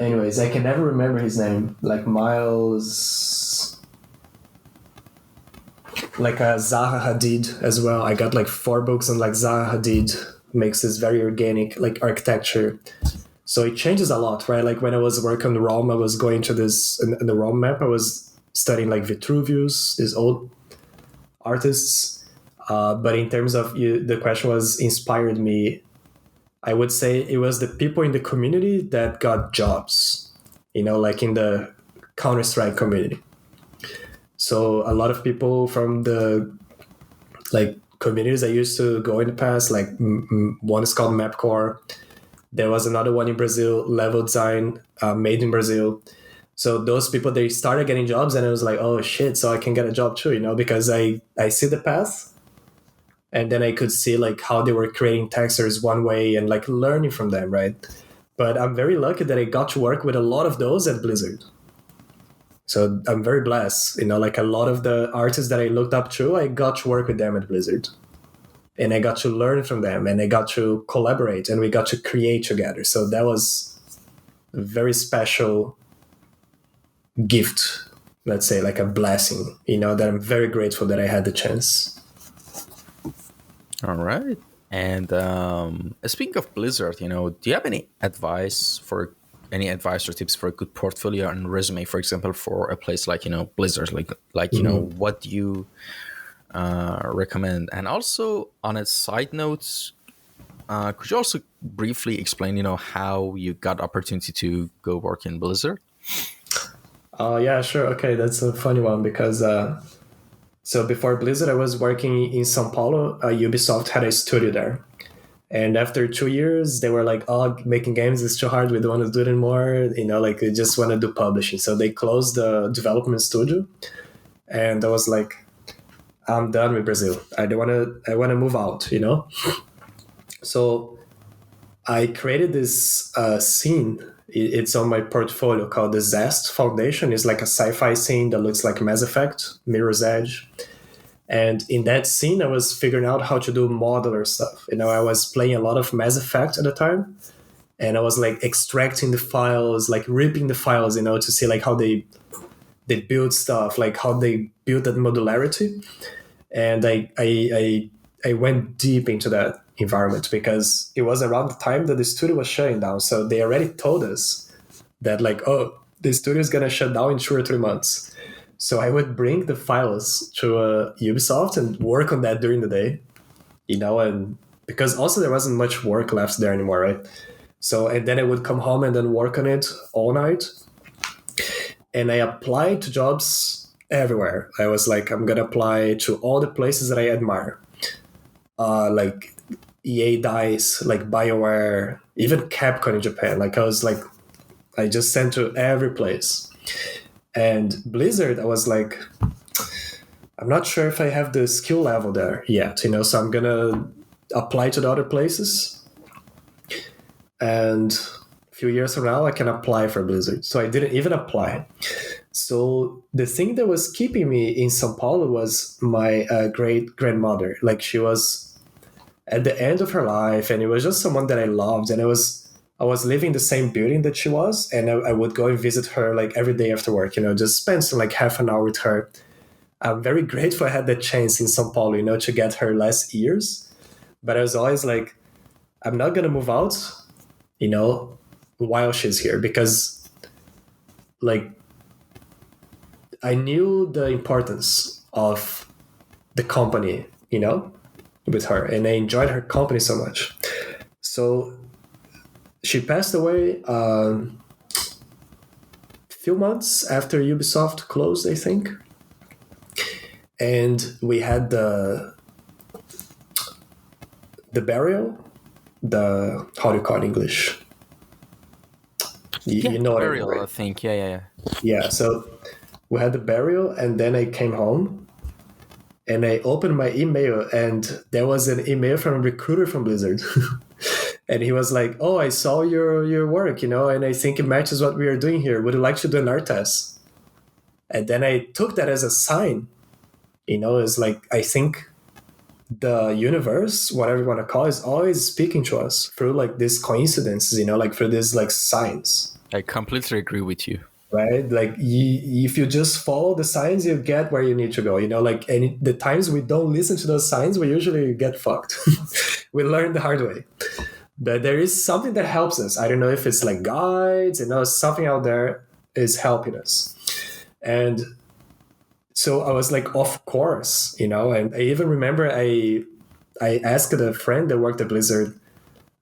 Anyways, I can never remember his name. Like Miles, like Zaha Hadid as well. I got like 4 books on like Zaha Hadid makes this very organic like architecture. So it changes a lot, right? Like when I was working on Rome, I was going to this in the Rome map. I was studying like Vitruvius, these old artists. But in terms of you, the question was inspired me. I would say it was the people in the community that got jobs, like in the Counter-Strike community. So a lot of people from the like communities I used to go in the past, like one is called Mapcore. There was another one in Brazil, Level Design, made in Brazil. So those people, they started getting jobs, and I was like, oh shit, so I can get a job too, because I see the path, and then I could see like how they were creating textures one way and like learning from them, right? But I'm very lucky that I got to work with a lot of those at Blizzard. So I'm very blessed, like a lot of the artists that I looked up to, I got to work with them at Blizzard. And I got to learn from them, and I got to collaborate, and we got to create together. So that was a very special gift, let's say, like a blessing, that I'm very grateful that I had the chance. All right. And speaking of Blizzard, do you have any advice or tips for a good portfolio and resume, for example, for a place like Blizzard? Mm-hmm. What do you recommend? And also, on a side note, could you also briefly explain, how you got opportunity to go work in Blizzard? Yeah, sure. Okay, that's a funny one because so before Blizzard, I was working in Sao Paulo. Ubisoft had a studio there. And after 2 years, they were like, oh, making games is too hard. We don't want to do it anymore. Like, we just want to do publishing. So they closed the development studio. And I was like, I'm done with Brazil. I want to move out. So I created this scene. It's on my portfolio called the Zest Foundation. It's like a sci-fi scene that looks like Mass Effect, Mirror's Edge. And in that scene, I was figuring out how to do modular stuff. I was playing a lot of Mass Effect at the time, and I was like extracting the files, like ripping the files, to see like how they build stuff, like how they build that modularity. And I went deep into that environment because it was around the time that the studio was shutting down. So they already told us that like, oh, the studio is gonna shut down in 2 or 3 months. So I would bring the files to Ubisoft and work on that during the day, and because also there wasn't much work left there anymore, right? So and then I would come home and then work on it all night. And I applied to jobs everywhere. I was like, I'm gonna apply to all the places that I admire, like EA Dice, like BioWare, even Capcom in Japan. Like I was like, I just sent to every place. And Blizzard, I was like, I'm not sure if I have the skill level there yet, so I'm gonna apply to the other places. And a few years from now, I can apply for Blizzard. So I didn't even apply. So the thing that was keeping me in Sao Paulo was my great grandmother. Like she was at the end of her life, and it was just someone that I loved, and I was living in the same building that she was, and I would go and visit her like every day after work, just spend some like half an hour with her. I'm very grateful I had that chance in Sao Paulo, to get her last years. But I was always like, I'm not gonna move out, while she's here, because like I knew the importance of the company, with her, and I enjoyed her company so much. So she passed away a few months after Ubisoft closed, I think. And we had the burial, the how do you call it in English? You know what I mean, burial, right? I think. Yeah. Yeah. So we had the burial, and then I came home, and I opened my email, and there was an email from a recruiter from Blizzard. And he was like, "Oh, I saw your work, and I think it matches what we are doing here. Would you like to do an art test?" And then I took that as a sign. It's like, I think the universe, whatever you want to call it, is always speaking to us through like these coincidences, like through these like signs. I completely agree with you. Right? Like if you just follow the signs, you get where you need to go. Like, and the times we don't listen to those signs, we usually get fucked. We learn the hard way. But there is something that helps us. I don't know if it's like guides, something out there is helping us. And so I was like, of course, and I even remember I asked a friend that worked at Blizzard,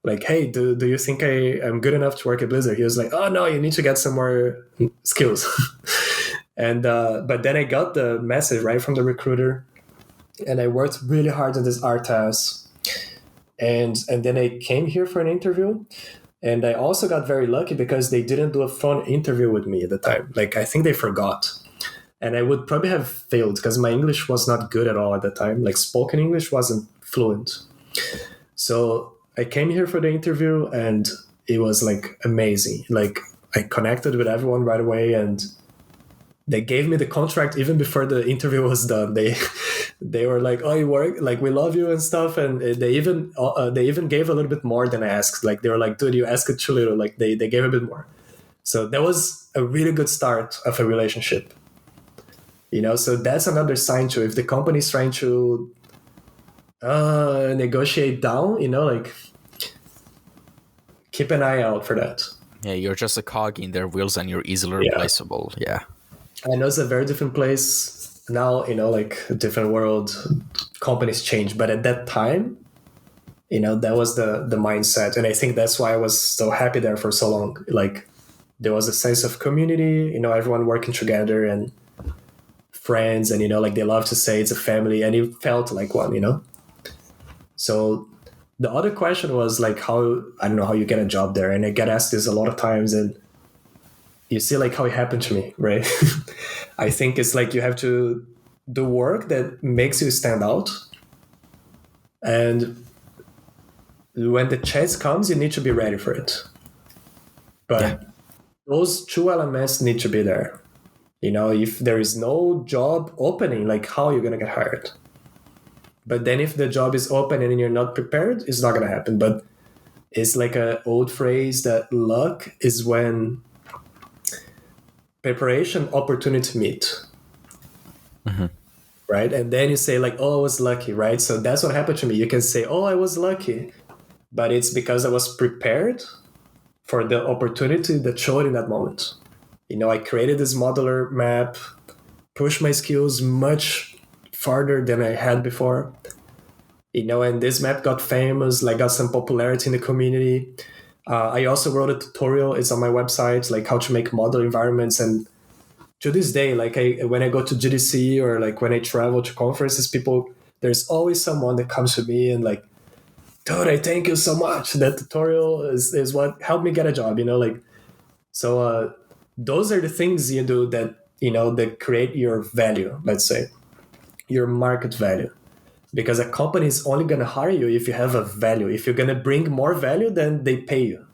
like, hey, do you think I'm good enough to work at Blizzard? He was like, oh no, you need to get some more skills. And but then I got the message right from the recruiter, and I worked really hard on this art test, and then I came here for an interview. And I also got very lucky because they didn't do a phone interview with me at the time. Like, I think they forgot. And I would probably have failed because my English was not good at all at the time. Like, spoken English wasn't fluent. So I came here for the interview, and it was like amazing. Like, I connected with everyone right away, and they gave me the contract even before the interview was done. They were like, "Oh, you work, like, we love you and stuff," and they even gave a little bit more than I asked. Like, they were like, "Dude, you asked too little." Like, they gave a bit more. So that was a really good start of a relationship. So that's another sign too. If the company is trying to negotiate down, like, keep an eye out for that. Yeah, you're just a cog in their wheels, and you're easily replaceable. Yeah. I know it's a very different place now, like a different world. Companies change, but at that time, that was the mindset, and I think that's why I was so happy there for so long. Like, there was a sense of community, everyone working together and friends, and like they love to say it's a family, and it felt like one. So the other question was like, I don't know how you get a job there, and I get asked this a lot of times, and you see like how it happened to me, right? I think it's like you have to do work that makes you stand out, and when the chance comes, you need to be ready for it. But those two elements need to be there. If there is no job opening, like, how are you going to get hired? But then if the job is open and you're not prepared, it's not going to happen. But it's like an old phrase that luck is when preparation, opportunity meet. Mm-hmm. Right? And then you say like, oh, I was lucky, right? So that's what happened to me. You can say, oh, I was lucky, but it's because I was prepared for the opportunity that showed in that moment. I created this modular map, pushed my skills much farther than I had before. And this map got famous, like, got some popularity in the community. I also wrote a tutorial. It's on my website, like how to make modular environments. And to this day, like, when I go to GDC or like when I travel to conferences, there's always someone that comes to me and like, dude, I thank you so much. That tutorial is what helped me get a job, So those are the things you do that, that create your value, let's say, your market value. Because a company is only going to hire you if you have a value. If you're going to bring more value, then they pay you.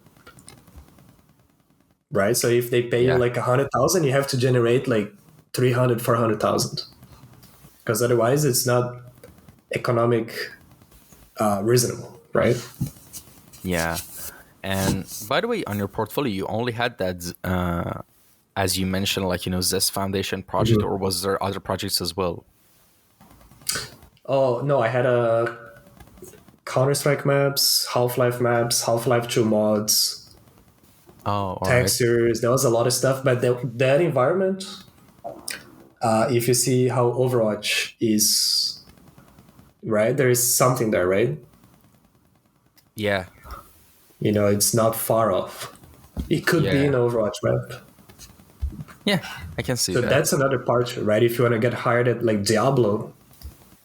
Right? So if they pay you like 100,000, you have to generate like 300, 400,000. Because otherwise it's not economic reasonable, right? Yeah. And by the way, on your portfolio, you only had that, as you mentioned, like, Zest Foundation project, Mhm. or was there other projects as well? Oh no, I had a Counter-Strike maps, Half-Life maps, Half-Life 2 mods, Oh, all right. textures. There was a lot of stuff, but that environment, if you see how Overwatch is, right, there is something there, right? Yeah, It's not far off. It could be an yeah, Overwatch map. yeah. I can see So that. that's another part, right? If you want to get hired at like Diablo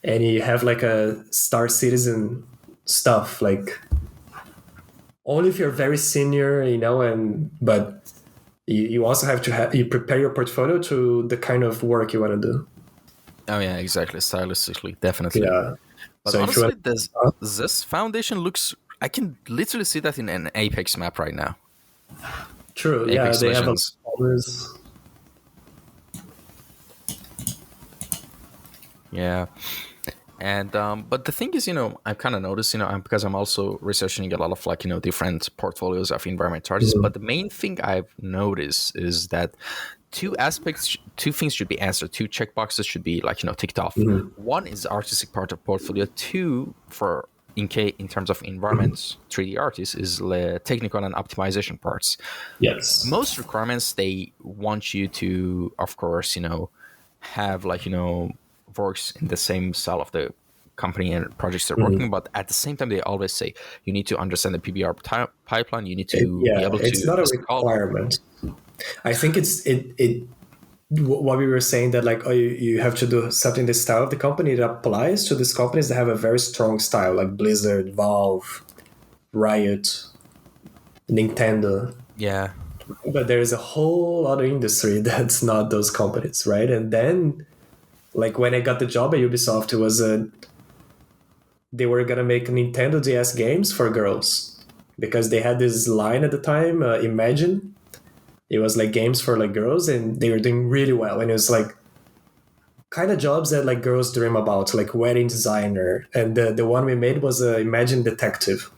and you have like a Star Citizen stuff, like only if you're very senior, and but you also have to you prepare your portfolio to the kind of work you want to do. Oh yeah, exactly. Stylistically, definitely. Yeah. But So if you honestly, want, does this foundation looks? I can literally see that in an Apex map right now. true, yeah, Apex they have a Legends. always. Yeah. And but the thing is, I've kind of noticed, because I'm also researching a lot of like, different portfolios of environment charges. Mhm, But the main thing I've noticed is that two things should be answered. Two checkboxes should be like, ticked off. mhm, One is the artistic part of portfolio. Two, for in terms of mhm. environments, 3D artists, is the technical and optimization parts. Yes. Most requirements, they want you to, of course, have like, works in the same style of the company and projects they're Mhm. working, but at the same time they always say you need to understand the PBR pipeline, you need to be Yeah, able it's to not a sculpt. requirement. I think what we were saying that like, oh, you have to do something the style of the company. It applies to these companies that have a very strong style, like Blizzard, Valve, Riot, Nintendo. Yeah, But there is a whole other industry that's not those companies, right? And then, like when I got the job at Ubisoft, it was they were gonna make Nintendo DS games for girls because they had this line at the time, Imagine. It was like games for like girls, and they were doing really well. And it was like kind of jobs that like girls dream about, like wedding designer. And the one we made was Imagine Detective.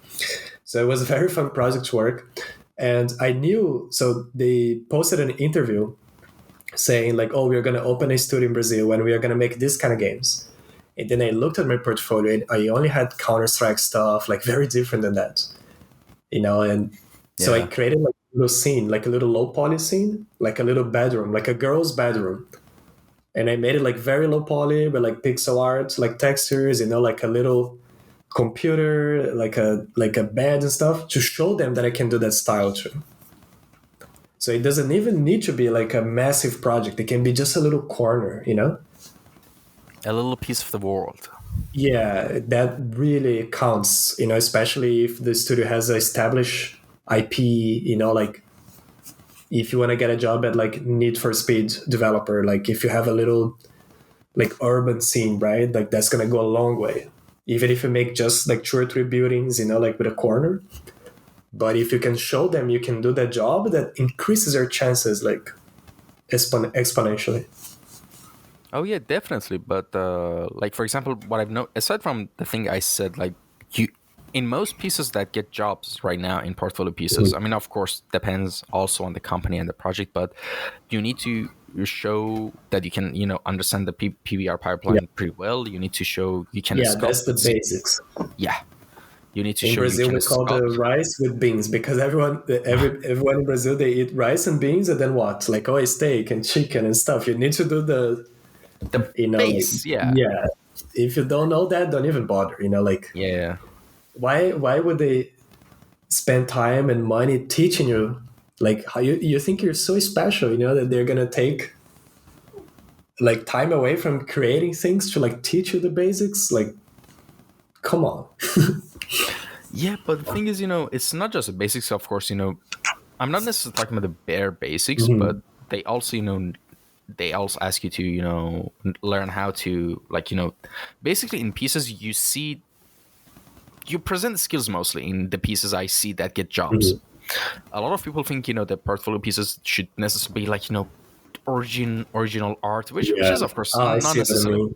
So it was a very fun project to work. And I knew, so they posted an interview saying like, oh, we're going to open a studio in Brazil and we are going to make this kind of games. And then I looked at my portfolio and I only had Counter-Strike stuff, like very different than that, and so I yeah, created like a little scene, like a little low poly scene, like a little bedroom, like a girl's bedroom. And I made it like very low poly, but like pixel art, like textures, like a little computer, like a bed and stuff to show them that I can do that style too. So it doesn't even need to be like a massive project. It can be just a little corner. a little piece of the world. Yeah, that really counts, especially if the studio has an established IP, like if you want to get a job at like Need for Speed developer, like if you have a little like urban scene, right? Like that's gonna go a long way. Even if you make just like 2 or 3 buildings, like with a corner. But if you can show them you can do that job, that increases your chances like exponentially. Oh yeah, definitely. But like for example, what I've known, aside from the thing I said, like you, in most pieces that get jobs right now in portfolio pieces, I mean, of course, depends also on the company and the project, but you need to show that you can, understand the PBR Yeah, pipeline pretty well. You need to show you can yeah, sculpt. that's the basics. Yeah, you need to In show you Brazil, can we call the sculpt. rice with beans because everyone in Brazil they eat rice and beans and then what? Like oh, steak and chicken and stuff. You need to do the The like base, yeah, yeah. If you don't know that, don't even bother. Like yeah. why would they spend time and money teaching you like how you think you're so special? That they're gonna take like time away from creating things to like teach you the basics. Like, come on. Yeah, but the thing is, it's not just the basics. Of course, I'm not necessarily talking about the bare basics, but Mhm. they also, they also ask you to, learn how to, like, basically in pieces you see, you present the skills mostly in the pieces I see that get jobs. Mhm. A lot of people think, the portfolio pieces should necessarily be like, original art, which Yeah. is of course I not see what I necessarily mean.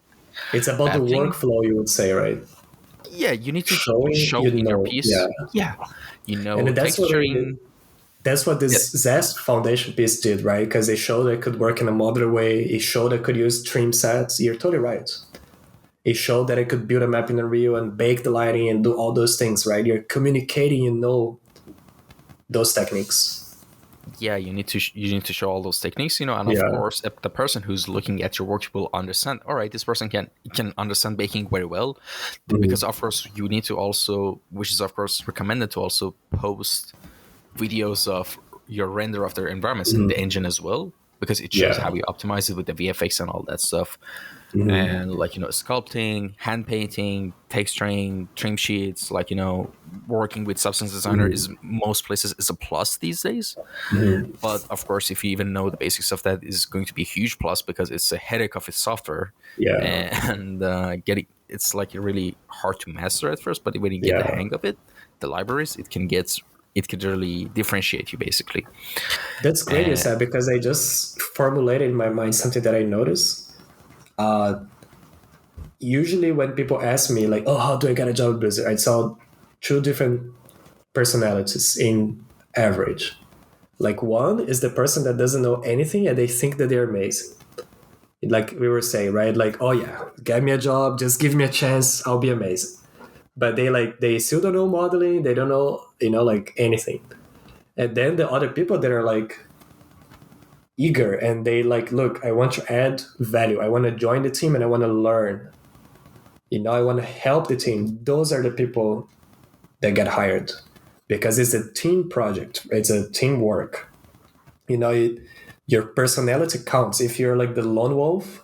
It's a about the bad thing. workflow, you would say, right? yeah, you need to showing, show you in your know, yeah. piece. Yeah, And texturing. that's what Yeah, this Zest foundation piece did, right? Because it showed it could work in a modular way. It showed it could use trim sets. You're totally right. It showed that it could build a map in Unreal and bake the lighting and do all those things, right? You're communicating, those techniques. yeah, you need to show all those techniques, and of Yeah. course, if the person who's looking at your work will understand. All right, this person can understand baking very well, because Mhm. of course you need to also, which is of course recommended, to also post videos of your render of their environments in the Mhm. engine as well, because it shows how Yeah. you optimize it with the VFX and all that stuff. Mhm. And like sculpting, hand painting, texturing, trim sheets, like working with Substance Designer Mhm. is most places is a plus these days. Mhm. But of course, if you even know the basics of that, is going to be a huge plus, because it's a headache of its software, Yeah. and getting it's like really hard to master at first. But when you get the Yeah. hang of it, the libraries, it could really differentiate you basically. That's great you And said, because I just formulated in my mind something that I noticed. Uh, Usually when people ask me like, "Oh, how do I get a job at Blizzard?" I saw two different personalities in average. Like one is the person that doesn't know anything and they think that they're amazing. Like we were saying, right? Like, oh yeah, get me a job, just give me a chance, I'll be amazing. But they still don't know modeling, they don't know, like anything. And then the other people that are like eager and they like, look, I want to add value. I want to join the team and I want to learn. I want to help the team. Those are the people that get hired because it's a team project. It's a teamwork. Your personality counts. If you're like the lone wolf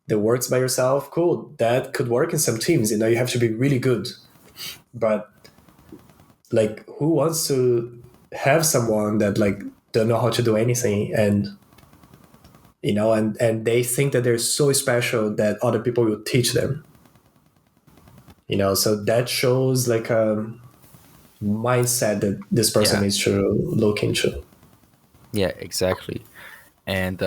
that works by yourself, cool. That could work in some teams. You have to be really good. But like, who wants to have someone that like don't know how to do anything and they think that they're so special that other people will teach them. So that shows like a mindset that this person yeah, needs to look into. yeah, exactly. And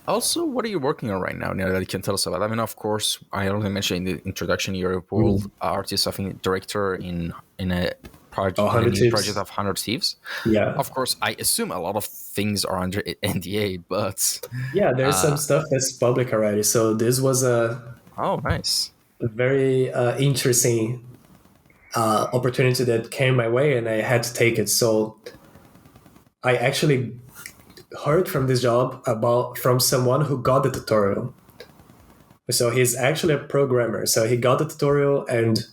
also, what are you working on right now? Now that you can tell us about. I mean, of course, I already mentioned in the introduction, you're a world Mhm. artist, I think, director in a Oh, project, in a 100 new project tips. of 100 Thieves. Yeah. Of course, I assume a lot of things are under NDA, but Yeah, there's some uh, stuff that's public already. So this was oh, nice. a very interesting opportunity that came my way, and I had to take it. So I actually heard from this job about from someone who got the tutorial. So he's actually a programmer. So he got the tutorial, and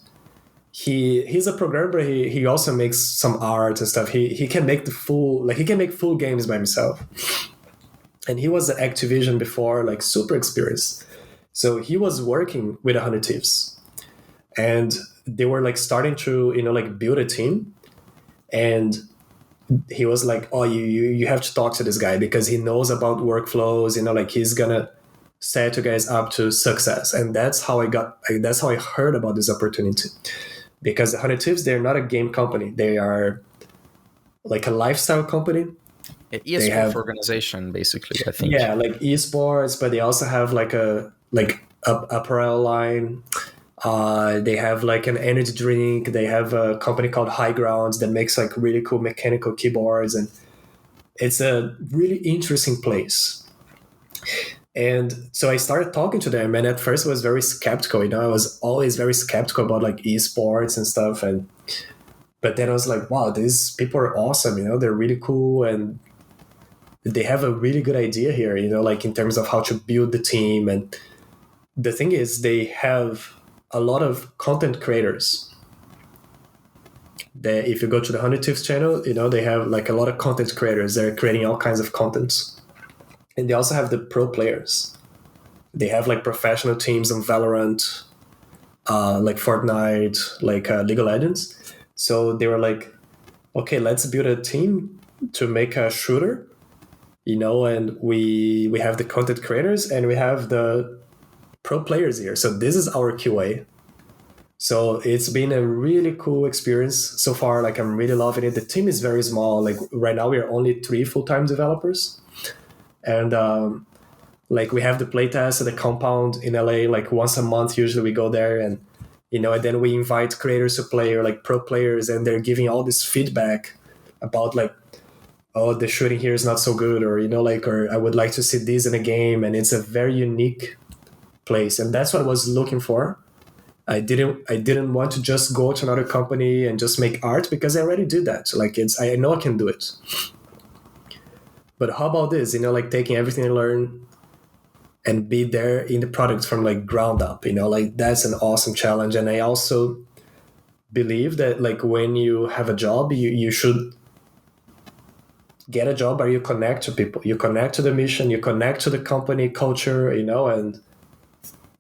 he's a programmer. He also makes some art and stuff. He can make he can make full games by himself. And he was at Activision before, like super experienced. So he was working with 100 Thieves, and they were like starting to like build a team. And he was like, "Oh, you have to talk to this guy because he knows about workflows. Like he's gonna set you guys up to success." And that's how I heard about this opportunity, because 100 Thieves, they're not a game company. They are like a lifestyle company. They Esports have, organization, basically, I think. yeah, like esports, but they also have like a apparel line. They have like an energy drink. They have a company called High Grounds that makes like really cool mechanical keyboards, and it's a really interesting place. And so I started talking to them, and at first I was very skeptical. I was always very skeptical about like esports and stuff, and but then I was like, wow, these people are awesome. They're really cool, and they have a really good idea here. Like in terms of how to build the team. And the thing is, they have a lot of content creators. If you go to the 100 Tips channel, they have like a lot of content creators. They're creating all kinds of contents. And they also have the pro players. They have like professional teams on Valorant, like Fortnite, like League of Legends. So they were like, okay, let's build a team to make a shooter, and we have the content creators and we have the pro players here. So this is our QA. So it's been a really cool experience so far. Like I'm really loving it. The team is very small. Like right now we are only 3 full-time developers, and like we have the playtest at the compound in LA. Like once a month, usually we go there, and and then we invite creators to play, or like pro players, and they're giving all this feedback about like, oh, the shooting here is not so good, or or I would like to see this in a game. And it's a very unique place, and that's what I was looking for. I didn't want to just go to another company and just make art, because I already do that. Like, I know I can do it. But how about this? Like taking everything I learn and be there in the product from like ground up. Like that's an awesome challenge. And I also believe that like when you have a job, you should get a job where you connect to people, you connect to the mission, you connect to the company culture, and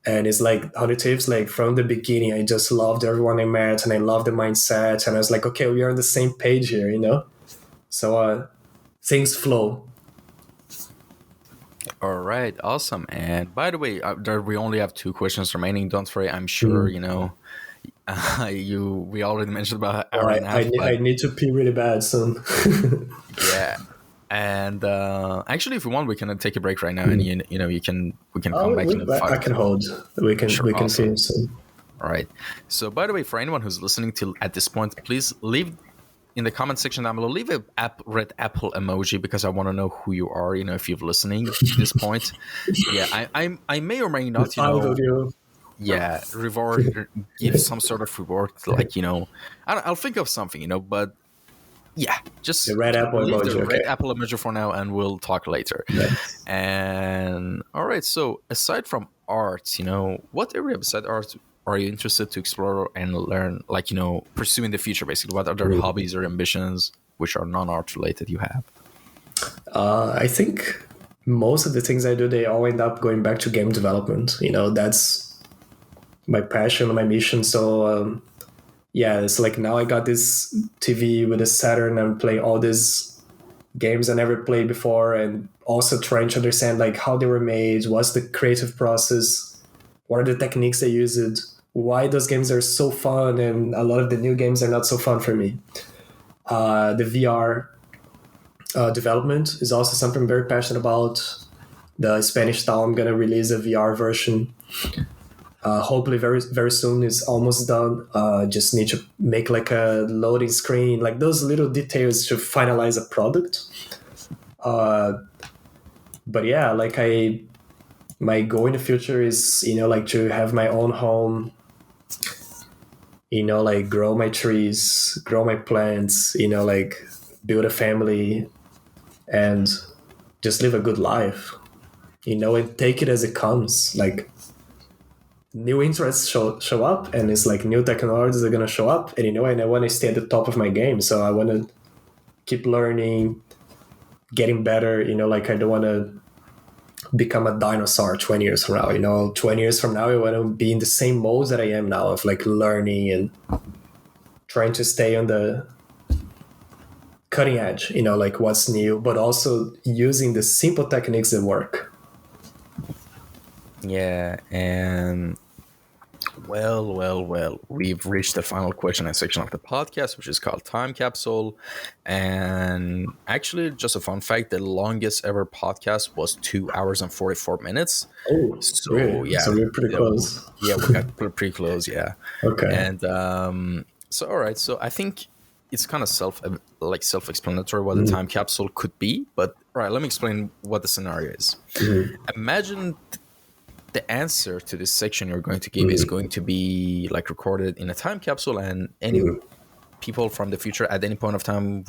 it's like how the Thieves, like from the beginning, I just loved everyone I met, and I loved the mindset, and I was like, okay, we are on the same page here, So things flow. All right, awesome. And by the way, we only have 2 questions remaining. Don't worry, I'm sure we already mentioned about hour and a half. I need to pee really bad soon. Yeah, and actually, if you want, we can take a break right now, and we can come back in 5. I can hold. We can Awesome. finish soon. All right. So, by the way, for anyone who's listening to at this point, please leave in the comment section down below. Leave a red apple emoji, because I want to know who you are. If you're listening to this point. Yeah, I may or may not. Yeah, reward. Give some sort of reward, like I'll think of something. But yeah, just the red apple emoji. The red apple emoji for now, and we'll talk later. Yes. And all right. So aside from art, what area beside art are you interested to explore and learn, like, pursue in the future, basically? What other hobbies or ambitions, which are non-art related, you have? I think most of the things I do, they all end up going back to game development. That's my passion, my mission. So yeah, it's like now I got this TV with a Saturn. I'm playing all these games I never played before, and also trying to understand like how they were made, what's the creative process, what are the techniques they used, why those games are so fun, and a lot of the new games are not so fun for me. The VR development is also something I'm very passionate about. The Spanish Town, I'm going to release a VR version. Hopefully very, very soon. It's almost done. Just need to make like a loading screen, like those little details to finalize a product. But yeah, like my goal in the future is, like to have my own home, like grow my trees, grow my plants, like build a family and just live a good life, and take it as it comes. Like new interests show up, and it's like new technologies are going to show up, and, and I want to stay at the top of my game. So I want to keep learning, getting better, like I don't want to become a dinosaur 20 years from now. 20 years from now, I want to be in the same modes that I am now, of like learning and trying to stay on the cutting edge, like what's new, but also using the simple techniques that work. Yeah, and well, we've reached the final question and section of the podcast, which is called Time Capsule. And actually, just a fun fact, the longest ever podcast was 2 hours and 44 minutes. Oh, so really? Yeah, so we're pretty close. Yeah, we got pretty close. Yeah. Okay. And so all right, so I think it's kind of self-explanatory what the time capsule could be, but all right, let me explain what the scenario is. Imagine the answer to this section you're going to give is going to be like recorded in a time capsule, and any people from the future at any point of time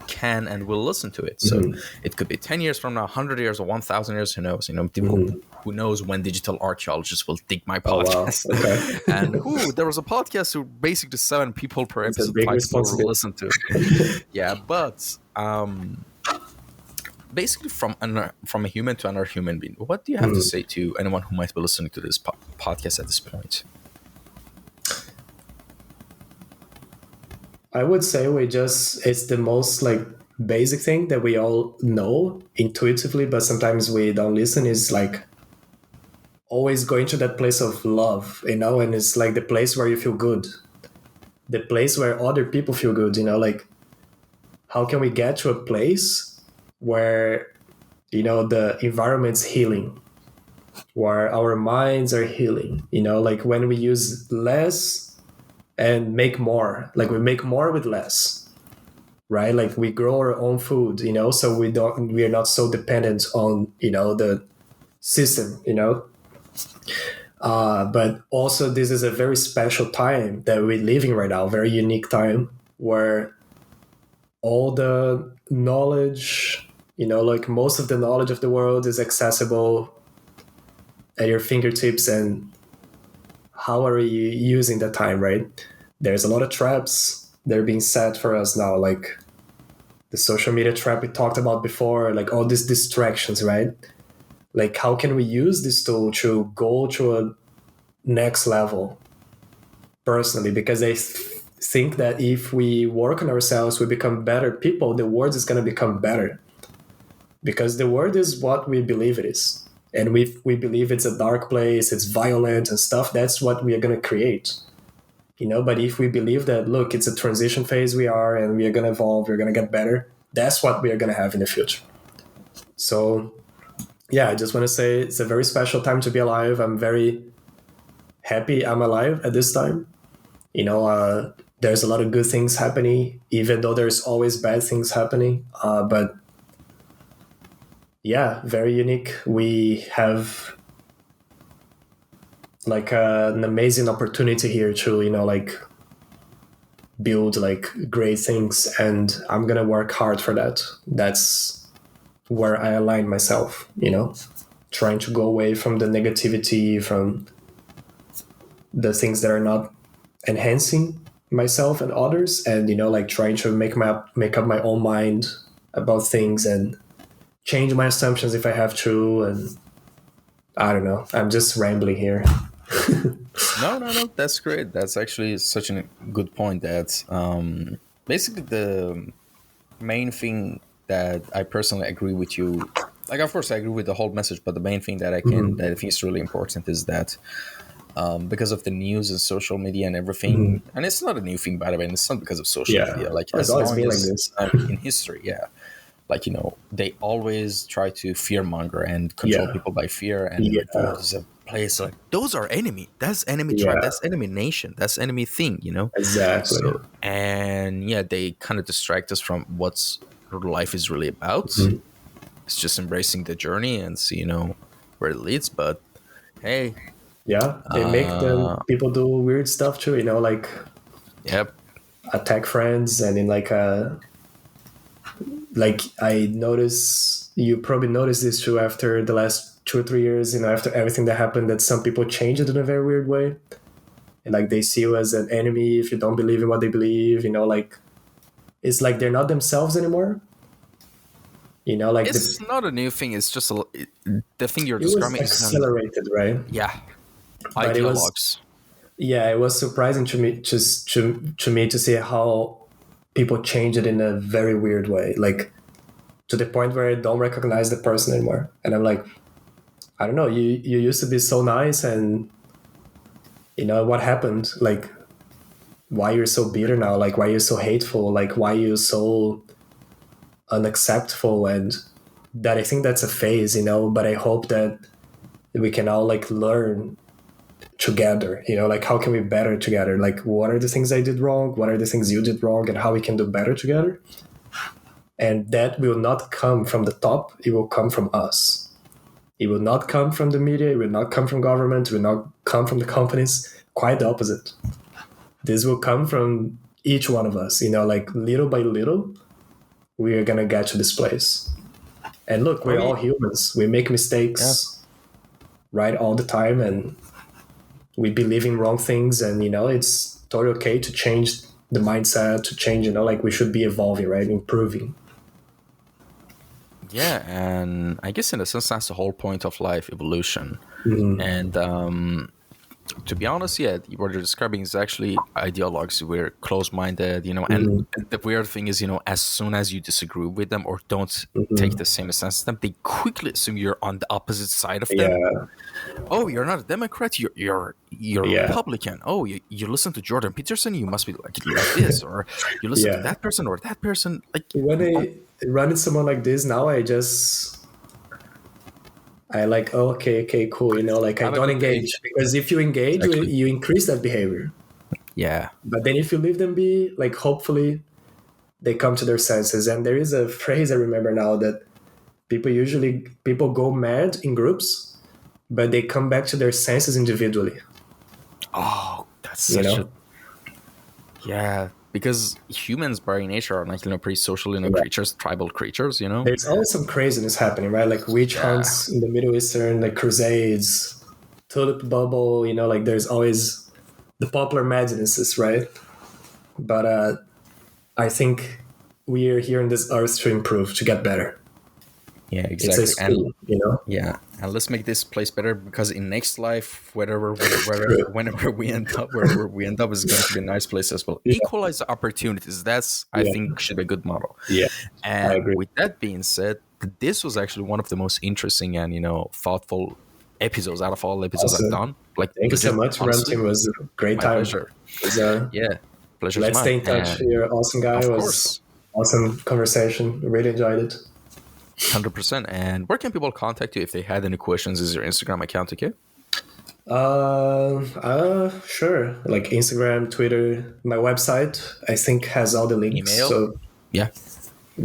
can and will listen to it. So it could be 10 years from now, 100 years, or 1,000 years, who knows? Who knows when digital archaeologists will dig my podcast. Oh, wow. Okay. And there was a podcast who basically 7 people per episode will listen to. Yeah, but basically from a human to another human being, what do you have to say to anyone who might be listening to this podcast at this point? I would say it's the most like basic thing that we all know intuitively, but sometimes we don't listen, is like always going to that place of love, and it's like the place where you feel good, the place where other people feel good, like how can we get to a place where, the environment's healing, where our minds are healing, like when we use less and make more, like we make more with less, right? Like we grow our own food, so we are not so dependent on, the system, but also this is a very special time that we're living right now, very unique time where all the knowledge, like most of the knowledge of the world is accessible at your fingertips. And how are you using that time, right? There's a lot of traps that are being set for us now, like the social media trap we talked about before, like all these distractions, right? Like how can we use this tool to go to a next level personally? Because I think that if we work on ourselves, we become better people, the world is going to become better, because the world is what we believe it is. And we believe it's a dark place, it's violent and stuff, that's what we are going to create. But if we believe that, look, it's a transition phase we are, and we are going to evolve, we're going to get better, that's what we are going to have in the future. So yeah, I just want to say it's a very special time to be alive. I'm very happy I'm alive at this time. There's a lot of good things happening, even though there's always bad things happening. But yeah, very unique. We have like an amazing opportunity here to, like build like great things, and I'm gonna work hard for that. That's where I align myself, trying to go away from the negativity, from the things that are not enhancing myself and others, and like trying to make up my own mind about things and change my assumptions if I have to. And I don't know, I'm just rambling here. No, that's great. That's actually such a good point. That basically the main thing that I personally agree with you. Like, of course, I agree with the whole message, but the main thing that that I think is really important is that because of the news and social media and everything, and it's not a new thing, by the way, and it's not because of social media. Like, it's as always long been like as this. in history, yeah. Like, they always try to fearmonger and control people by fear. And like, oh, there's a place, like, those are enemy. That's enemy tribe. That's enemy nation. That's enemy thing, Exactly. So, and yeah, they kind of distract us from what's life is really about. It's just embracing the journey and see, where it leads. But hey, yeah, they make them people do weird stuff too, like yep. attack friends. And in like I notice, you probably noticed this too after the last 2 or 3 years, after everything that happened, that some people changed it in a very weird way. And like they see you as an enemy if you don't believe in what they believe, like it's like they're not themselves anymore. Like It's not a new thing. It's just the thing you're it was describing is accelerated, right? yeah, But ideologues. It was surprising to me, just to me, to see how people change it in a very weird way, like to the point where I don't recognize the person anymore. And I'm like, I don't know, you used to be so nice, and what happened? Like, why you're so bitter now? Like, why you're so hateful? Like, why you're so unacceptable? And that, I think that's a phase, but I hope that we can all like learn together, like how can we better together? Like, what are the things I did wrong? What are the things you did wrong? And how we can do better together? And that will not come from the top. It will come from us. It will not come from the media. It will not come from government. It will not come from the companies. Quite the opposite. This will come from each one of us, like little by little, we are going to get to this place. And look, we're all humans. We make mistakes, right, all the time. And we believe in wrong things. And, it's totally okay to change the mindset, to change, like we should be evolving, right? Improving. Yeah, and I guess in a sense that's the whole point of life, evolution. And to be honest, yeah, what you're describing is actually ideologues. We're close-minded, and the weird thing is, as soon as you disagree with them or don't take the same stance as them, they quickly assume you're on the opposite side of them. Oh, you're not a Democrat, you're Republican. Oh, you listen to Jordan Peterson, you must be like this, or you listen to that person or that person. Like, when I run into someone like this now, I I like, oh, okay, cool. Like I Have a don't good day. engage, because if you engage, Exactly. you increase that behavior. Yeah. But then if you leave them be, like hopefully they come to their senses. And there is a phrase I remember now that people go mad in groups, but they come back to their senses individually. Oh, that's You such a know, yeah. Because humans by nature are like pretty social creatures, tribal creatures. there's always some craziness happening, right? Like witch Yeah. hunts in the Middle Eastern, like crusades, tulip bubble. Like there's always the popular madnesses, right? But I think we are here on this earth to improve, to get better. Yeah, It's a exactly. And school, you know. yeah, and let's make this place better because in next life, True. whenever we end up, wherever we end up is going to be a nice place as well. Yeah, Equalize opportunities. That's I yeah, think should be a good model. yeah. I And agree. with that being said, this was actually one of the most interesting and thoughtful episodes out of all episodes I've Awesome. done. Like Thank you so legit, much, honestly, Valentin. It was a great my time. pleasure. It was, Yeah, pleasure's let's stay mine. in touch. And You're an awesome guy. It of was course, awesome conversation. Really enjoyed it. 100%. And where can people contact you if they had any questions? Is your Instagram account okay? Sure. Like Instagram, Twitter, my website, I think has all the links. Email? So Yeah.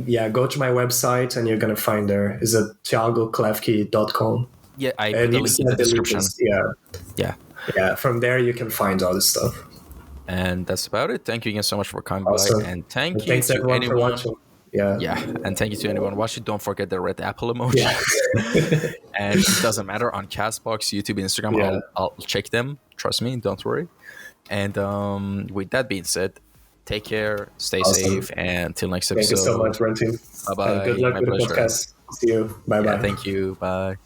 yeah, go to my website and you're gonna find there. Is at thiagoklafke.com. Yeah, I put And the you link in said the the link description. is, Yeah. yeah. From there you can find all this stuff. And that's about it. Thank you again so much for coming Awesome. by. And And thank you thanks to everyone for anyone. watching. Yeah. Yeah. And thank you to anyone watching. Don't forget the red apple emoji. Yeah. And it doesn't matter on Castbox, YouTube, Instagram. Yeah. I'll check them. Trust me. Don't worry. And with that being said, take care, stay Awesome. safe, and until next Thank you so episode. much, Valentin. Bye bye. And good luck My with the pleasure. podcast. See you. Bye bye. Yeah, thank you. Bye.